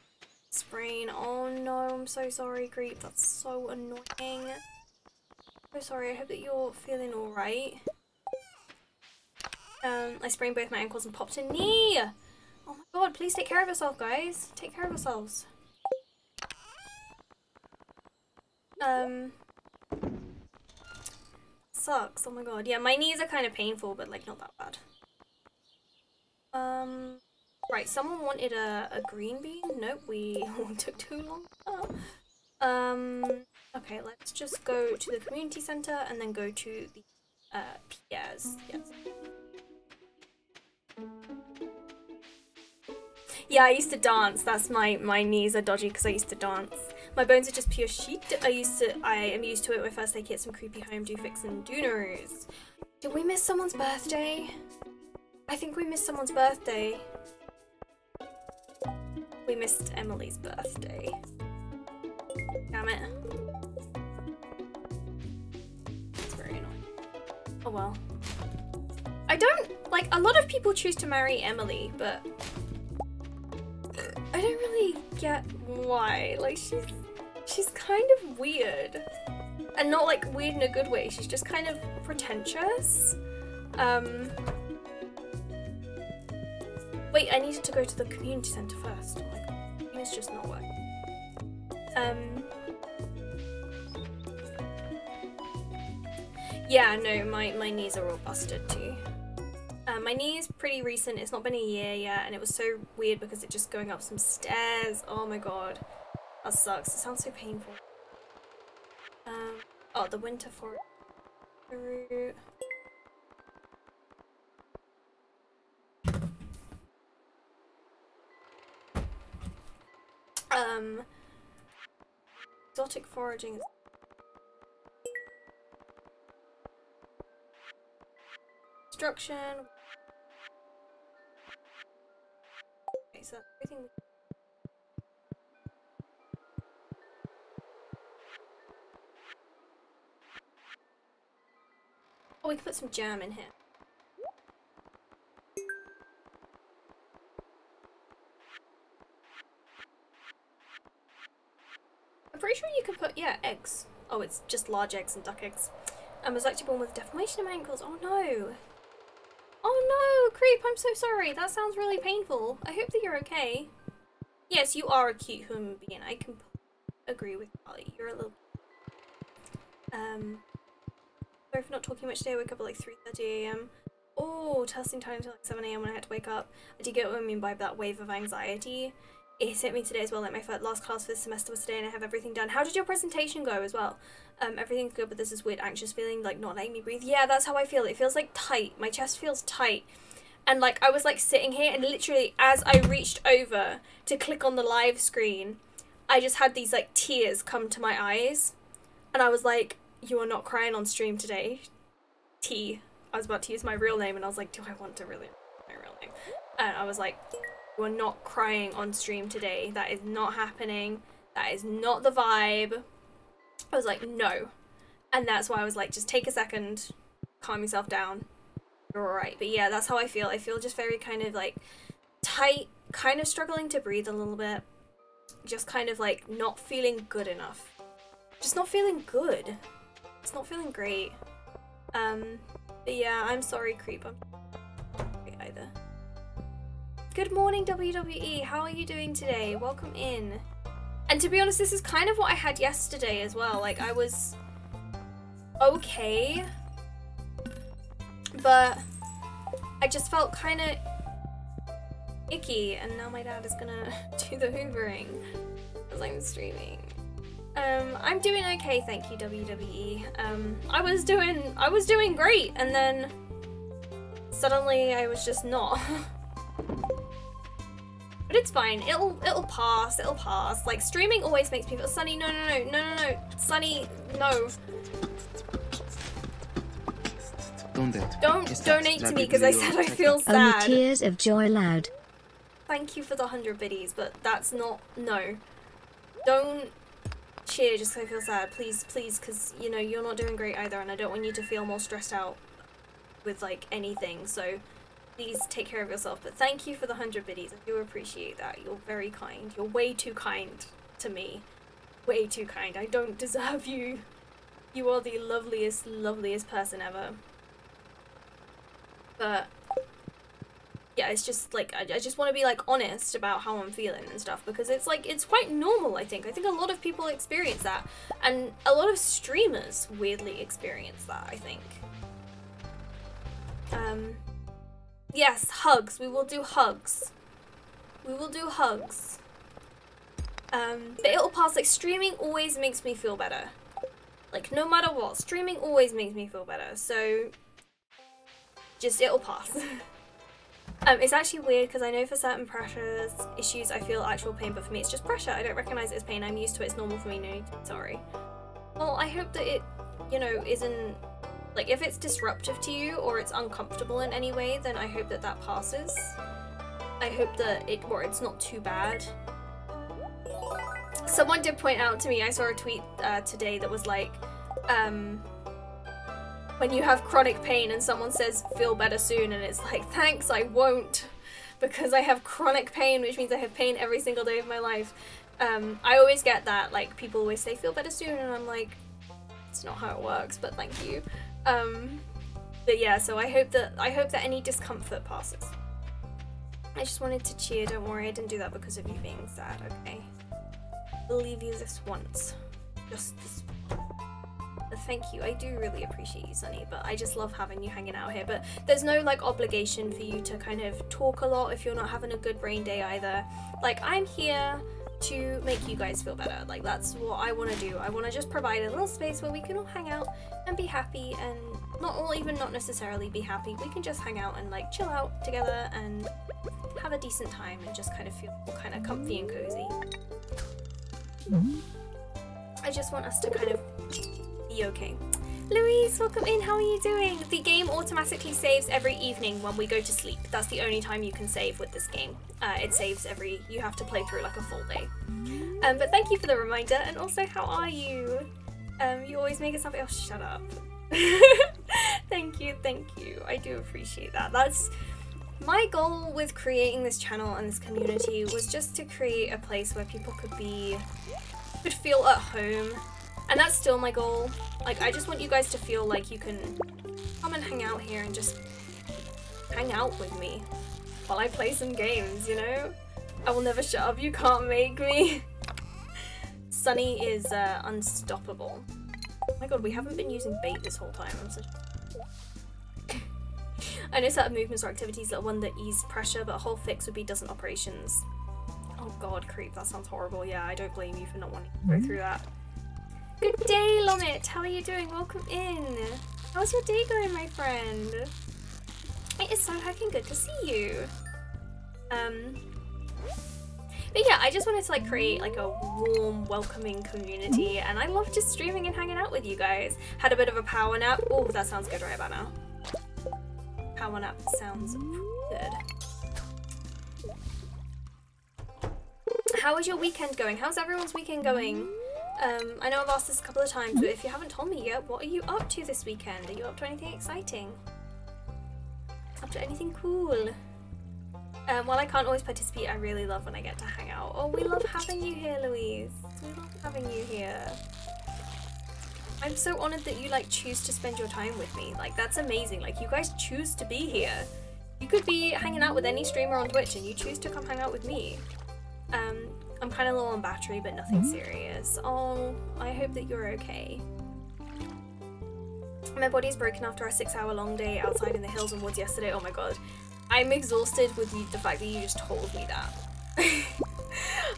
sprain. Oh no, I'm so sorry, Creep. That's so annoying. So sorry. I hope that you're feeling alright. I sprained both my ankles and popped a knee! Oh my god, please take care of yourself, guys. Take care of yourselves. Sucks, oh my god. Yeah, my knees are kind of painful, but like not that bad. Right, someone wanted a green bean? Nope, we took too long. Okay, let's just go to the community center and then go to the, Piers. Yes. Yeah, I used to dance. That's my knees are dodgy because I used to dance. My bones are just pure shit. I am used to it when first I get some creepy home do fix and dooners. Did we miss someone's birthday? I think we missed someone's birthday. We missed Emily's birthday. Damn it. It's very annoying. Oh well. I don't, like, a lot of people choose to marry Emily, but I don't really get why. Like, she's kind of weird. And not, like, weird in a good way. She's just kind of pretentious. Wait, I needed to go to the community centre first. Oh my god. It's just not working. Yeah, no, my knees are all busted too. My knee is pretty recent. It's not been a year yet, and it was so weird because it's just going up some stairs. Oh my god. That sucks. It sounds so painful. Oh, the winter forest route. Exotic foraging. Construction. Okay, so everything. Oh, we can put some jam in here. I'm pretty sure you can put, yeah, eggs. Oh, it's just large eggs and duck eggs. I was actually born with deformation in my ankles. Oh no. Oh no, Creep, I'm so sorry. That sounds really painful. I hope that you're okay. Yes, you are a cute human being. I can agree with Carly. You're a little... Sorry for not talking much today. I woke up at like 3:30 AM. Oh, testing time until like 7 AM when I had to wake up. I do get what I mean by that wave of anxiety. It hit me today as well. Like my last class for this semester was today and I have everything done. How did your presentation go as well? Everything's good, but there's this weird anxious feeling, like not letting me breathe. Yeah, that's how I feel. It feels like tight. My chest feels tight. And like I was like sitting here and literally as I reached over to click on the live screen, I just had these like tears come to my eyes. And I was like, you are not crying on stream today. T. I was about to use my real name and I was like, do I want to really use my real name? And I was like, you are not crying on stream today. That is not happening. That is not the vibe. I was like, no. And that's why I was like, just take a second, calm yourself down. You're alright. But yeah, that's how I feel. I feel just very kind of like tight, kind of struggling to breathe a little bit. Just kind of like not feeling good enough. Just not feeling good. It's not feeling great. But yeah, I'm sorry, Creep. I'm not great either. Good morning, WWE. How are you doing today? Welcome in. And to be honest, this is kind of what I had yesterday as well. Like, I was okay, but I just felt kind of icky, and now my dad is gonna do the hoovering as I'm streaming. I'm doing okay, thank you, WWE. I was doing great, and then suddenly I was just not. But it's fine. It'll pass. It'll pass. Like streaming always makes me feel. Sunny, no, Sunny, no. Don't donate to me because I said I feel sad. Only tears of joy loud. Thank you for the 100 biddies, but that's not, no. Don't cheer just because I feel sad, please, because you know you're not doing great either, and I don't want you to feel more stressed out with like anything. So please take care of yourself. But thank you for the 100 biddies. I do appreciate that. You're very kind. You're way too kind to me. Way too kind. I don't deserve you. You are the loveliest person ever. But yeah, it's just like I just want to be like honest about how I'm feeling and stuff, because it's like it's quite normal. I think a lot of people experience that, and a lot of streamers weirdly experience that, I think. Yes, hugs. We will do hugs. We will do hugs. But it'll pass. Like streaming always makes me feel better. Like no matter what, streaming always makes me feel better. So just it'll pass. It's actually weird because I know for certain pressures issues I feel actual pain, but for me it's just pressure. I don't recognize it as pain. I'm used to it. It's normal for me. No need to be sorry. Well, I hope that it, you know, isn't like if it's disruptive to you or it's uncomfortable in any way, then I hope that that passes. I hope that it's not too bad. Someone did point out to me, I saw a tweet today that was like, when you have chronic pain and someone says feel better soon, and it's like, thanks, I won't, because I have chronic pain, which means I have pain every single day of my life. I always get that, like people always say feel better soon, and I'm like, it's not how it works, but thank you. But yeah, so I hope that any discomfort passes. I just wanted to cheer. Don't worry, I didn't do that because of you being sad. Okay, I'll leave you this once, just this. But thank you. I do really appreciate you, Sunny, but I just love having you hanging out here. But there's no like obligation for you to kind of talk a lot if you're not having a good brain day either. Like I'm here to make you guys feel better. Like that's what I want to do. I want to just provide a little space where we can all hang out and be happy, and not necessarily be happy. We can just hang out and like chill out together and have a decent time and just kind of feel kind of comfy and cozy. I just want us to kind of be okay. Louise, welcome in. How are you doing? The game automatically saves every evening when we go to sleep. That's the only time you can save with this game. It saves you have to play through like a full day. But thank you for the reminder. And also, how are you? You always make us happy. Oh, shut up. Thank you, thank you. I do appreciate that. That's my goal with creating this channel and this community, was just to create a place where people could feel at home. And that's still my goal. Like, I just want you guys to feel like you can come and hang out here and just hang out with me while I play some games, you know? I will never shut up, you can't make me. Sunny is unstoppable. Oh my god, we haven't been using bait this whole time. I'm such... I know certain movements or activities that are one that ease pressure, but a whole fix would be dozen operations. Oh god, creep, that sounds horrible. Yeah, I don't blame you for not wanting to go through that. Good day, Lomit! How are you doing? Welcome in! How's your day going, my friend? It is so heckin' good to see you. But yeah, I just wanted to like create like a warm, welcoming community, and I love just streaming and hanging out with you guys. Had a bit of a power nap. Oh, that sounds good right about now. Power nap sounds good. How is your weekend going? How's everyone's weekend going? I know I've asked this a couple of times, but if you haven't told me yet, what are you up to this weekend? Are you up to anything exciting? Up to anything cool? While I can't always participate, I really love when I get to hang out. Oh, we love having you here, Louise. We love having you here. I'm so honored that you like choose to spend your time with me. Like, that's amazing. Like, you guys choose to be here. You could be hanging out with any streamer on Twitch and you choose to come hang out with me. I'm kind of low on battery, but nothing serious. Oh, I hope that you're okay. My body's broken after a 6-hour long day outside in the hills and woods yesterday. Oh my god. I'm exhausted with the fact that you just told me that.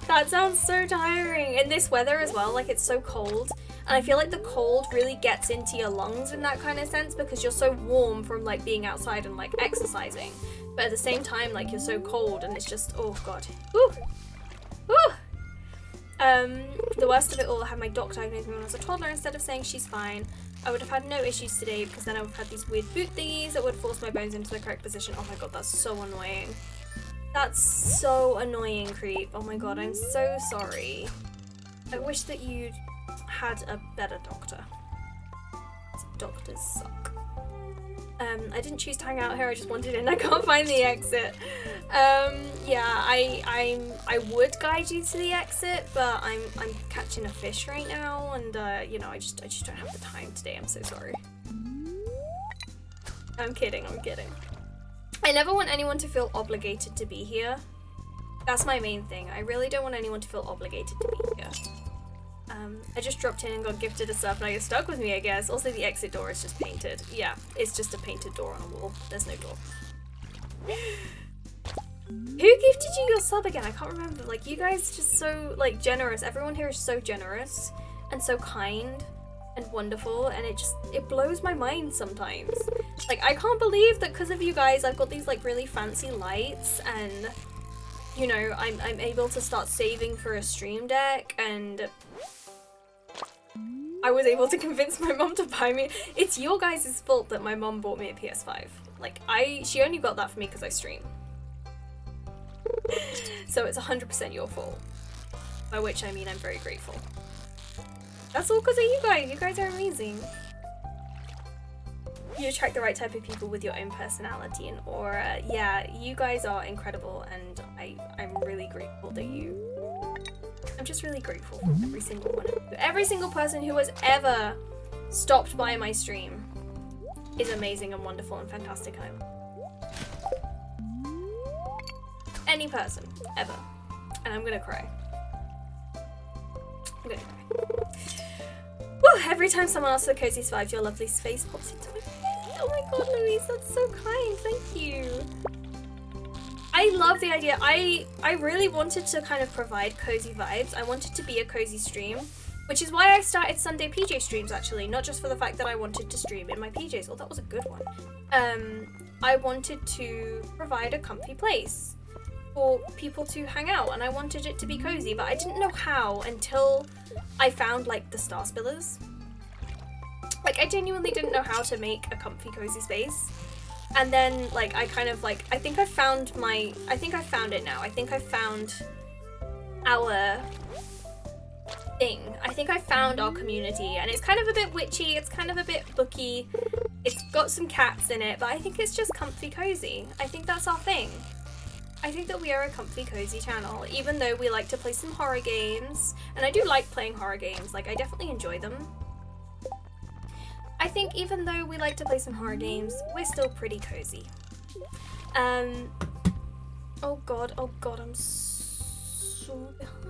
That sounds so tiring. In this weather as well, like, it's so cold. And I feel like the cold really gets into your lungs in that kind of sense, because you're so warm from like being outside and like exercising. But at the same time, like, you're so cold and it's just, oh god. Woo! Woo! The worst of it all, I had my doc diagnose me when I was a toddler instead of saying she's fine. I would have had no issues today because then I would have had these weird boot thingies that would force my bones into the correct position. Oh my god, that's so annoying. That's so annoying, creep. Oh my god, I'm so sorry. I wish that you'd had a better doctor. Doctors suck. I didn't choose to hang out here, I just wanted in. I can't find the exit. Yeah, I would guide you to the exit, but I'm catching a fish right now, and you know, I just don't have the time today. I'm so sorry. I'm kidding, I'm kidding. I never want anyone to feel obligated to be here. That's my main thing. I really don't want anyone to feel obligated to be here. I just dropped in and got gifted a sub, and I got stuck with me, I guess. Also, the exit door is just painted. Yeah, it's just a painted door on a wall. There's no door. Who gifted you your sub again? I can't remember. Like, you guys just so, like, generous. Everyone here is so generous and so kind and wonderful, and it blows my mind sometimes. Like, I can't believe that because of you guys, I've got these, like, really fancy lights, and, you know, I'm able to start saving for a stream deck, and I was able to convince my mom to buy me. It's your guys' fault that my mom bought me a PS5. Like, she only got that for me because I stream. So it's 100% your fault. By which I mean I'm very grateful. That's all because of you guys. You guys are amazing. You attract the right type of people with your own personality and aura. Yeah, you guys are incredible, and I'm really grateful that you... I'm just really grateful for every single one of you. Every single person who has ever stopped by my stream is amazing and wonderful and fantastic. Any person, ever. And I'm gonna cry. I'm gonna cry. Woo! Every time someone asks for Cozy's vibes, your lovely face pops into my face. Oh my god, Louise, that's so kind. Thank you. I love the idea. I really wanted to kind of provide cozy vibes. I wanted to be a cozy stream, which is why I started Sunday PJ streams, actually. Not just for the fact that I wanted to stream in my PJs. Oh, that was a good one. I wanted to provide a comfy place for people to hang out, and I wanted it to be cozy, but I didn't know how until I found, like, the star spillers. Like, I genuinely didn't know how to make a comfy, cozy space. And then, like, I kind of, like, I think I found it now. I think I found our thing. I think I found our community, and it's kind of a bit witchy, it's kind of a bit booky, It's got some cats in it, but I think it's just comfy cozy. I think that's our thing. I think that we are a comfy cozy channel, even though we like to play some horror games. And I do like playing horror games, like I definitely enjoy them. I think even though we like to play some horror games, we're still pretty cozy. Oh god, I'm so behind.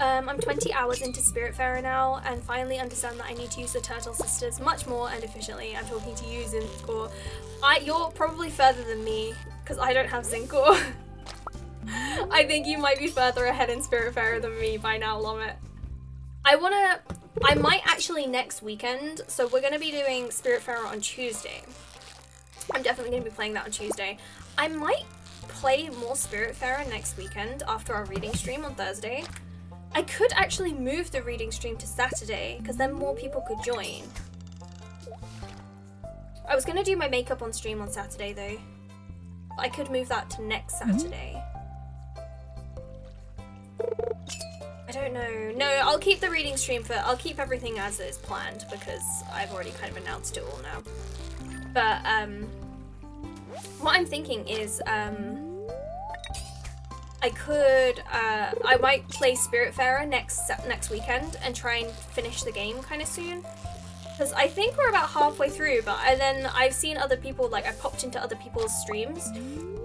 I'm 20 hours into Spiritfarer now and finally understand that I need to use the Turtle Sisters much more and efficiently. I'm talking to you, Zincore. You're probably further than me because I don't have Zincore. I think you might be further ahead in Spiritfarer than me by now, Lomit. I might actually next weekend, so we're going to be doing Spiritfarer on Tuesday. I'm definitely going to be playing that on Tuesday. I might play more Spiritfarer next weekend after our reading stream on Thursday. I could actually move the reading stream to Saturday, because then more people could join. I was going to do my makeup on stream on Saturday, though. I could move that to next Saturday. I don't know. No, I'll keep the reading stream I'll keep everything as is planned, because I've already kind of announced it all now. But, what I'm thinking is, I might play Spiritfarer next weekend and try and finish the game kind of soon. Because I think we're about halfway through, but then I've seen other people, like I've popped into other people's streams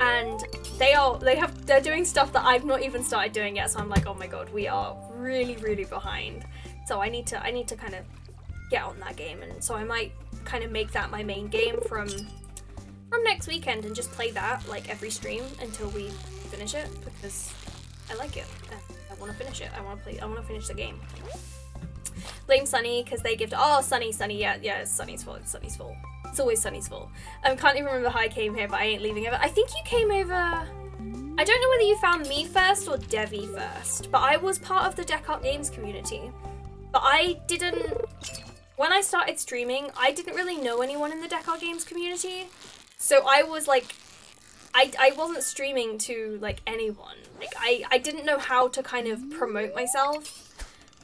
and they're doing stuff that I've not even started doing yet, so I'm like, oh my god, we are really, really behind. So I need to kind of get on that game, and so I might kind of make that my main game from next weekend and just play that like every stream until we finish it, because I like it. I want to finish it. I want to finish the game. Blame Sunny because they give Sunny, yeah, it's Sunny's fault. It's Sunny's fault. It's always Sunny's fault. Can't even remember how I came here, but I ain't leaving ever. I think you came over. I don't know whether you found me first or Devi first, but I was part of the Deckart Games community. But when I started streaming, I didn't really know anyone in the Deckart Games community. So I was like, I wasn't streaming to like anyone. Like I didn't know how to kind of promote myself.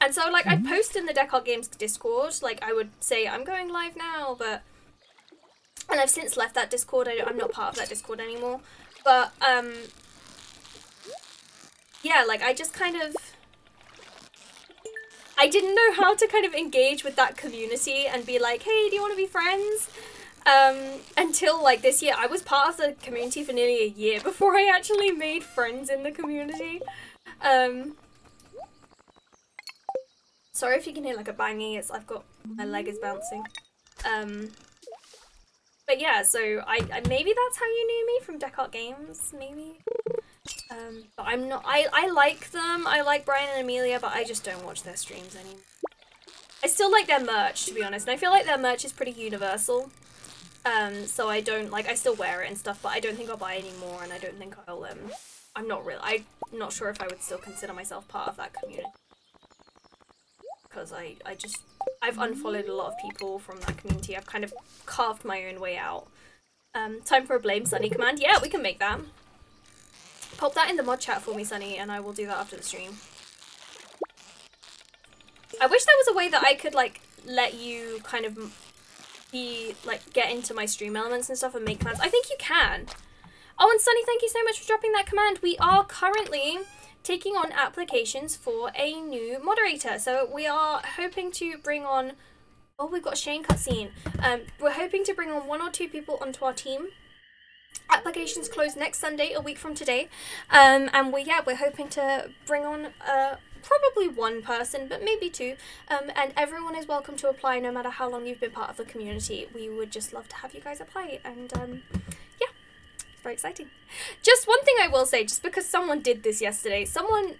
And so like I'd post in the Deckart Games Discord, like I would say I'm going live now, and I've since left that Discord. I'm not part of that Discord anymore. But yeah, like I just kind of, I didn't know how to kind of engage with that community and be like, hey, do you want to be friends? Until like this year. I was part of the community for nearly a year before I actually made friends in the community. Sorry if you can hear like a banging, I've got, my leg is bouncing. But yeah, so I maybe that's how you knew me, from Deckart Games, maybe? But I'm not, I like them, I like Brian and Amelia, but I just don't watch their streams anymore. I still like their merch, to be honest, and I feel like their merch is pretty universal. So I don't, like, I still wear it and stuff, but I don't think I'll buy any more, and I don't think I'll, I'm not sure if I would still consider myself part of that community. Because I've unfollowed a lot of people from that community. I've kind of carved my own way out. Time for a Blame Sunny command. Yeah, we can make that. Pop that in the mod chat for me, Sunny, and I will do that after the stream. I wish there was a way that I could, like, let you kind of get into my stream elements and stuff and make commands. I think you can. Oh, and Sunny, thank you so much for dropping that command. We are currently taking on applications for a new moderator. So we are hoping to bring on, oh, we've got a Shane cutscene. We're hoping to bring on 1 or 2 people onto our team. Applications close next Sunday, a week from today. And we're hoping to bring on probably 1 person, but maybe 2. And everyone is welcome to apply, no matter how long you've been part of the community. We would just love to have you guys apply, and yeah, it's very exciting. Just one thing I will say, just because someone did this yesterday, someone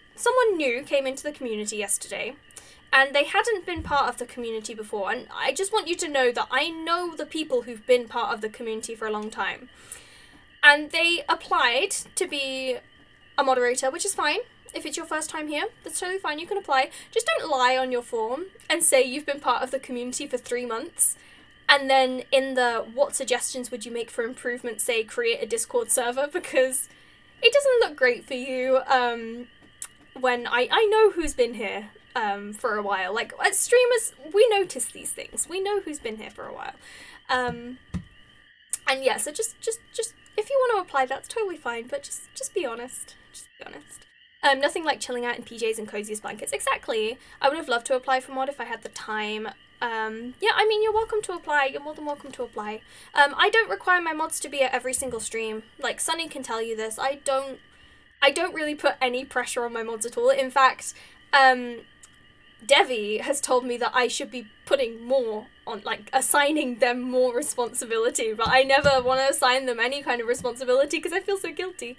new came into the community yesterday, and they hadn't been part of the community before, and I just want you to know that I know the people who've been part of the community for a long time. And they applied to be a moderator, which is fine. If it's your first time here, that's totally fine, you can apply. Just don't lie on your form and say you've been part of the community for 3 months. And then in the what suggestions would you make for improvement, say create a Discord server, because it doesn't look great for you when I know who's been here for a while. Like, as streamers, we notice these things. We know who's been here for a while. And yeah, so just if you want to apply, that's totally fine, but just be honest. Just be honest. Nothing like chilling out in PJs and coziest blankets. Exactly. I would have loved to apply for mod if I had the time. Yeah, I mean, you're welcome to apply. You're more than welcome to apply. I don't require my mods to be at every single stream. Like, Sunny can tell you this. I don't really put any pressure on my mods at all. In fact, Devi has told me that I should be putting more on, like, assigning them more responsibility, but I never want to assign them any kind of responsibility because I feel so guilty.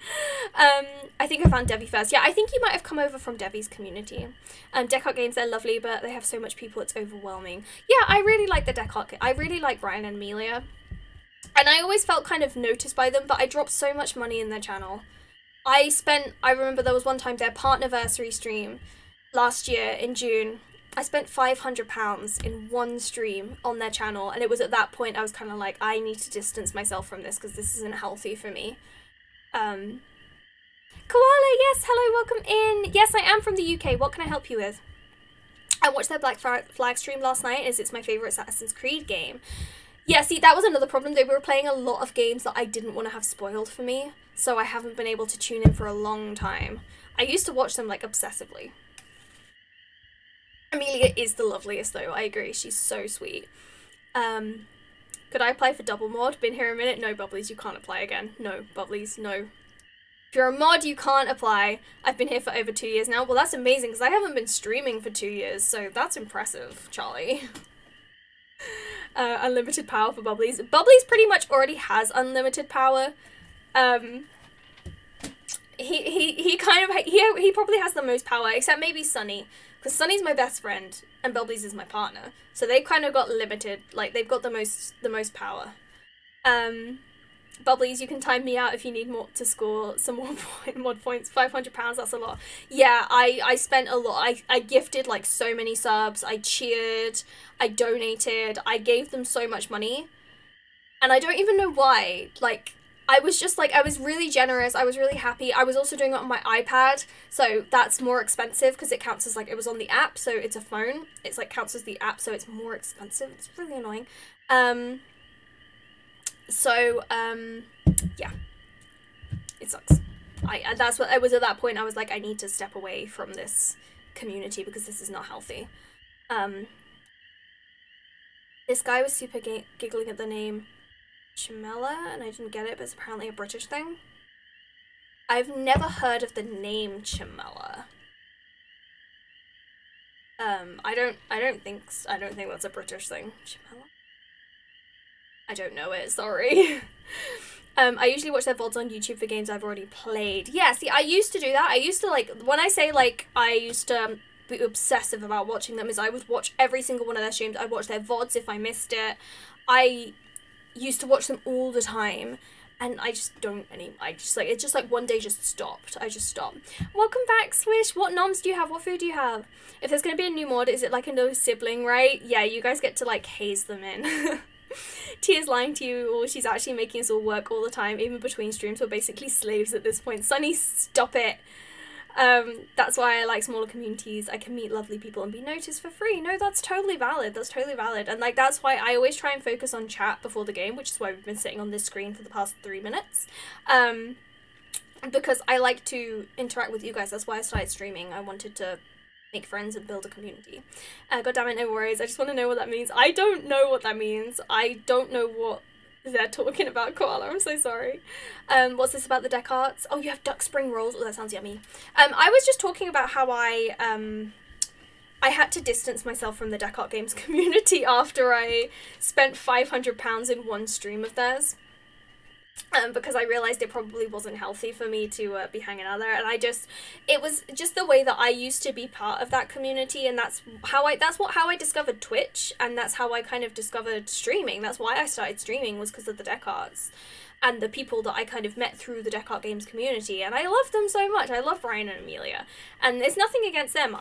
I think I found Devi first. Yeah, I think you might have come over from Devi's community. Deck art games, they're lovely, but they have so much people, it's overwhelming. Yeah, I really like the deck art. I really like Ryan and Amelia. And I always felt kind of noticed by them, but I dropped so much money in their channel. I remember there was one time their partnerversary stream last year in June. I spent £500 in one stream on their channel, and it was at that point I was kind of like, I need to distance myself from this because this isn't healthy for me. Koala, yes, hello, welcome in. Yes, I am from the UK. What can I help you with? I watched their Black Flag stream last night as it's my favourite Assassin's Creed game. Yeah, see, that was another problem. They were playing a lot of games that I didn't want to have spoiled for me, so I haven't been able to tune in for a long time. I used to watch them, like, obsessively. Amelia is the loveliest, though. I agree. She's so sweet. Could I apply for double mod? Been here a minute? No, Bubblies, you can't apply again. No, Bubblies, no. If you're a mod, you can't apply. I've been here for over 2 years now. Well, that's amazing, because I haven't been streaming for 2 years, so that's impressive, Charlie. Unlimited power for Bubblies. Bubblies pretty much already has unlimited power. He probably has the most power, except maybe Sunny. Because Sunny's my best friend, and Bubblies is my partner. So they kind of got limited, like, they've got the most power. Bubblies, you can time me out if you need more to score some more mod points. £500, that's a lot. Yeah, I spent a lot. I gifted, like, so many subs. I cheered. I donated. I gave them so much money. And I don't even know why. Like, I was just, like, I was really generous. I was really happy. I was also doing it on my iPad, so that's more expensive because it counts as, like, it was on the app, so it's a phone. It's, like, counts as the app, so it's more expensive. It's really annoying. Yeah. It sucks. That's what I was at that point. I was like, I need to step away from this community because this is not healthy. This guy was super giggling at the name Chimella, and I didn't get it, but it's apparently a British thing. I've never heard of the name Chimella. I don't think that's a British thing. Chimella? I don't know it, sorry. I usually watch their VODs on YouTube for games I've already played. Yeah, see, I used to do that. I used to, like, when I say, like, I used to be obsessive about watching them, is I would watch every single one of their streams. I'd watch their VODs if I missed it. I used to watch them all the time, and I just don't anymore. It's just like one day just stopped. I just stopped. Welcome back, Swish. What noms do you have? What food do you have? If there's gonna be a new mod, is it like a no sibling, right? Yeah, you guys get to, like, haze them in. Tia's lying to you, or she's actually making us all work all the time, even between streams. We're basically slaves at this point. Sunny, stop it. That's why I like smaller communities. I can meet lovely people and be noticed for free. No, that's totally valid. That's totally valid. And, like, that's why I always try and focus on chat before the game, which is why we've been sitting on this screen for the past 3 minutes. Because I like to interact with you guys. That's why I started streaming. I wanted to make friends and build a community. God damn it, no worries. I just want to know what that means. I don't know what that means. I don't know what they're talking about, Koala. I'm so sorry. What's this about the deck arts? Oh, you have duck spring rolls. Oh, that sounds yummy. I was just talking about how I had to distance myself from the deck art games community after I spent £500 in one stream of theirs. Because I realised it probably wasn't healthy for me to be hanging out there, and it was just the way that I used to be part of that community, and that's how I discovered Twitch, and that's how I kind of discovered streaming. That's why I started streaming, was because of the deck arts and the people that I kind of met through the deck art games community, and I love them so much. I love Ryan and Amelia, and there's nothing against them.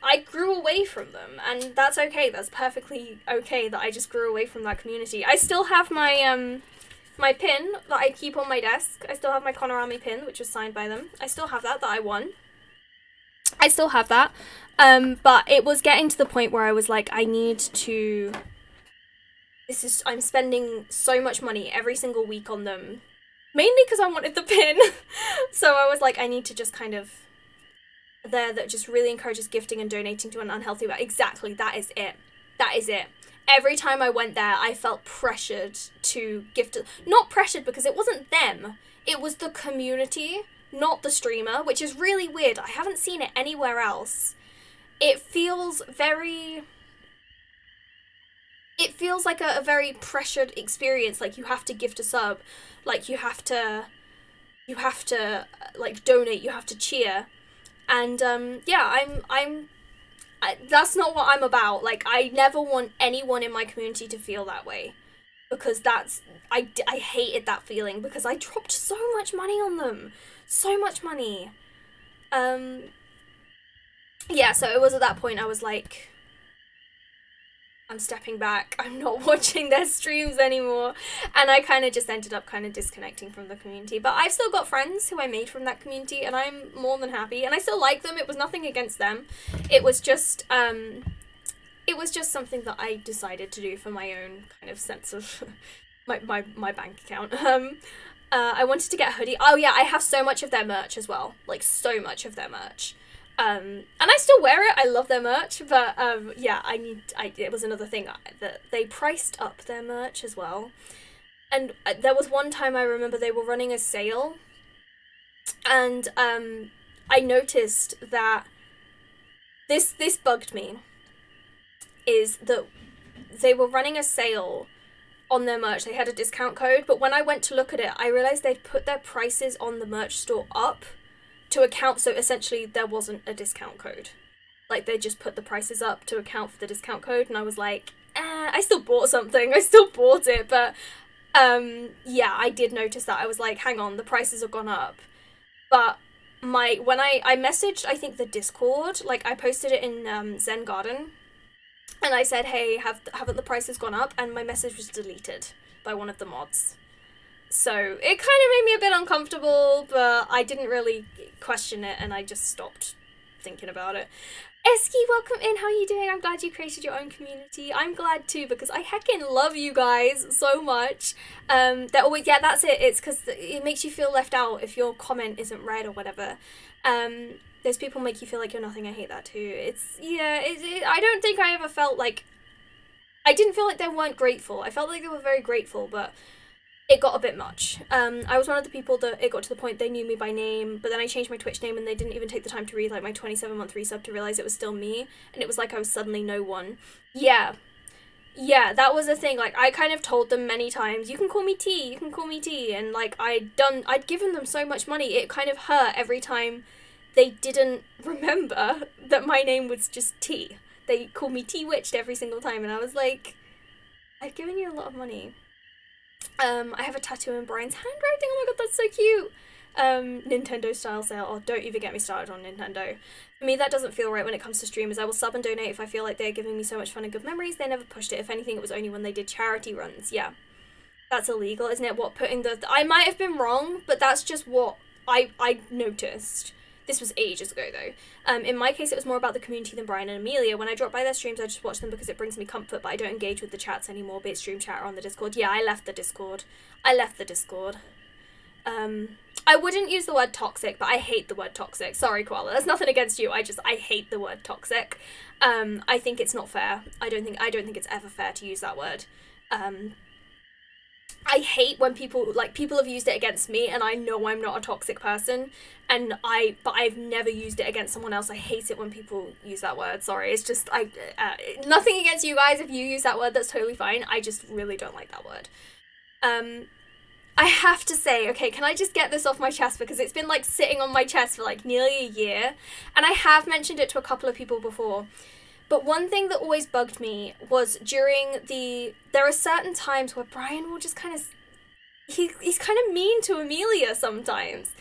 I grew away from them, and that's okay. That's perfectly okay that I just grew away from that community. I still have my my pin that I keep on my desk. I still have my Konorami pin, which was signed by them. I still have that I won. I still have that. But it was getting to the point where I was like, I need to I'm spending so much money every single week on them. Mainly because I wanted the pin. So I was like, I need to just kind of... that just really encourages gifting and donating to an unhealthy way. Exactly, that is it. That is it. Every time I went there, I felt pressured to gift... Not pressured because it wasn't them. It was the community, not the streamer, which is really weird. I haven't seen it anywhere else. It feels very... It feels like a very pressured experience. Like, you have to gift a sub. Like, you have to, like, donate. You have to cheer. And, yeah, that's not what I'm about. Like, I never want anyone in my community to feel that way. Because I hated that feeling because I dropped so much money on them. So much money. Yeah, so it was at that point I was like, I'm stepping back. I'm not watching their streams anymore. And I kind of just ended up kind of disconnecting from the community. But I've still got friends who I made from that community, and I'm more than happy. And I still like them. It was nothing against them. It was just something that I decided to do for my own kind of sense of my bank account. I wanted to get a hoodie. Oh yeah, I have so much of their merch as well. Like, so much of their merch. And I still wear it. I love their merch, but yeah, it was another thing that they priced up their merch as well. And there was one time I remember they were running a sale, and I noticed that this bugged me, is that they were running a sale on their merch. They had a discount code, but when I went to look at it, I realized they'd put their prices on the merch store up to account, so essentially there wasn't a discount code. Like, they just put the prices up to account for the discount code, and I was like, I still bought something, I still bought it, but, yeah, I did notice that. I was like, hang on, the prices have gone up. But when I messaged, I think, the Discord, like, I posted it in, Zen Garden, and I said, hey, haven't the prices gone up? And my message was deleted by one of the mods. So it kind of made me a bit uncomfortable, but I didn't really question it, and I just stopped thinking about it. Eski, welcome in. How are you doing? I'm glad you created your own community. I'm glad too, because I heckin' love you guys so much. They're always, yeah, that's it. It's because it makes you feel left out if your comment isn't read or whatever. Those people make you feel like you're nothing. I hate that too. It's, yeah, I don't think I ever felt like, I didn't feel like they weren't grateful. I felt like they were very grateful, but it got a bit much. I was one of the people that it got to the point they knew me by name, but then I changed my Twitch name and they didn't even take the time to read like my 27-month resub to realize it was still me, and it was like I was suddenly no one. Yeah, that was a thing. Like, I kind of told them many times, you can call me T, you can call me T, and like I'd given them so much money, it kind of hurt every time they didn't remember that my name was just T. They called me T-Witched every single time, and I was like, I've given you a lot of money. I have a tattoo in Brian's handwriting. Oh my god, that's so cute. Nintendo style sale. Oh, don't even get me started on Nintendo. For me, that doesn't feel right when it comes to streamers. I will sub and donate if I feel like they're giving me so much fun and good memories. They never pushed it. If anything, it was only when they did charity runs. Yeah. That's illegal, isn't it? What, putting I might have been wrong, but that's just what I noticed. This was ages ago, though. In my case, it was more about the community than Brian and Amelia. When I drop by their streams, I just watch them because it brings me comfort, but I don't engage with the chats anymore, be it stream chat or on the Discord. Yeah, I left the Discord. I wouldn't use the word toxic, but I hate the word toxic. Sorry, Koala. There's nothing against you. I hate the word toxic. I think it's not fair. I don't think it's ever fair to use that word. I hate when people have used it against me, and I know I'm not a toxic person, but I've never used it against someone else. I hate it when people use that word. Sorry, it's just, nothing against you guys. If you use that word, that's totally fine. I just really don't like that word. I have to say, okay, can I just get this off my chest, because it's been like sitting on my chest for like nearly a year, and I have mentioned it to a couple of people before. But one thing that always bugged me was there are certain times where Brian will just kind of, he's kind of mean to Amelia sometimes.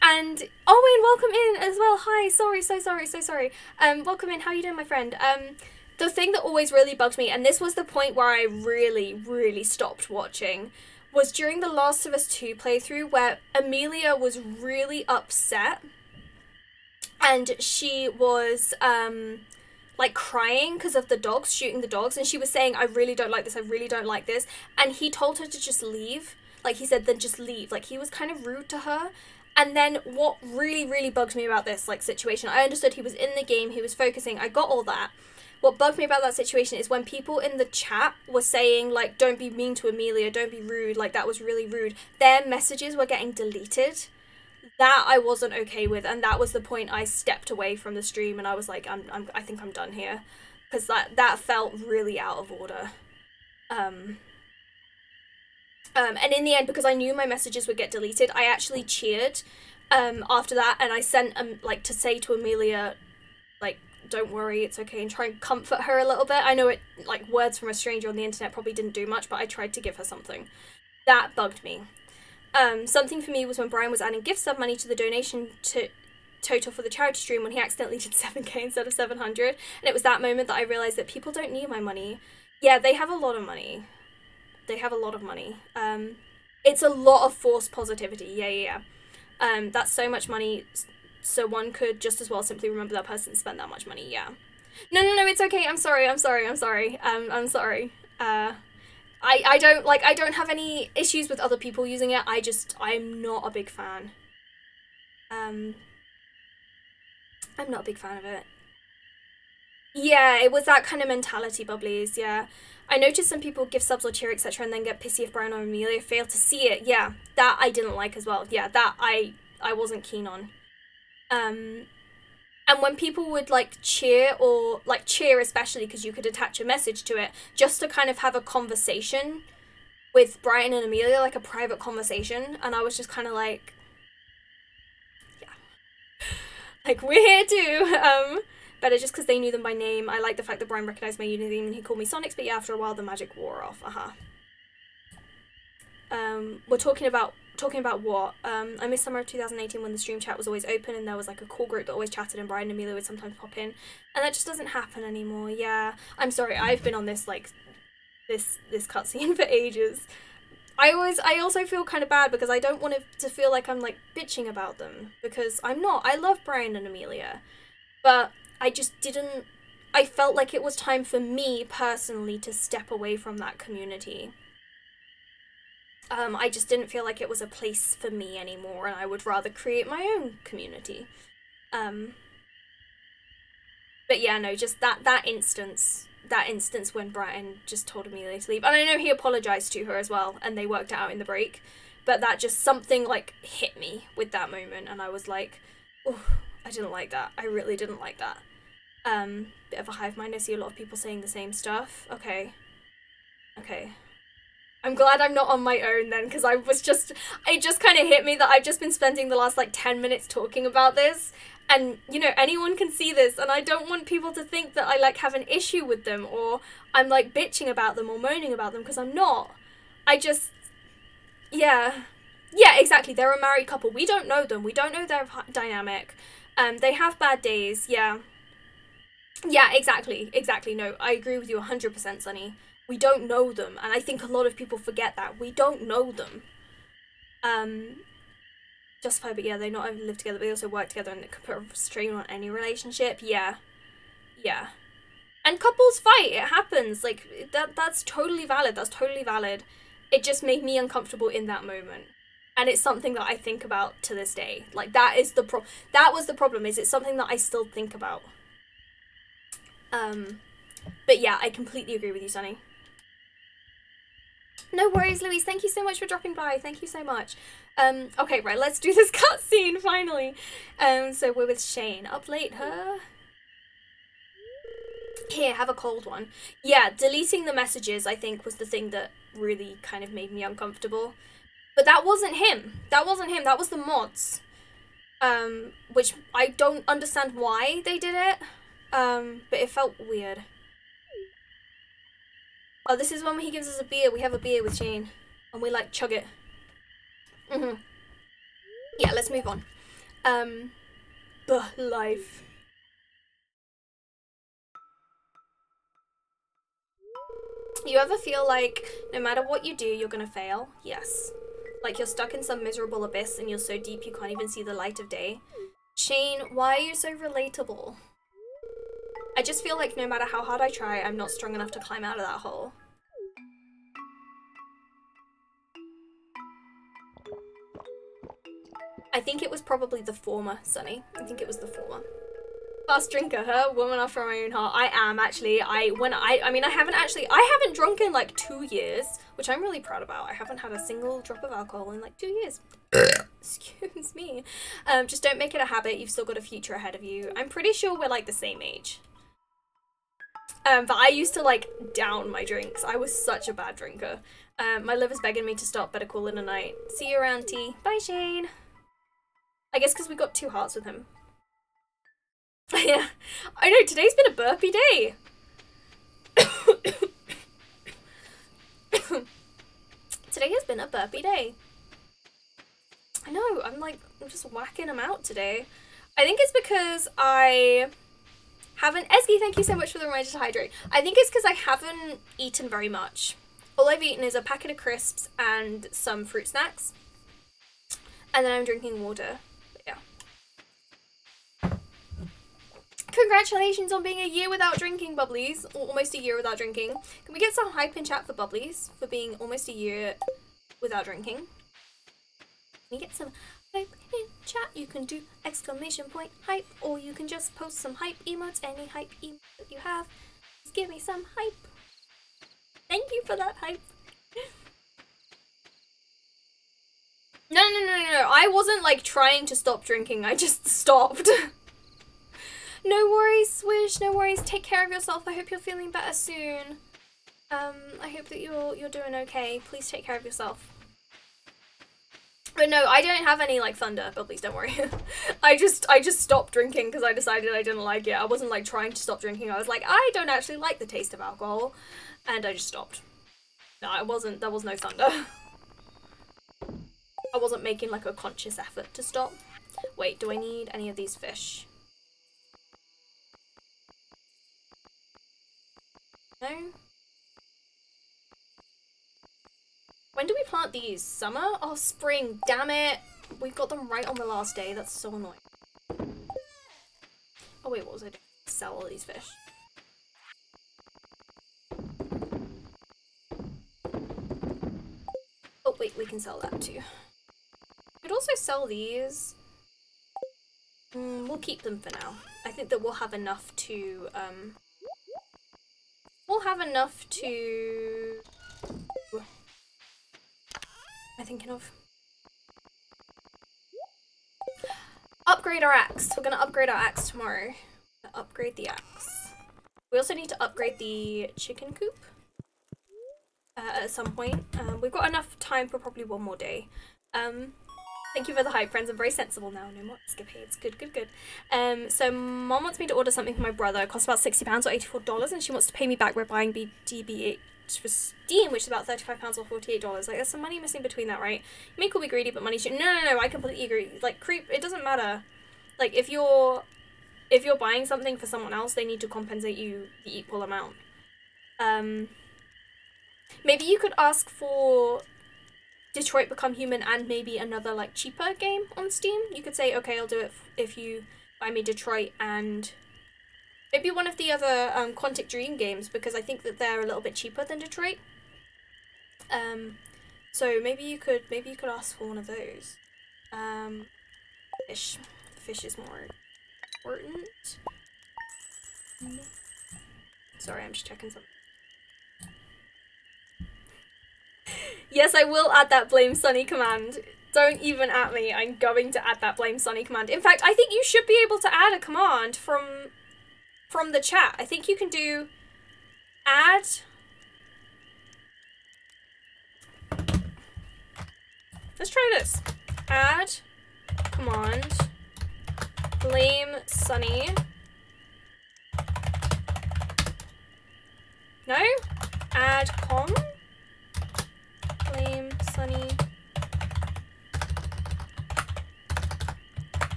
And Owen, welcome in as well. Hi, sorry. Welcome in. How you doing, my friend? The thing that always really bugged me, and this was the point where I really, really stopped watching, was during the Last of Us 2 playthrough, where Amelia was really upset, and she was, like crying because of the dogs, shooting the dogs, and she was saying, I really don't like this, I really don't like this, and he told her to just leave. Like, he said, then just leave. Like, he was kind of rude to her. And then what really, really bugged me about this, like, situation, I understood he was in the game, he was focusing, I got all that. What bugged me about that situation is when people in the chat were saying, like, don't be mean to Amelia, don't be rude, like, that was really rude, their messages were getting deleted. That I wasn't okay with, and that was the point I stepped away from the stream, and I was like, I think I'm done here, because that felt really out of order. And in the end, because I knew my messages would get deleted, I actually cheered after that, and I sent like to say to Amelia, like, don't worry, it's okay, and try and comfort her a little bit. I know it, like, words from a stranger on the internet probably didn't do much, but I tried to give her something. That bugged me. Something for me was when Brian was adding gift sub money to the donation total for the charity stream when he accidentally did 7k instead of 700, and it was that moment that I realised that people don't need my money. Yeah, they have a lot of money. They have a lot of money. It's a lot of forced positivity. Yeah. That's so much money, so one could just as well simply remember that person spent that much money. Yeah. No, it's okay. I'm sorry. I'm sorry. I don't have any issues with other people using it. I'm not a big fan. I'm not a big fan of it. Yeah, it was that kind of mentality, Bubblies, yeah. I noticed some people give subs or cheer, etc., and then get pissy if Brian or Amelia fail to see it. Yeah, that I didn't like as well. Yeah, that I wasn't keen on. And when people would, like, cheer, or, like, cheer especially because you could attach a message to it, just to kind of have a conversation with Brian and Amelia, like a private conversation, and I was just kind of like, yeah. Like, we're here too, better just because they knew them by name. I like the fact that Brian recognised my username and he called me Sonics, but yeah, after a while the magic wore off. We're talking about what? I missed summer of 2018 when the stream chat was always open and there was like a cool group that always chatted and Brian and Amelia would sometimes pop in, and that just doesn't happen anymore. Yeah, I'm sorry, I've been on this, like, this cutscene for ages. I also feel kind of bad because I don't want it to feel like I'm, like, bitching about them, because I'm not. I love Brian and Amelia, but I just didn't, I felt like it was time for me personally to step away from that community. I just didn't feel like it was a place for me anymore, and I would rather create my own community. But yeah, no, just that instance when Brian just told Amelia to leave, and I know he apologized to her as well, and they worked it out in the break, but that just, something, like, hit me with that moment, and I was like, oh, I didn't like that. I really didn't like that. Bit of a hive mind. I see a lot of people saying the same stuff. Okay. I'm glad I'm not on my own then, because it just kind of hit me that I've just been spending the last, like, 10 minutes talking about this, and, you know, anyone can see this, and I don't want people to think that I, like, have an issue with them, or I'm, like, bitching about them or moaning about them, because I'm not. Yeah, exactly. They're a married couple. We don't know them. We don't know their dynamic. They have bad days. Yeah, exactly. No, I agree with you 100%, Sunny. We don't know them, and I think a lot of people forget that. We don't know them. Justified, but yeah, they not only live together, but they also work together, and it could put a strain on any relationship. Yeah. And couples fight. It happens. Like, that's totally valid. It just made me uncomfortable in that moment. And it's something that I think about to this day. Like, that was the problem, is it's something that I still think about. But yeah, I completely agree with you, Sunny. No worries, Louise. Thank you so much for dropping by. Thank you so much. Okay, right, let's do this cutscene, finally. So we're with Shane. Up late, huh? Here, have a cold one. Yeah, deleting the messages, I think, was the thing that really kind of made me uncomfortable. But that wasn't him. That was the mods. Which I don't understand why they did it. But it felt weird. Oh, this is when he gives us a beer. We have a beer with Shane. And we, like, chug it. Yeah, let's move on. Life. You ever feel like no matter what you do, you're gonna fail? Yes. Like you're stuck in some miserable abyss and you're so deep you can't even see the light of day. Shane, why are you so relatable? I just feel like no matter how hard I try, I'm not strong enough to climb out of that hole. I think it was probably the former, Sunny. I think it was the former. Fast drinker, huh? Woman after my own heart. I am actually. I haven't drunk in like 2 years, which I'm really proud about. I haven't had a single drop of alcohol in like 2 years. Excuse me. Just don't make it a habit. You've still got a future ahead of you. I'm pretty sure we're like the same age. But I used to like down my drinks. I was such a bad drinker. My liver's begging me to stop. Better call it a night. See you around, T. Bye, Shane. I guess because we got 2 hearts with him. Yeah, I know, today's been a burpy day. Today has been a burpy day. I know, I'm just whacking them out today. I think it's because I haven't... Esky, thank you so much for the reminder to hydrate. I think it's because I haven't eaten very much. All I've eaten is a packet of crisps and some fruit snacks. And then I'm drinking water. Congratulations on being a year without drinking, Bubblies. Almost a year without drinking. Can we get some hype in chat for Bubblies for being almost a year without drinking? Can we get some hype in chat? You can do exclamation point hype, or you can just post some hype emotes. Any hype emotes that you have, just give me some hype. Thank you for that hype. No. I wasn't like trying to stop drinking. I just stopped. No worries, Swish, no worries. Take care of yourself. I hope you're feeling better soon. I hope that you're doing okay. Please take care of yourself. But no, I don't have any like thunder, but please don't worry. I just stopped drinking because I decided I didn't like it. I wasn't like trying to stop drinking. I was like, I don't actually like the taste of alcohol, and I just stopped. No, I wasn't. There was no thunder. I wasn't making like a conscious effort to stop. Wait, do I need any of these fish? No? When do we plant these? Summer? Oh, spring. Damn it. We got them right on the last day. That's so annoying. Oh, wait, what was I doing? Sell all these fish. Oh, wait, we can sell that too. We could also sell these. We'll keep them for now. I think that we'll have enough to, I'm thinking of upgrade our axe. We're gonna upgrade our axe tomorrow. Upgrade the axe. We also need to upgrade the chicken coop at some point. We've got enough time for probably one more day. Thank you for the hype, friends. I'm very sensible now. No more escapades. Good. So Mom wants me to order something for my brother. It costs about £60 or $84, and she wants to pay me back by buying BDB8 for Steam, which is about £35 or $48. Like, there's some money missing between that, right? You may call me greedy, but money should... No, I completely agree. Like, creep, it doesn't matter. Like, if you're buying something for someone else, they need to compensate you the equal amount. Maybe you could ask for Detroit Become Human and maybe another, like, cheaper game on Steam. You could say, okay, I'll do it if you buy me Detroit and maybe one of the other Quantic Dream games, because I think that they're a little bit cheaper than Detroit. So maybe you could ask for one of those. Fish. Fish is more important. Sorry, I'm just checking something. Yes, I will add that blame Sunny command. Don't even at me. I'm going to add that blame Sunny command. In fact, I think you should be able to add a command from the chat. I think you can do add. Let's try this. Add command blame Sunny. No? Add com. Blame Sunny.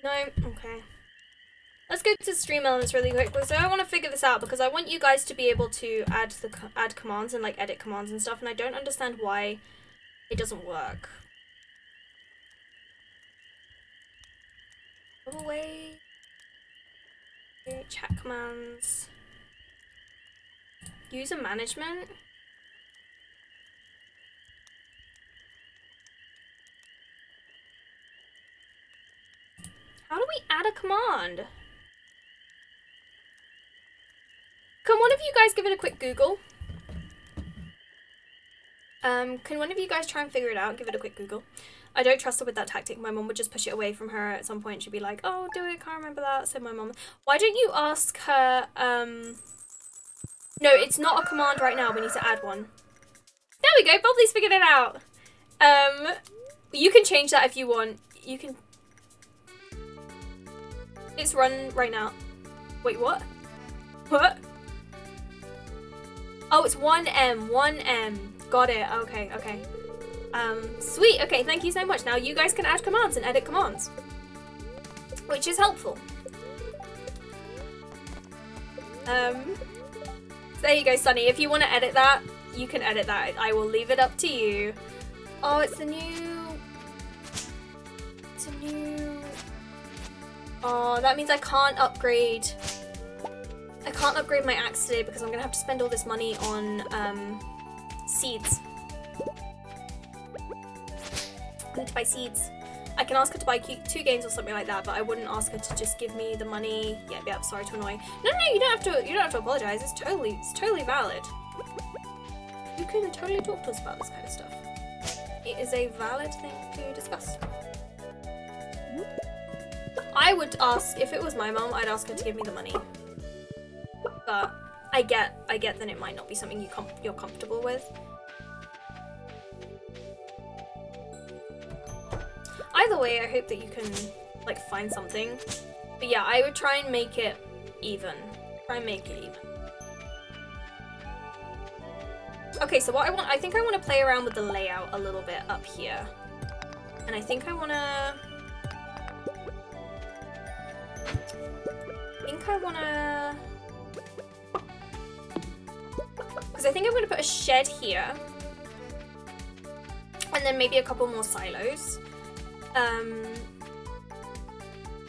No? Okay. Let's go to stream elements really quick. So I want to figure this out because I want you guys to be able to add commands and like edit commands and stuff, and I don't understand why it doesn't work. Go away. Chat commands. User management. How do we add a command? Can one of you guys give it a quick Google? Can one of you guys try and figure it out? Give it a quick Google. I don't trust her with that tactic. My mom would just push it away from her at some point. She'd be like, oh, do it, can't remember that, said my mom. Why don't you ask her, no, it's not a command right now. We need to add one. There we go. Bobley's figured it out. You can change that if you want. You can... It's run right now. Wait, what? What? Oh, it's 1M. 1M. Got it. Okay, okay. Sweet. Okay, thank you so much. Now you guys can add commands and edit commands, which is helpful. There you go, Sunny. If you want to edit that, you can edit that. I will leave it up to you. Oh, it's a new... It's a new... Oh, that means I can't upgrade... I can't upgrade my axe today because I'm going to have to spend all this money on, seeds. I need to buy seeds. I can ask her to buy 2 games or something like that, but I wouldn't ask her to just give me the money. Yeah, sorry to annoy. No, you don't have to apologize. It's totally valid. You can totally talk to us about this kind of stuff. It is a valid thing to discuss. I would ask, if it was my mom, I'd ask her to give me the money. But I get that it might not be something you're comfortable with. Either way, I hope that you can, like, find something. But yeah, I would try and make it even. Try and make it even. Okay, so what I think I want to play around with the layout a little bit up here. And I think I want to... Because I think I'm going to put a shed here. And then maybe a couple more silos.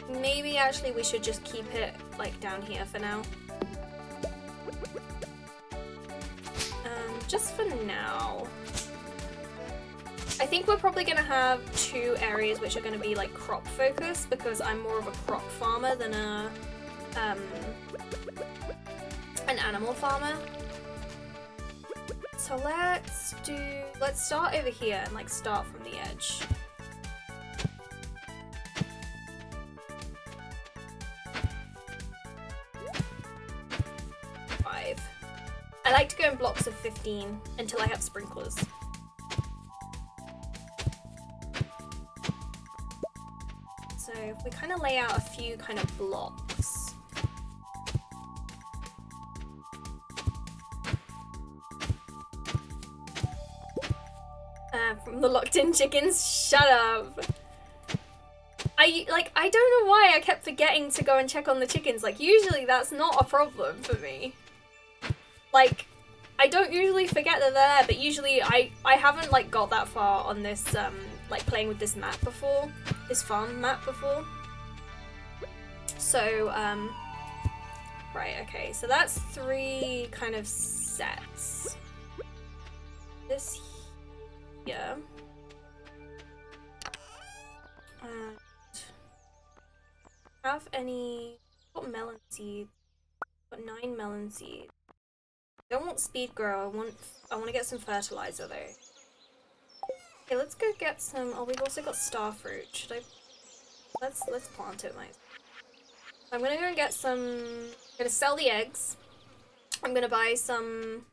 Maybe actually we should just keep it like down here for now. Just for now. I think we're probably gonna have 2 areas which are gonna be like crop focused because I'm more of a crop farmer than a an animal farmer. So let's start over here and like start from the edge. I like to go in blocks of 15 until I have sprinklers. So if we kind of lay out a few kind of blocks. From the locked in chickens, shut up. I don't know why I kept forgetting to go and check on the chickens. Like usually that's not a problem for me. Like, I don't usually forget that they're there, but usually I haven't, like, got that far on this, like, playing with this map before. This farm map before. So, right, okay. So that's 3 kind of sets. This here. And have any... Got melon seeds. Got 9 melon seeds. I don't want speed grow, I want to get some fertilizer though. Okay, let's go get some. Oh, we've also got starfruit. Should I? Let's plant it, mate. I'm gonna go and get some. I'm gonna sell the eggs. I'm gonna buy some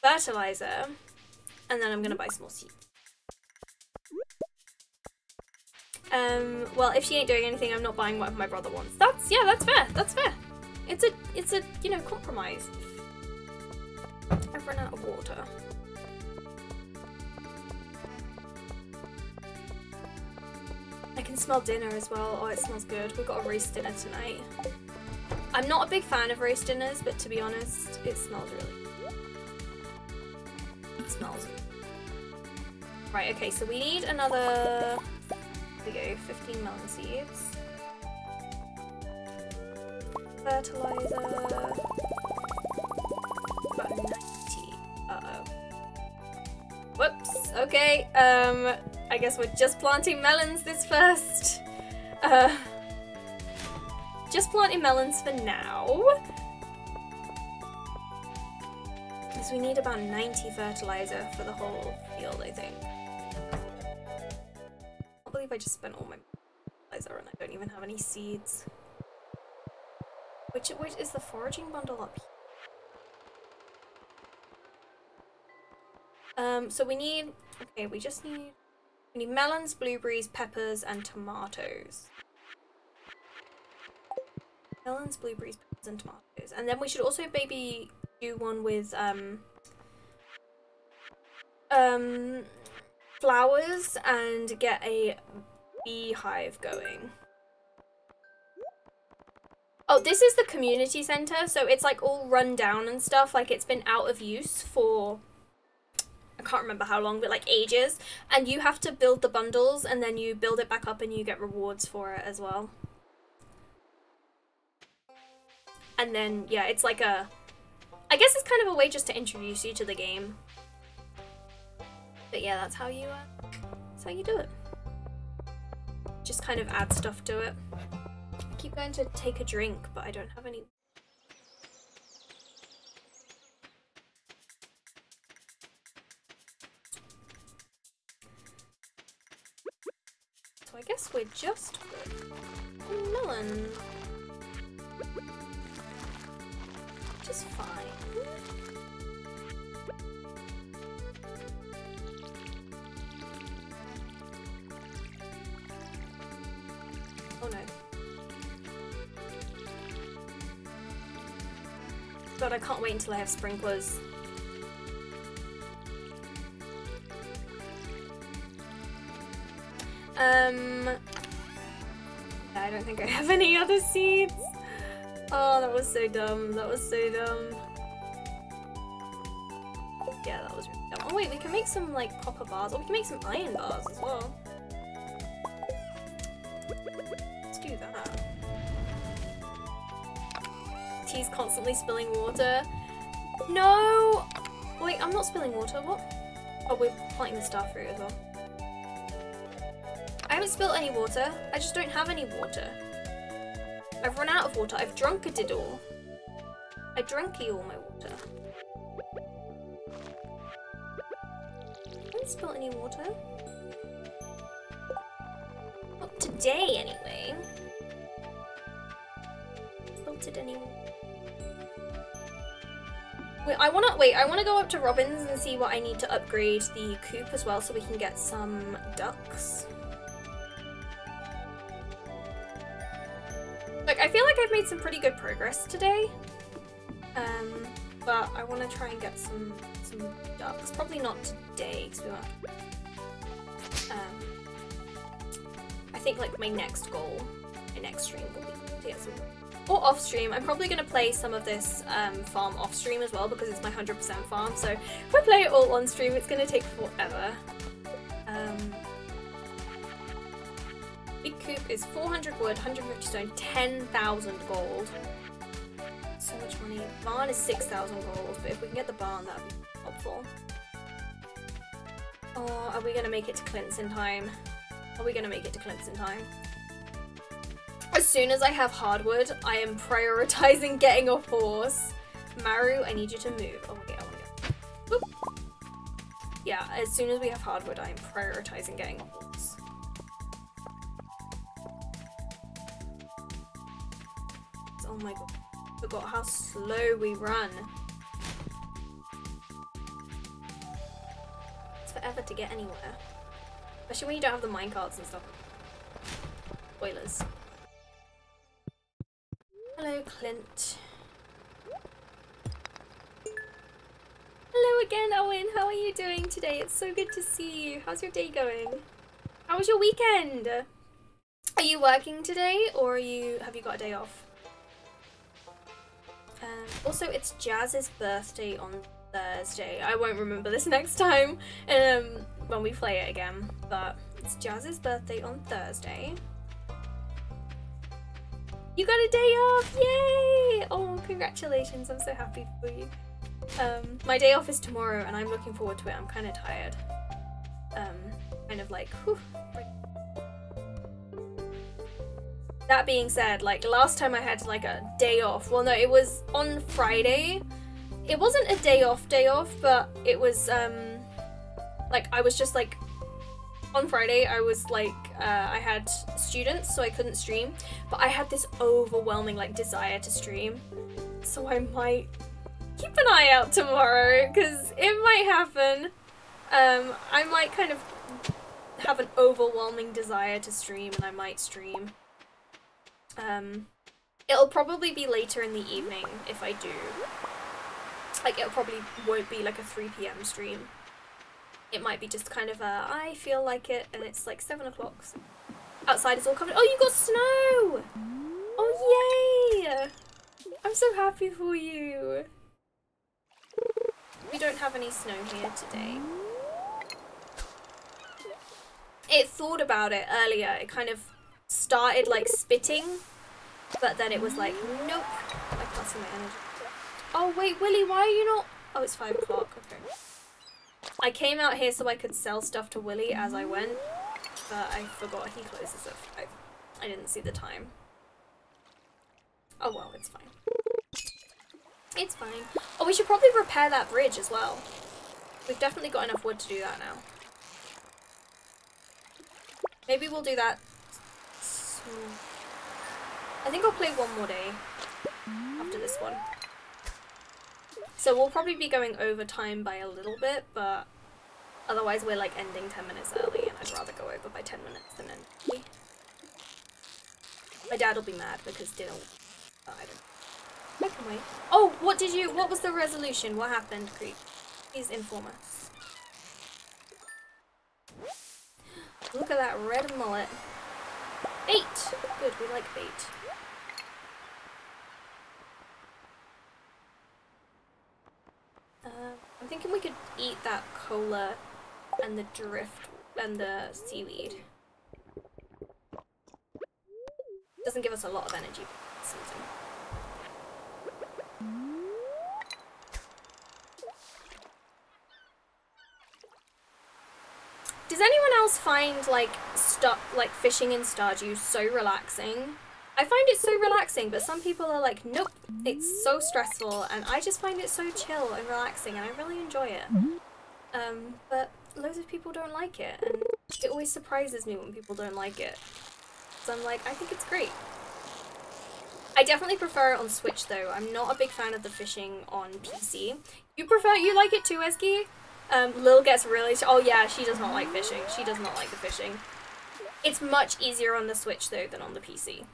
fertilizer, and then I'm gonna buy some more seeds. Well, if she ain't doing anything, I'm not buying whatever my brother wants. That's fair. That's fair. It's a you know, compromise. I've run out of water. I can smell dinner as well. Oh, it smells good. We've got a roast dinner tonight. I'm not a big fan of roast dinners, but to be honest, it smells really good. It smells good. Right, okay, so we need another... There we go, 15 melon seeds. Fertilizer. About 90. Uh-oh. Whoops. Okay. I guess we're just planting melons this first. Just planting melons for now. Because we need about 90 fertilizer for the whole field, I think. I can't believe I just spent all my fertilizer and I don't even have any seeds. Which is the foraging bundle up here? So we need, okay, we need melons, blueberries, peppers, and tomatoes. Melons, blueberries, peppers, and tomatoes. And then we should also maybe do one with, flowers and get a beehive going. Oh, this is the community center, so it's like all run down and stuff, like it's been out of use for, I can't remember how long, but like ages, and you have to build the bundles and then you build it back up and you get rewards for it as well. And then, yeah, it's like a, I guess it's kind of a way just to introduce you to the game. But yeah, that's how you do it. Just kind of add stuff to it. I keep going to take a drink, but I don't have any. So I guess we're just good. Melon. Which is fine. Oh no. God, I can't wait until I have sprinklers. I don't think I have any other seeds. Oh, that was so dumb. That was so dumb. Yeah, that was really dumb. Oh wait, we can make some like copper bars, or we can make some iron bars as well. Let's do that. Tea's constantly spilling water. No! Wait, I'm not spilling water. What? Oh, we're planting the star fruit as well. I haven't spilled any water. I just don't have any water. I've run out of water. I've drunk it all. I drank all my water. I haven't spilled any water. Not today, anyway. Spilled it any. Wait, I wanna go up to Robin's and see what I need to upgrade the coop as well, so we can get some ducks. Like, I feel like I've made some pretty good progress today, but I want to try and get some ducks. Probably not today, because we won't. I think like my next goal, my next stream will be to get some. Or off stream. I'm probably going to play some of this farm off stream as well, because it's my 100% farm. So if I play it all on stream, it's going to take forever. Big coop is 400 wood, 150 stone, 10,000 gold. So much money. Barn is 6,000 gold, but if we can get the barn, that would be helpful. Oh, are we going to make it to Clint's in time? Are we going to make it to Clint's in time? As soon as I have hardwood, I am prioritizing getting a horse. Maru, I need you to move. Oh, okay, I want to go. Boop. Yeah, as soon as we have hardwood, I am prioritizing getting a horse. Oh my god, I forgot how slow we run. It's forever to get anywhere. Especially when you don't have the minecarts and stuff. Spoilers. Hello, Clint. Hello again, Owen. How are you doing today? It's so good to see you. How's your day going? How was your weekend? Are you working today, or have you got a day off? Also, it's Jazz's birthday on Thursday. I won't remember this next time when we play it again, but It's Jazz's birthday on Thursday. You got a day off! Yay! Oh, congratulations. I'm so happy for you. My day off is tomorrow and I'm looking forward to it. I'm kind of tired. Kind of like, whew. That being said, like last time I had like a day off. Well, no, it was on Friday. It wasn't a day off, but it was, like I was just like, on Friday I was like, I had students so I couldn't stream, but I had this overwhelming like desire to stream. So I might keep an eye out tomorrow because it might happen. I might kind of have an overwhelming desire to stream and I might stream. It'll probably be later in the evening if I do. Like, it probably won't be like a 3 PM stream. It might be just kind of a, I feel like it, and it's like 7 o'clock. So outside is all covered. Oh, you got snow! Oh, yay! I'm so happy for you. We don't have any snow here today. It thought about it earlier. It kind of started like spitting, but then it was like, nope. I can't see my energy. Oh wait, Willy, why are you not? Oh, it's 5 o'clock. Okay. I came out here so I could sell stuff to Willy as I went, but I forgot he closes at 5. I didn't see the time. Oh well, it's fine. It's fine. Oh, we should probably repair that bridge as well. We've definitely got enough wood to do that now. Maybe we'll do that soon. I think I'll play one more day after this one. So we'll probably be going over time by a little bit, but otherwise we're like ending 10 minutes early and I'd rather go over by 10 minutes than end. My dad will be mad because dinner. Oh, I don't know. I can wait. Oh, what was the resolution? What happened, Creep? Please inform us. Look at that red mullet. Bait! Good, we like bait. I'm thinking we could eat that cola and the drift and the seaweed. Doesn't give us a lot of energy, but something. Does anyone else find like fishing in Stardew so relaxing? I find it so relaxing, but some people are like, nope, it's so stressful, and I just find it so chill and relaxing, and I really enjoy it. But loads of people don't like it, and it always surprises me when people don't like it. So I'm like, I think it's great. I definitely prefer it on Switch though. I'm not a big fan of the fishing on PC. You like it too, Eski? Lil gets really, oh yeah, she does not like fishing. She does not like the fishing. It's much easier on the Switch though than on the PC.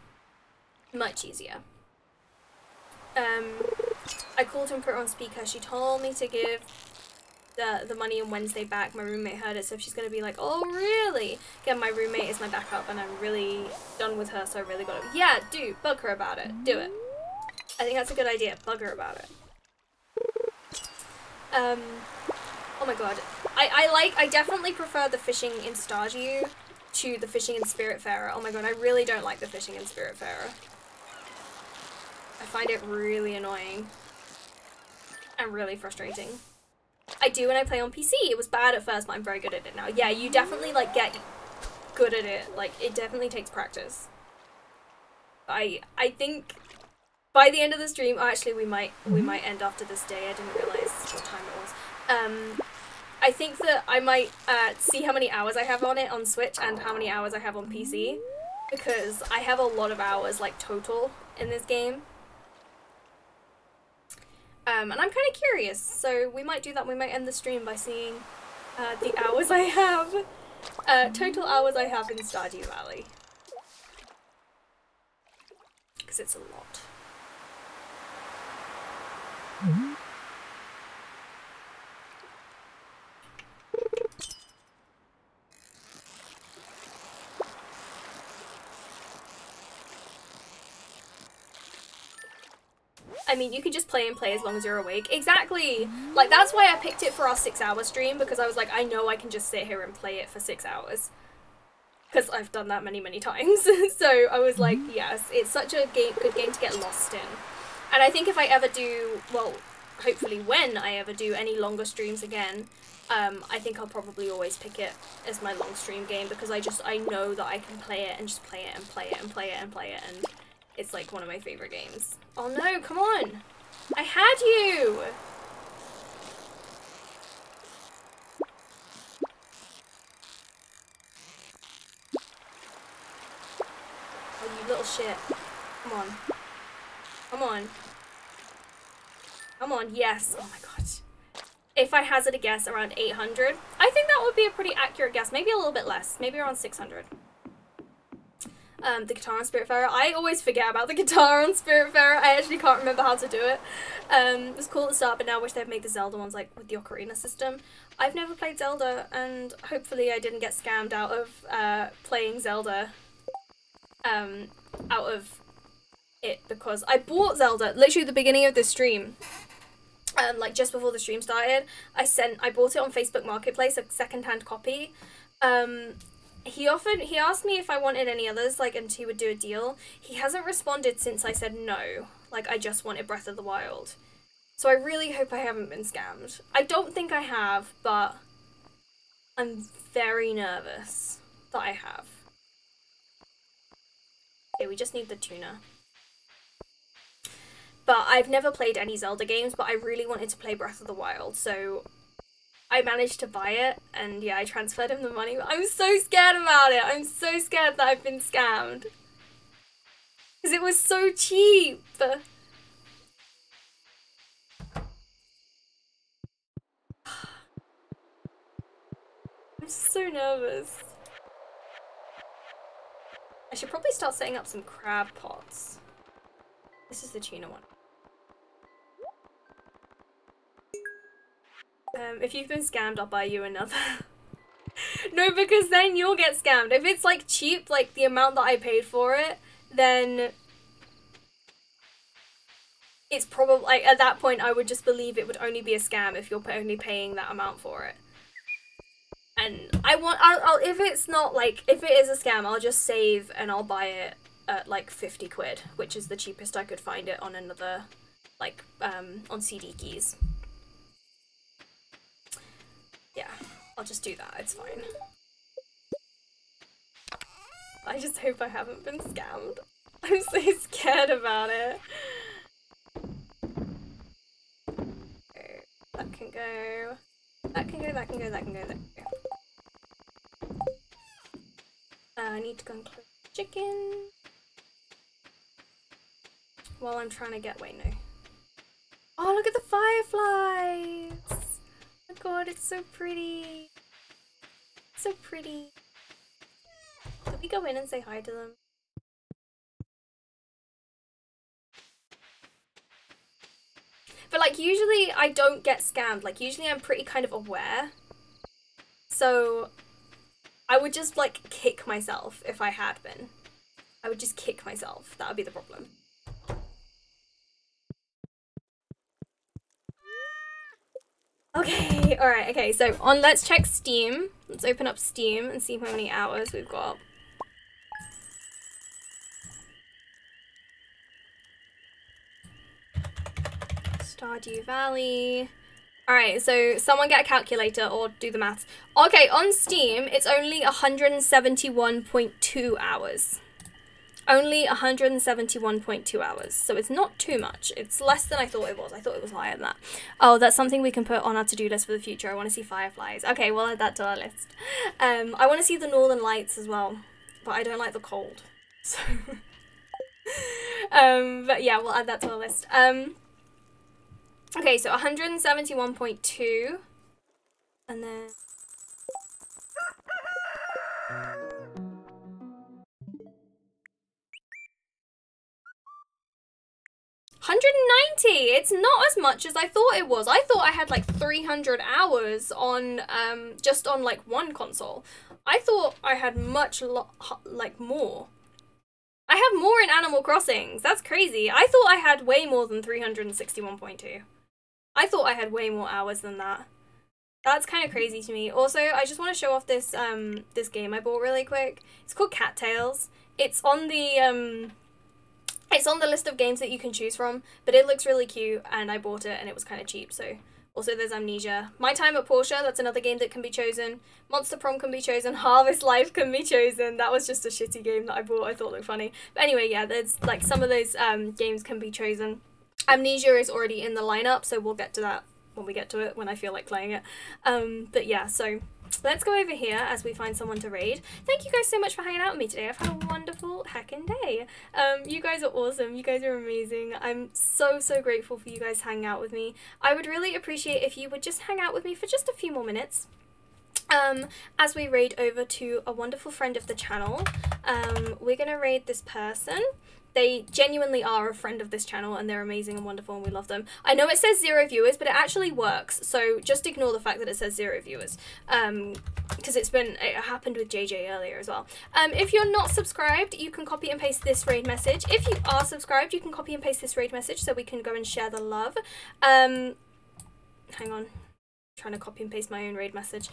Much easier. I called and put her on speaker. She told me to give the money on Wednesday back. My roommate heard it, so she's gonna be like, oh really? Again, my roommate is my backup and I'm really done with her, so I really gotta, yeah, bug her about it. Do it. I think that's a good idea. Bug her about it. Oh my god. I definitely prefer the fishing in Stardew to the fishing in Spiritfarer. Oh my god, I really don't like the fishing in Spiritfarer. I find it really annoying and really frustrating. I do when I play on PC. It was bad at first, but I'm very good at it now. Yeah, you definitely like get good at it. Like, it definitely takes practice. I think by the end of the stream, oh, actually we might end after this day. I didn't realize what time it was. I think that I might see how many hours I have on it on Switch and how many hours I have on PC, because I have a lot of hours like total in this game. And I'm kind of curious, so we might do that. We might end the stream by seeing the hours I have, total hours I have in Stardew Valley, because it's a lot. I mean, you can just play and play as long as you're awake. Exactly! Like, that's why I picked it for our 6-hour stream, because I was like, I know I can just sit here and play it for 6 hours. because I've done that many, many times. So I was like, yes, it's such a good game to get lost in. And I think if I ever do, well, hopefully when I ever do any longer streams again, I think I'll probably always pick it as my long stream game, because I know that I can play it and just play it and play it and play it and play it, and it's like one of my favorite games. Oh no, come on! I had you! Oh, you little shit. Come on. Come on. Come on, yes. Oh my god. If I hazard a guess, around 800. I think that would be a pretty accurate guess. Maybe a little bit less. Maybe around 600. The guitar on Spiritfarer. I always forget about the guitar on Spiritfarer. I actually can't remember how to do it. It was cool at the start, but now I wish they'd made the Zelda ones like with the Ocarina system. I've never played Zelda, and hopefully I didn't get scammed out of playing Zelda. Out of it, because I bought Zelda literally at the beginning of this stream. Like just before the stream started, I bought it on Facebook Marketplace, a second-hand copy. He asked me if I wanted any others, like, and he would do a deal. He hasn't responded since I said no. Like, I just wanted Breath of the Wild. So I really hope I haven't been scammed. I don't think I have, but I'm very nervous that I have. Okay, we just need the tuna. But I've never played any Zelda games, but I really wanted to play Breath of the Wild, so I managed to buy it, and yeah, I transferred him the money. But I'm so scared about it. I'm so scared that I've been scammed. Because it was so cheap. I'm so nervous. I should probably start setting up some crab pots. This is the tuna one. If you've been scammed, I'll buy you another. No, because then you'll get scammed. If it's like cheap, like the amount that I paid for it, then it's probably, like, at that point I would just believe it would only be a scam if you're only paying that amount for it. And I'll if it's not, like, if it is a scam, I'll just save and I'll buy it at like 50 quid, which is the cheapest I could find it on another, like, on CD keys. Yeah, I'll just do that, it's fine. I just hope I haven't been scammed. I'm so scared about it. Okay, that can go. That can go, that can go, that can go, that can go. I need to go and cook chicken. While I'm trying to get, wait, no. Oh, look at the fireflies! Oh my god, it's so pretty. So pretty. Can we go in and say hi to them? But like usually I don't get scammed. Like usually I'm pretty kind of aware. So I would just like kick myself if I had been. I would just kick myself. That would be the problem. Okay, alright, okay, so let's check Steam. Let's open up Steam and see how many hours we've got. Stardew Valley. Alright, so someone get a calculator or do the maths. Okay, on Steam, it's only 171.2 hours. Only 171.2 hours, so it's not too much. It's less than I thought it was. I thought it was higher than that. Oh, that's something we can put on our to-do list for the future. I want to see fireflies. Okay, we'll add that to our list. I want to see the northern lights as well, but I don't like the cold. So, but yeah, we'll add that to our list. Okay, so 171.2, and then 190. It's not as much as I thought it was. I thought I had like 300 hours on just on like one console. I thought I had much like more. I have more in Animal Crossing. That's crazy. I thought I had way more than 361.2. I thought I had way more hours than that. That's kind of crazy to me. Also, I just want to show off this this game I bought really quick. It's called Cattails. It's on the list of games that you can choose from, but it looks really cute, and I bought it, and it was kind of cheap. So also there's Amnesia. My Time at Portia, that's another game that can be chosen. Monster Prom can be chosen. Harvest Life can be chosen. That was just a shitty game that I bought. I thought it looked funny. But anyway, yeah, there's like some of those games can be chosen. Amnesia is already in the lineup, so we'll get to that when we get to it, when I feel like playing it. But yeah, so let's go over here as we find someone to raid. Thank you guys so much for hanging out with me today. I've had a wonderful heckin' day. You guys are awesome. You guys are amazing. I'm so grateful for you guys hanging out with me. I would really appreciate if you would just hang out with me for just a few more minutes. As we raid over to a wonderful friend of the channel. We're gonna raid this person. They genuinely are a friend of this channel, and they're amazing and wonderful, and we love them. I know it says 0 viewers, but it actually works, so just ignore the fact that it says 0 viewers, because it happened with JJ earlier as well. If you're not subscribed, you can copy and paste this raid message. If you are subscribed, you can copy and paste this raid message so we can go and share the love. Hang on, I'm trying to copy and paste my own raid message.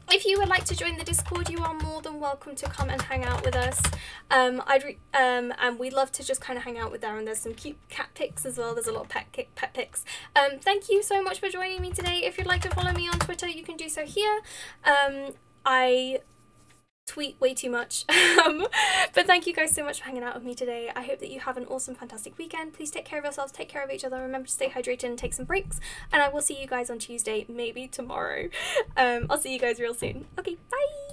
If you would like to join the Discord, you are more than welcome to come and hang out with us. And we'd love to just kind of hang out with there, and there's some cute cat pics as well. There's a lot of pet pics. Thank you so much for joining me today. If you'd like to follow me on Twitter, you can do so here. I tweet way too much. But thank you guys so much for hanging out with me today. I hope that you have an awesome, fantastic weekend. Please take care of yourselves, take care of each other, remember to stay hydrated and take some breaks, and I will see you guys on Tuesday, maybe tomorrow. I'll see you guys real soon. Okay, bye!